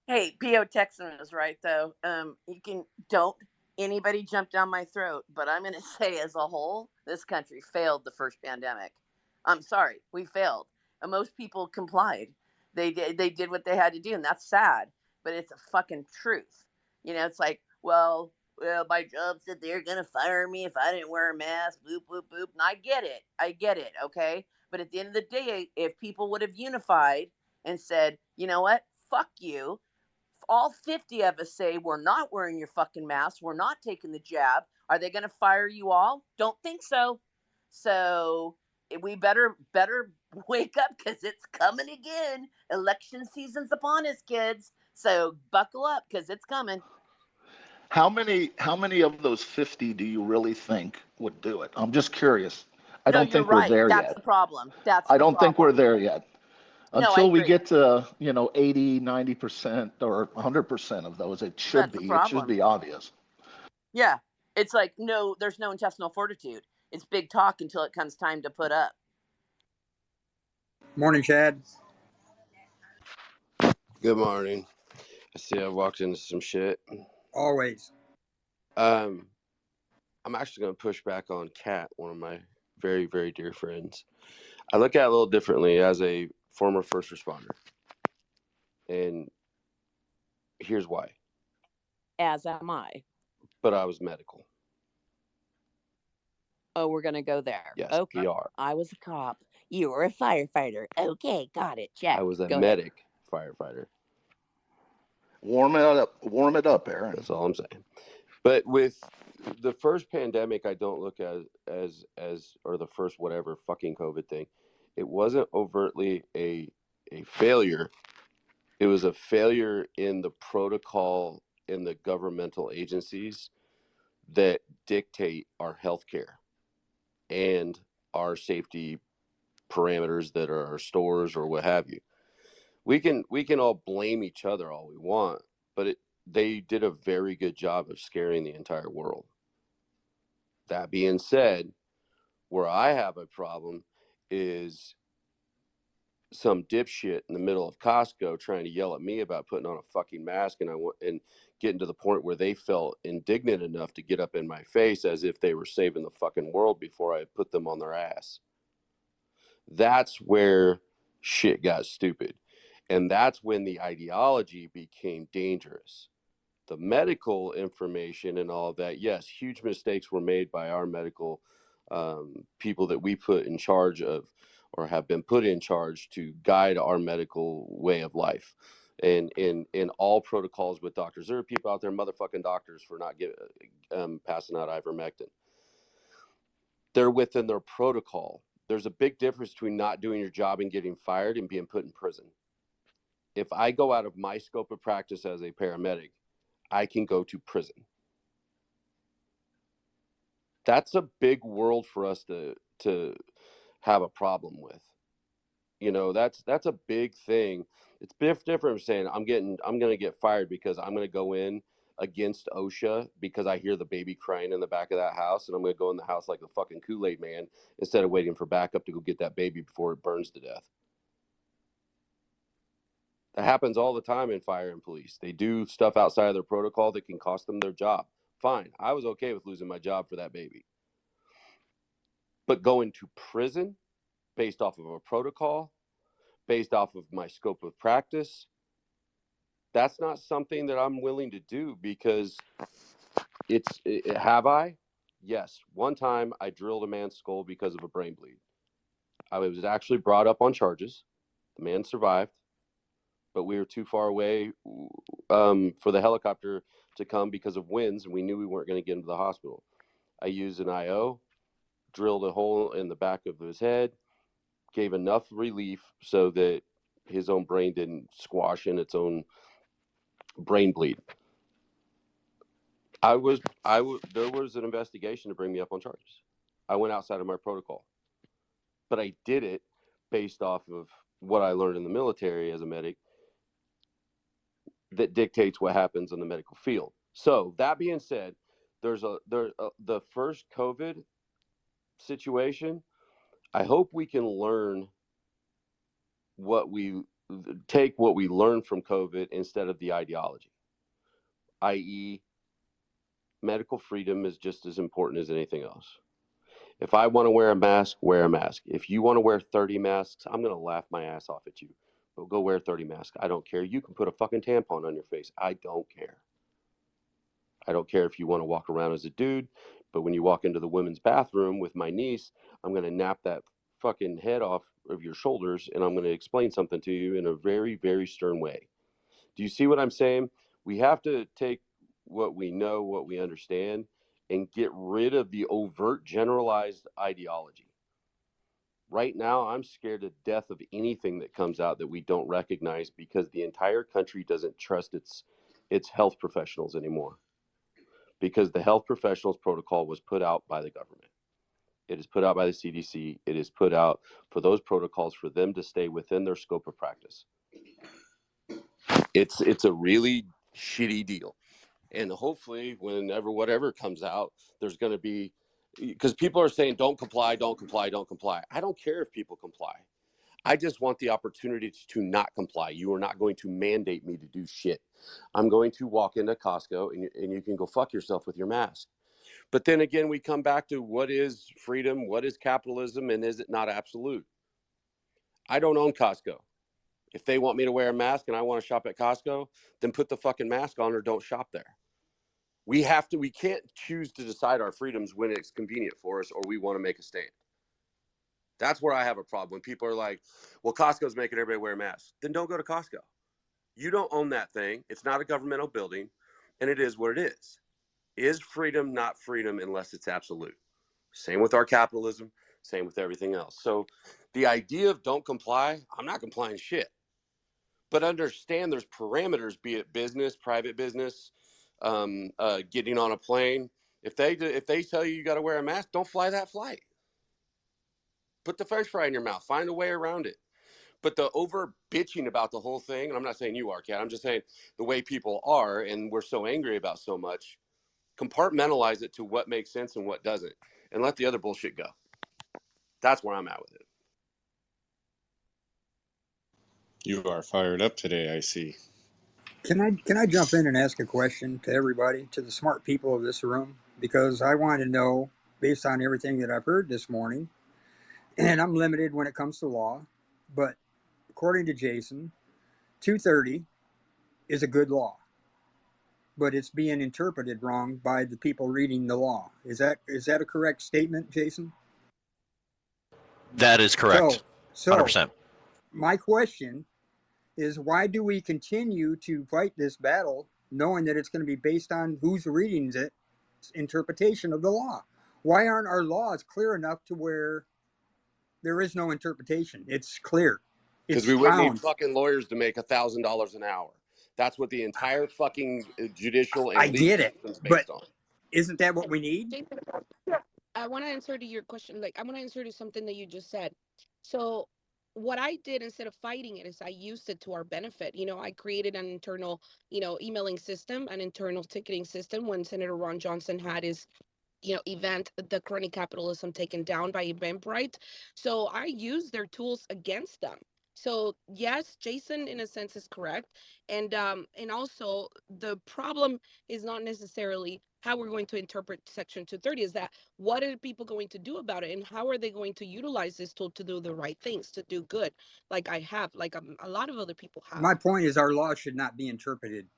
Hey, P.O. Texan is right though. Don't anybody jump down my throat, but I'm gonna say as a whole, this country failed the first pandemic. I'm sorry, we failed. And most people complied. They did what they had to do, and that's sad, but it's a fucking truth. It's like, well, my job said they're gonna fire me if I didn't wear a mask, boop, boop, boop. And I get it, okay? But at the end of the day, if people would have unified and said, you know what, fuck you, all 50 of us say we're not wearing your fucking mask, we're not taking the jab, are they going to fire you all? Don't think so. So we better wake up because it's coming again. Election season's upon us, kids. So buckle up because it's coming. How many of those 50 do you really think would do it? I'm just curious. I No, don't you're think we're right. there That's yet. the problem. I don't think we're there yet. No, I Until we agree. get to 80, 90% or 100% of those, it should That's the be problem. obvious. Yeah. It's like, no, there's no intestinal fortitude. It's big talk until it comes time to put up. Morning, Chad. Good morning. I see I walked into some shit. Always. I'm actually going to push back on Kat, one of my very, very dear friends. I look at it a little differently as a former first responder. And here's why. As am I. But I was medical. Oh, we're going to go there. Yes, okay. we are. I was a cop. You were a firefighter. Okay, got it. Check. I was a go medic firefighter. Warm it up, Aaron. That's all I'm saying. But with the first pandemic, I don't look at as or the first whatever fucking COVID thing. It wasn't overtly a failure. It was a failure in the protocol in the governmental agencies that dictate our healthcare and our safety parameters that are our stores or what have you. We can all blame each other all we want, but they did a very good job of scaring the entire world. That being said, where I have a problem is some dipshit in the middle of Costco trying to yell at me about putting on a fucking mask, and getting to the point where they felt indignant enough to get up in my face as if they were saving the fucking world before I put them on their ass. That's where shit got stupid. And that's when the ideology became dangerous. The medical information and all of that, yes, huge mistakes were made by our medical people that we put in charge of, or have been put in charge to guide our medical way of life. And in all protocols with doctors, there are people out there, motherfucking doctors, for not passing out ivermectin. They're within their protocol. There's a big difference between not doing your job and getting fired and being put in prison. If I go out of my scope of practice as a paramedic, I can go to prison. That's a big world for us to have a problem with. You know, that's a big thing. It's different from saying I'm going to get fired because I'm going to go in against OSHA because I hear the baby crying in the back of that house, and I'm going to go in the house like the fucking Kool-Aid man instead of waiting for backup to go get that baby before it burns to death. That happens all the time in fire and police. They do stuff outside of their protocol that can cost them their job. Fine. I was okay with losing my job for that baby. But going to prison based off of a protocol, based off of my scope of practice, that's not something that I'm willing to do because have I? Yes. One time I drilled a man's skull because of a brain bleed. I was actually brought up on charges. The man survived, but we were too far away for the helicopter to come because of winds, and we knew we weren't going to get into the hospital. I used an IO, drilled a hole in the back of his head, gave enough relief so that his own brain didn't squash in its own brain bleed. There was an investigation to bring me up on charges. I went outside of my protocol, but I did it based off of what I learned in the military as a medic that dictates what happens in the medical field. So that being said, the first COVID situation, I hope we can learn what we learned from COVID instead of the ideology, i.e., medical freedom is just as important as anything else. If I want to wear a mask, wear a mask. If you want to wear 30 masks, I'm going to laugh my ass off at you. But go wear 30 masks. I don't care. You can put a fucking tampon on your face. I don't care. I don't care if you want to walk around as a dude, but when you walk into the women's bathroom with my niece, I'm going to nap that fucking head off of your shoulders, and I'm going to explain something to you in a very, very stern way. Do you see what I'm saying? We have to take what we know, what we understand, and get rid of the overt generalized ideology. Right now, I'm scared to death of anything that comes out that we don't recognize because the entire country doesn't trust its health professionals anymore. Because the health professionals protocol was put out by the government. It is put out by the CDC. It is put out for those protocols for them to stay within their scope of practice. It's a really shitty deal. And hopefully whatever comes out, there's going to be, because people are saying, don't comply, don't comply, don't comply. I don't care if people comply. I just want the opportunity to not comply. You are not going to mandate me to do shit. I'm going to walk into Costco and you can go fuck yourself with your mask. But then again, we come back to what is freedom, what is capitalism, and is it not absolute? I don't own Costco. If they want me to wear a mask and I want to shop at Costco, then put the fucking mask on or don't shop there. We can't choose to decide our freedoms when it's convenient for us or we want to make a stand. That's where I have a problem. When people are like, well, Costco's making everybody wear masks. Then don't go to Costco. You don't own that thing. It's not a governmental building, and it is what it is. Is freedom not freedom unless it's absolute? Same with our capitalism, same with everything else. So the idea of don't comply, I'm not complying shit. But understand there's parameters, be it business, private business, getting on a plane. If they tell you got to wear a mask, don't fly that flight. Put the French fry in your mouth. Find a way around it. But the over bitching about the whole thing, and I'm not saying you are, Kat, I'm just saying the way people are, and we're so angry about so much, compartmentalize it to what makes sense and what doesn't, and let the other bullshit go. That's where I'm at with it. You are fired up today, I see. Can I jump in and ask a question to everybody, to the smart people of this room? Because I want to know, based on everything that I've heard this morning, and I'm limited when it comes to law, but according to Jason, 230 is a good law, but it's being interpreted wrong by the people reading the law. Is that a correct statement, Jason? That is correct. So 100%. my question is, why do we continue to fight this battle knowing that it's going to be based on who's reading its interpretation of the law? Why aren't our laws clear enough to where there is no interpretation? It's clear. Because It's we wouldn't need found. fucking lawyers to make $1,000 an hour. That's what the entire fucking judicial I and legal get it, system's but based on. isn't that what we need? Jason, I want to answer to your question. Like, I want to answer to something that you just said. So, what I did instead of fighting it is I used it to our benefit. I created an internal, emailing system, an internal ticketing system when Senator Ron Johnson had his event, the crony capitalism taken down by Eventbrite. So I use their tools against them. So yes, Jason in a sense is correct. And also the problem is not necessarily how we're going to interpret section 230, is that what are people going to do about it, and how are they going to utilize this tool to do the right things, to do good, like I have, like a lot of other people have. My point is, our law should not be interpreted,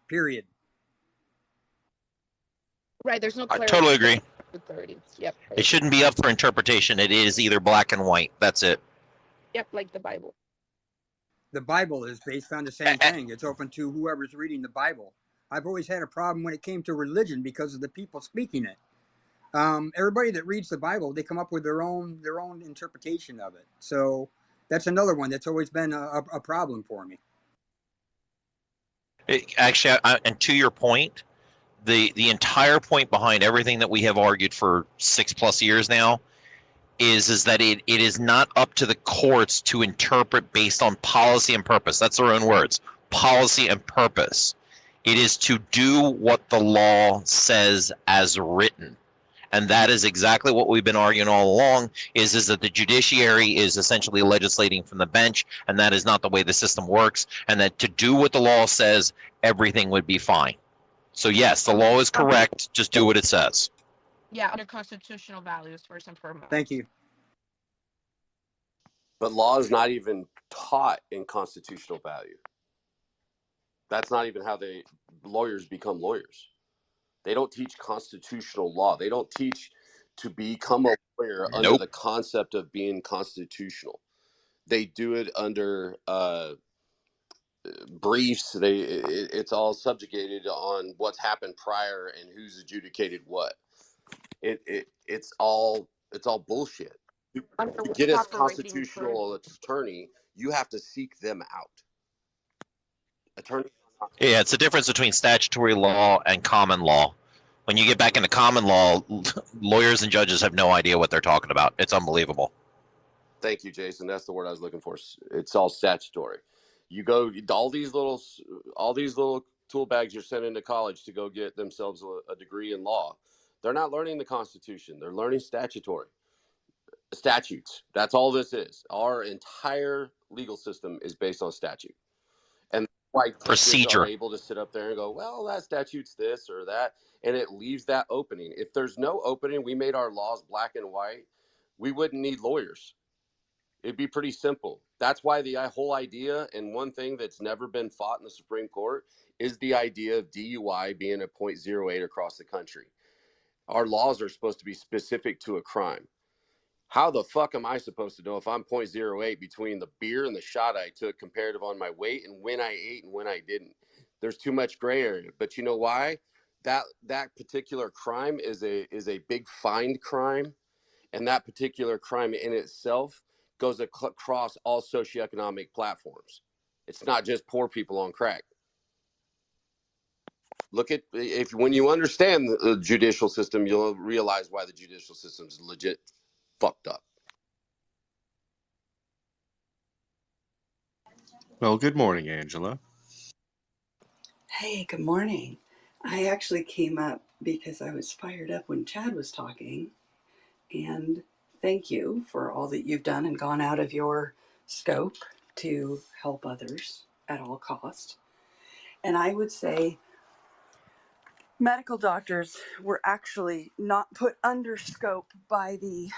period. Right, there's no I clarity. totally agree. 230. Yep. It shouldn't be up for interpretation. It is either black and white. That's it. Yep, like the Bible. The Bible is based on the same thing. It's open to whoever's reading the Bible. I've always had a problem when it came to religion because of the people speaking it. Everybody that reads the Bible, they come up with their own interpretation of it. So that's another one that's always been a problem for me. Actually, and to your point, the entire point behind everything that we have argued for 6+ years now is that it is not up to the courts to interpret based on policy and purpose. That's their own words, policy and purpose. It is to do what the law says as written. And that is exactly what we've been arguing all along, is that the judiciary is essentially legislating from the bench, and that is not the way the system works, and that to do what the law says, everything would be fine. So yes, the law is correct, just do what it says. Yeah, under constitutional values, first and foremost. Thank you. But law is not even taught in constitutional value. That's not even how lawyers become lawyers. They don't teach constitutional law. They don't teach to become a lawyer under the concept of being constitutional. They do it under briefs. It's all subjugated on what's happened prior and who's adjudicated what. It's all bullshit. To get a constitutional attorney, you have to seek them out. Attorneys. Yeah, it's the difference between statutory law and common law. When you get back into common law, lawyers and judges have no idea what they're talking about. It's unbelievable. Thank you, Jason. That's the word I was looking for. It's all statutory. You go all these little tool bags you're sending to college to go get themselves a degree in law. They're not learning the Constitution. They're learning statutes. That's all this is. Our entire legal system is based on statute. And why judges are able to sit up there and go, well, that statute's this or that, and it leaves that opening. If there's no opening, we made our laws black and white, we wouldn't need lawyers. It'd be pretty simple. That's why the whole idea, and one thing that's never been fought in the Supreme Court, is the idea of DUI being a 0.08 across the country. Our laws are supposed to be specific to a crime. How the fuck am I supposed to know if I'm 0.08 between the beer and the shot I took comparative on my weight and when I ate and when I didn't? There's too much gray area. But you know why? That particular crime is a big fined crime, and that particular crime in itself goes across all socioeconomic platforms. It's not just poor people on crack. When you understand the judicial system, you'll realize why the judicial system is legit fucked up. Well, good morning, Angela. Hey, good morning. I actually came up because I was fired up when Chad was talking, and thank you for all that you've done and gone out of your scope to help others at all costs. And I would say medical doctors were actually not put under scope by the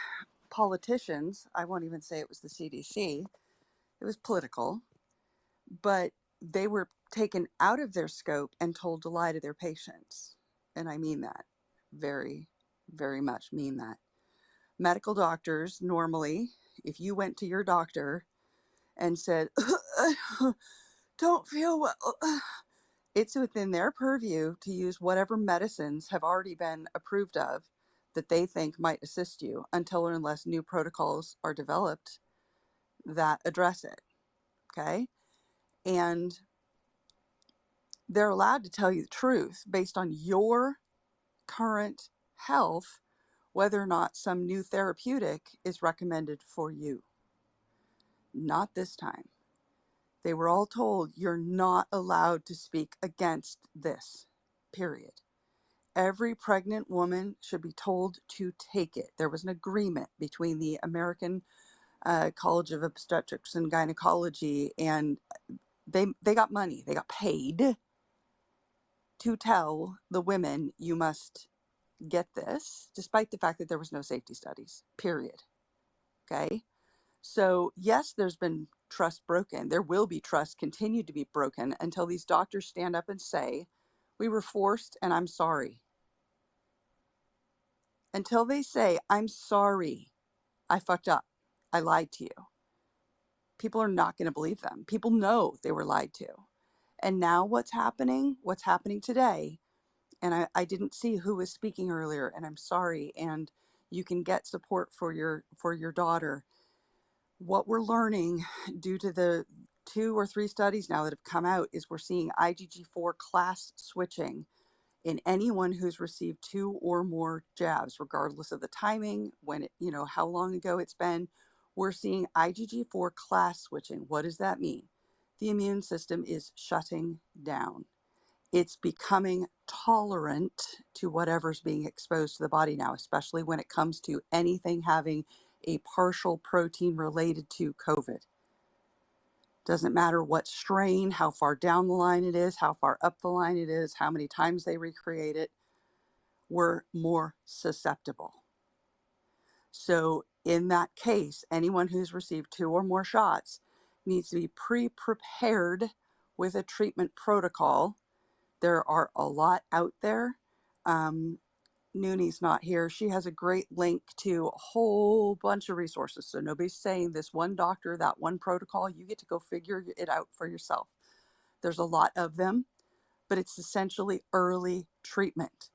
politicians, I won't even say it was the CDC, it was political, but they were taken out of their scope and told to lie to their patients. And I mean that. Very, very much mean that. Medical doctors, normally, if you went to your doctor and said, don't feel well, it's within their purview to use whatever medicines have already been approved of that they think might assist you until or unless new protocols are developed that address it. Okay? And they're allowed to tell you the truth based on your current health, whether or not some new therapeutic is recommended for you. Not this time. They were all told you're not allowed to speak against this, period. Every pregnant woman should be told to take it. There was an agreement between the American College of Obstetrics and Gynecology, and they got money. They got paid to tell the women you must get this, despite the fact that there was no safety studies, period. Okay? So, yes, there's been trust broken. There will be trust continue to be broken until these doctors stand up and say, we were forced and I'm sorry. Until they say, I'm sorry, I fucked up, I lied to you, people are not going to believe them. People know they were lied to. And now what's happening today, and I didn't see who was speaking earlier, and I'm sorry, and you can get support for your daughter. What we're learning due to the 2 or 3 studies now that have come out is we're seeing IgG4 class switching in anyone who's received 2 or more jabs, regardless of the timing, when it, how long ago it's been. We're seeing IgG4 class switching. What does that mean? The immune system is shutting down. It's becoming tolerant to whatever's being exposed to the body now, especially when it comes to anything having a partial protein related to COVID. Doesn't matter what strain, how far down the line it is, how far up the line it is, how many times they recreate it, we're more susceptible. So in that case, anyone who's received 2 or more shots needs to be pre-prepared with a treatment protocol. There are a lot out there. Nooney's not here. She has a great link to a whole bunch of resources. So nobody's saying this one doctor, that one protocol. You get to go figure it out for yourself. There's a lot of them, but it's essentially early treatment.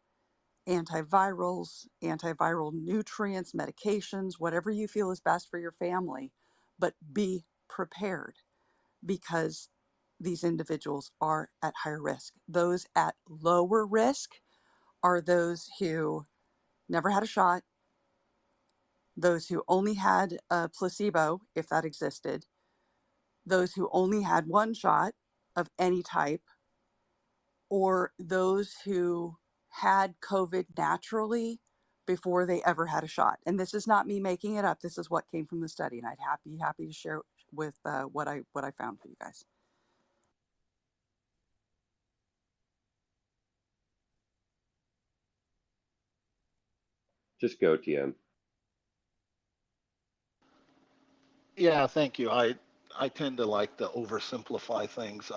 Antivirals, antiviral nutrients, medications, whatever you feel is best for your family, but be prepared because these individuals are at higher risk. Those at lower risk are those who never had a shot, those who only had a placebo, if that existed, those who only had 1 shot of any type, or those who had COVID naturally before they ever had a shot. And this is not me making it up. This is what came from the study, and I'd be happy to share with what I found for you guys. Just go, TM. Yeah, thank you. I tend to like to oversimplify things.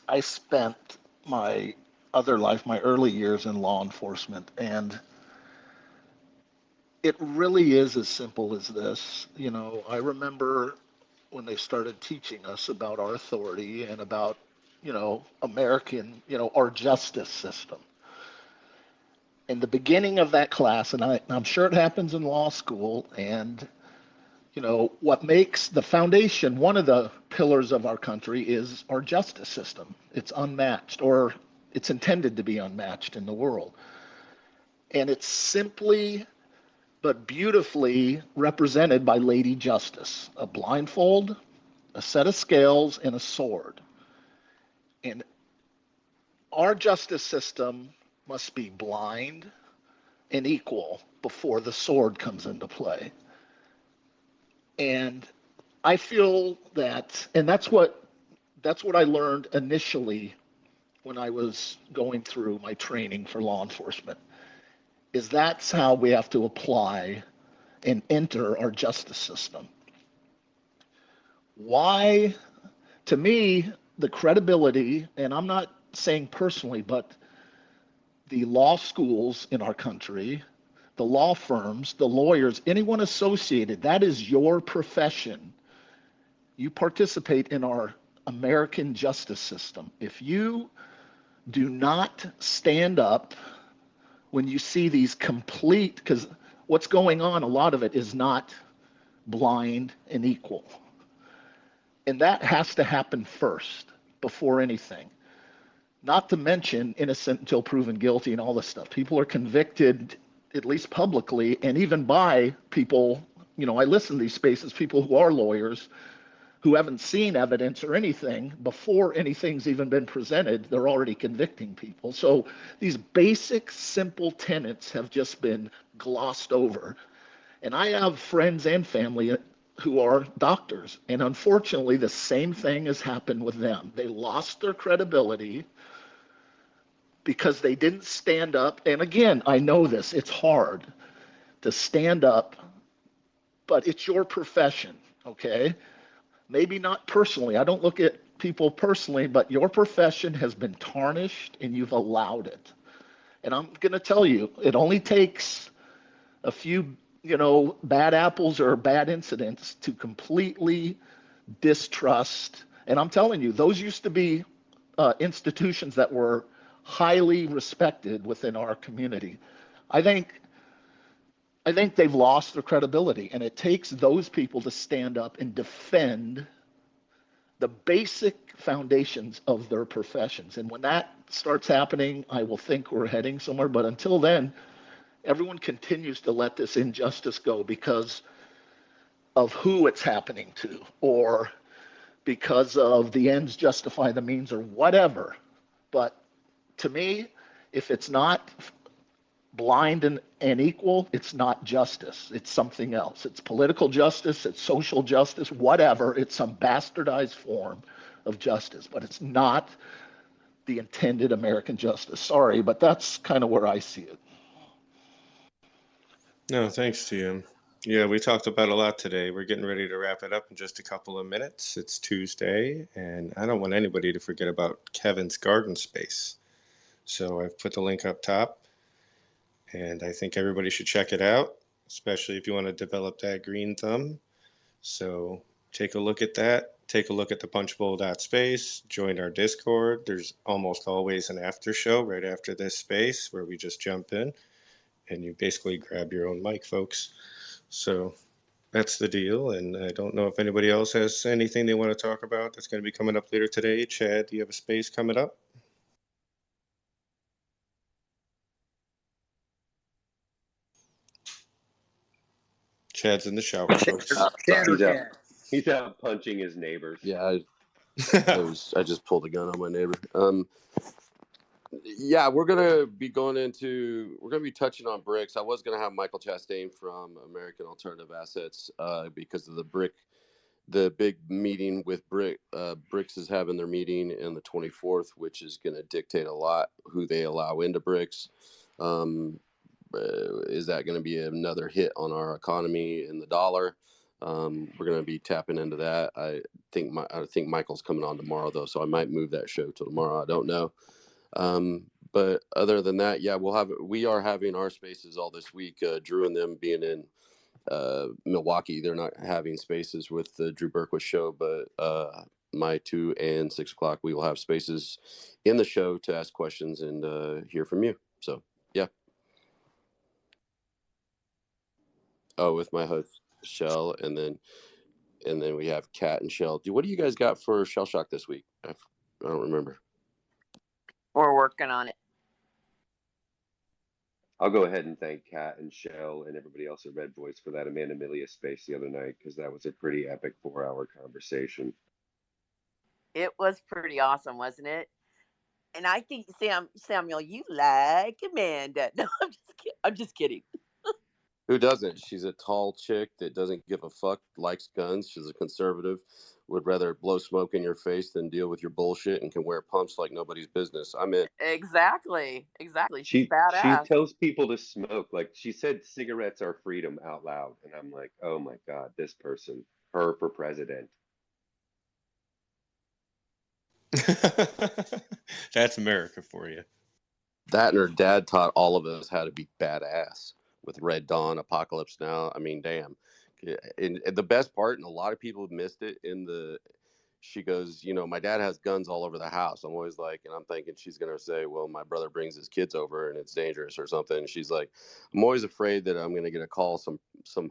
I spent my other life, my early years in law enforcement, and it really is as simple as this. I remember when they started teaching us about our authority and about, American, our justice system. In the beginning of that class, and I'm sure it happens in law school, and what makes the foundation, one of the pillars of our country is our justice system. It's unmatched, or it's intended to be unmatched in the world. And it's simply but beautifully represented by Lady Justice, a blindfold, a set of scales, and a sword. And our justice system must be blind and equal before the sword comes into play. And I feel that, and that's what I learned initially when I was going through my training for law enforcement, is that's how we have to apply and enter our justice system. Why? To me, the credibility, and I'm not saying personally, but the law schools in our country, the law firms, the lawyers, anyone associated, that is your profession. You participate in our American justice system. If you do not stand up when you see these complete, because what's going on, a lot of it is not blind and equal. And that has to happen first before anything. Not to mention innocent until proven guilty and all this stuff. People are convicted, at least publicly, and even by people, I listen to these spaces, people who are lawyers, who haven't seen evidence or anything before anything's even been presented, they're already convicting people. So these basic, simple tenets have just been glossed over. And I have friends and family who are doctors, and unfortunately, the same thing has happened with them. They lost their credibility because they didn't stand up. And again, I know this, it's hard to stand up, but it's your profession, okay? Maybe not personally. I don't look at people personally, but your profession has been tarnished and you've allowed it. And I'm going to tell you, it only takes a few, bad apples or bad incidents to completely distrust. And I'm telling you, those used to be institutions that were highly respected within our community. I think they've lost their credibility, and it takes those people to stand up and defend the basic foundations of their professions. And when that starts happening, I will think we're heading somewhere. But until then, everyone continues to let this injustice go because of who it's happening to, or because of the ends justify the means, or whatever. But to me, if it's not blind and equal, it's not justice. It's something else. It's political justice, it's social justice, whatever. It's some bastardized form of justice, but it's not the intended American justice. Sorry, but that's kind of where I see it. No, thanks, TM. Yeah, we talked about a lot today. We're getting ready to wrap it up in just a couple of minutes. It's Tuesday, and I don't want anybody to forget about Kevin's garden space. So I've put the link up top, and I think everybody should check it out, especially if you want to develop that green thumb. So take a look at that. Take a look at the punchbowl.space. Join our Discord. There's almost always an after show right after this space where we just jump in and you basically grab your own mic, folks. So that's the deal. And I don't know if anybody else has anything they want to talk about that's going to be coming up later today. Chad, do you have a space coming up? Chad's in the shower, folks. Sorry. He's out punching his neighbors. Yeah, I just pulled a gun on my neighbor. Yeah, we're gonna be touching on BRICS. I was gonna have Michael Chastain from American Alternative Assets because of the big meeting with BRICS is having their meeting in the 24th, which is going to dictate a lot who they allow into BRICS. Is that going to be another hit on our economy and the dollar? We're going to be tapping into that. I think Michael's coming on tomorrow though, so I might move that show till tomorrow. I don't know. But other than that, yeah, we are having our spaces all this week. Drew and them being in Milwaukee, they're not having spaces with the Drew Berquist show, but my 2 and 6 o'clock, we will have spaces in the show to ask questions and hear from you. So yeah. Oh, with my host Shell, and then we have Kat and Shell. What do you guys got for Shell Shock this week? I don't remember. We're working on it. I'll go ahead and thank Kat and Shell and everybody else at Red Voice for that Amanda Milia space the other night, because that was a pretty epic 4-hour conversation. It was pretty awesome, wasn't it? And I think, Samuel, you like Amanda. No, I'm just kidding. Who doesn't? She's a tall chick that doesn't give a fuck, likes guns. She's a conservative, would rather blow smoke in your face than deal with your bullshit, and can wear pumps like nobody's business. I'm in. Exactly. She's She badass. tells people to smoke. Like she said, cigarettes are freedom out loud, and I'm like, oh my God, this person, her for president. That's America for you. That and her dad taught all of us how to be badass with Red Dawn, Apocalypse Now. I mean, damn. And the best part, and a lot of people have missed it in the. She goes, my dad has guns all over the house. I'm always like, and I'm thinking she's gonna say, well, my brother brings his kids over and it's dangerous or something. And she's like, I'm always afraid that I'm gonna get a call, some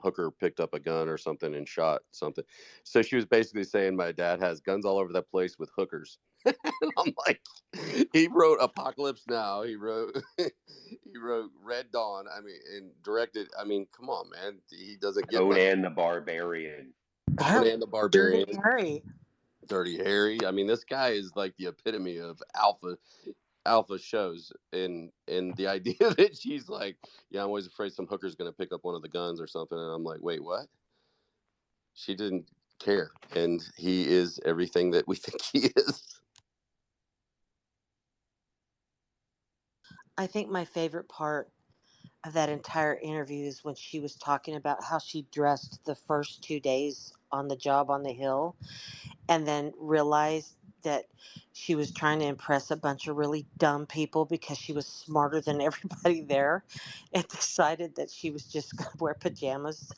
hooker picked up a gun or something and shot something. So she was basically saying my dad has guns all over that place with hookers. I'm like, he wrote Apocalypse Now. He wrote he wrote Red Dawn. I mean, and directed. I mean, come on, man. He doesn't get much. Conan the Barbarian. Conan the Dirty Barbarian. Harry. Dirty Harry. I mean, this guy is like the epitome of alpha shows, and the idea that she's like, yeah, I'm always afraid some hooker's gonna pick up one of the guns or something, and I'm like, wait, what? She didn't care, and he is everything that we think he is. I think my favorite part of that entire interview is when she was talking about how she dressed the first 2 days on the job on the Hill and then realized that she was trying to impress a bunch of really dumb people because she was smarter than everybody there, and decided that she was just going to wear pajamas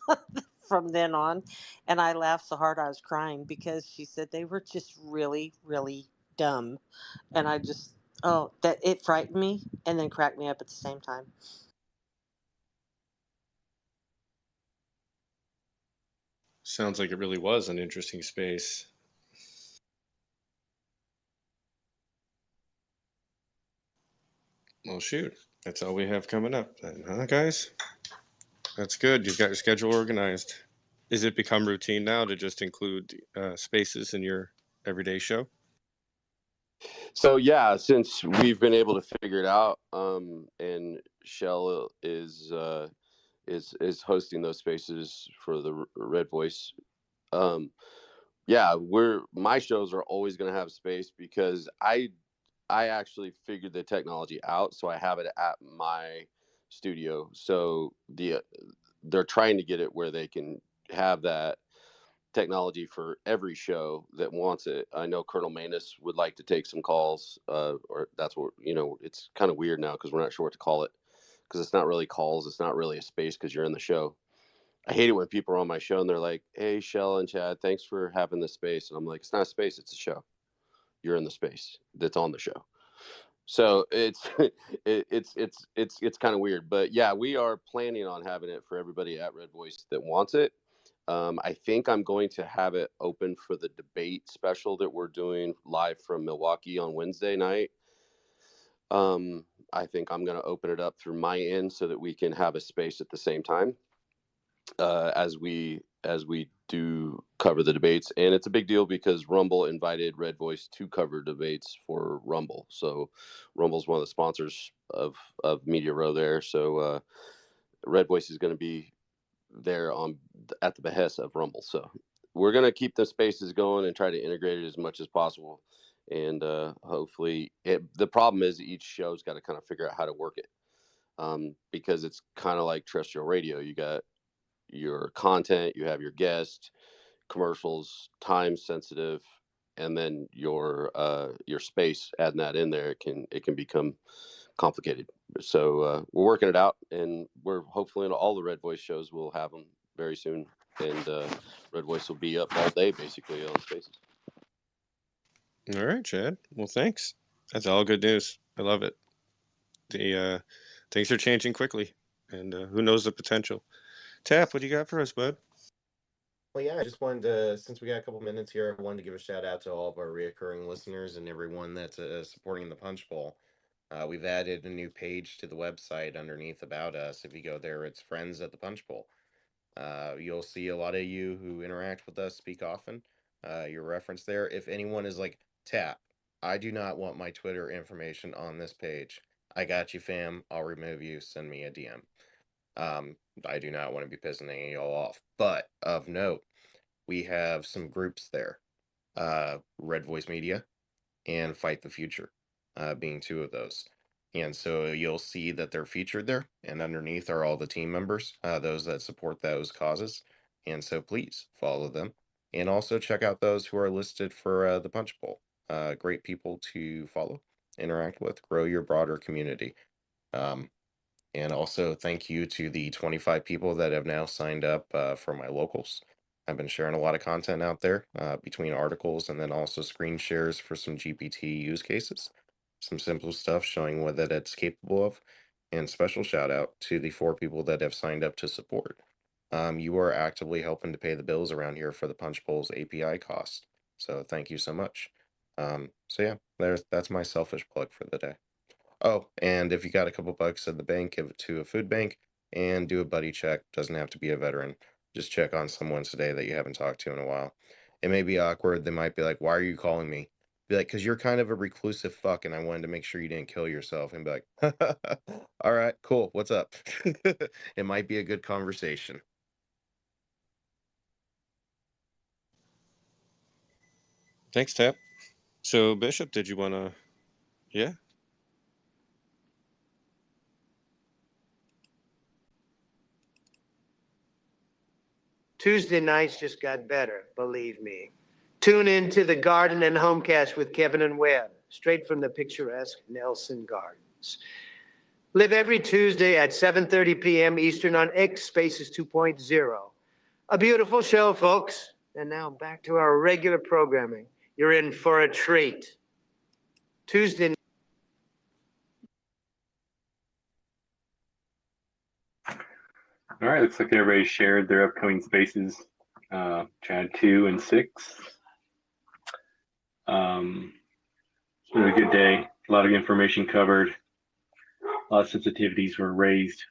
from then on. And I laughed so hard I was crying because she said they were just really, really dumb. And I just, oh, that it frightened me and then cracked me up at the same time. Sounds like it really was an interesting space. Well, shoot. That's all we have coming up then, huh, guys? That's good. You've got your schedule organized. Is it become routine now to just include spaces in your everyday show? So yeah, since we've been able to figure it out, and Shell is hosting those spaces for the Red Voice. Yeah, my shows are always going to have space because I actually figured the technology out, so I have it at my studio. So they're trying to get it where they can have that technology for every show that wants it. I know Colonel Manus would like to take some calls, or that's what it's kind of weird now because we're not sure what to call it because it's not really calls, it's not really a space because you're in the show. I hate it when people are on my show and they're like, "Hey, Shell and Chad, thanks for having this space," and I'm like, "It's not a space, it's a show. You're in the space that's on the show." So it's it's kind of weird, but yeah, we are planning on having it for everybody at Red Voice that wants it. I think I'm going to have it open for the debate special that we're doing live from Milwaukee on Wednesday night. I think I'm going to open it up through my end so that we can have a space at the same time as we do cover the debates. And it's a big deal because Rumble invited Red Voice to cover debates for Rumble. So Rumble's one of the sponsors of Media Row there. So Red Voice is going to be there at the behest of Rumble. So we're going to keep the spaces going and try to integrate it as much as possible. And hopefully, the problem is each show's got to kind of figure out how to work it, because it's kind of like terrestrial radio. You got your content, you have your guest, commercials, time sensitive, and then your space. Adding that in there, it can become complicated. So we're working it out, and we're hopefully in all the Red Voice shows we'll have them very soon, and Red Voice will be up all day basically on spaces. All right, Chad. Well, thanks. That's all good news. I love it. The things are changing quickly, and who knows the potential. Tap, what do you got for us, bud? Well, yeah, I just wanted to, since we got a couple minutes here, I wanted to give a shout out to all of our reoccurring listeners and everyone that's supporting the Punch Bowl. We've added a new page to the website underneath About Us. If you go there, it's Friends at the Punch Bowl. You'll see a lot of you who interact with us speak often. Your reference there. If anyone is like, Tap, I do not want my Twitter information on this page. I got you, fam. I'll remove you. Send me a DM. I do not want to be pissing any of y'all off. But of note, we have some groups there. Red Voice Media and Fight the Future, being two of those. And so you'll see that they're featured there, and underneath are all the team members, those that support those causes. And so please follow them, and also check out those who are listed for the Punchbowl. Great people to follow, interact with, grow your broader community. Um, and also thank you to the 25 people that have now signed up for my locals. I've been sharing a lot of content out there between articles and then also screen shares for some GPT use cases. Some simple stuff showing what that it's capable of. And special shout out to the 4 people that have signed up to support. You are actively helping to pay the bills around here for the Punchbowl's API cost. So thank you so much. So yeah, that's my selfish plug for the day. Oh, and if you got a couple bucks at the bank, give it to a food bank and do a buddy check. Doesn't have to be a veteran. Just check on someone today that you haven't talked to in a while. It may be awkward. They might be like, "Why are you calling me?" Be like, "Because you're kind of a reclusive fuck, and I wanted to make sure you didn't kill yourself." And be like, "All right, cool. What's up?" It might be a good conversation. Thanks, Tap. So, Bishop, did you want to? Yeah. Tuesday nights just got better, believe me. Tune in to the Garden and Homecast with Kevin and Webb, straight from the picturesque Nelson Gardens. Live every Tuesday at 7:30 p.m. Eastern on X Spaces 2.0. A beautiful show, folks. And now back to our regular programming. You're in for a treat. Tuesday. All right, looks like everybody shared their upcoming spaces. Chad 2 and 6. It's been a good day. A lot of information covered. A lot of sensitivities were raised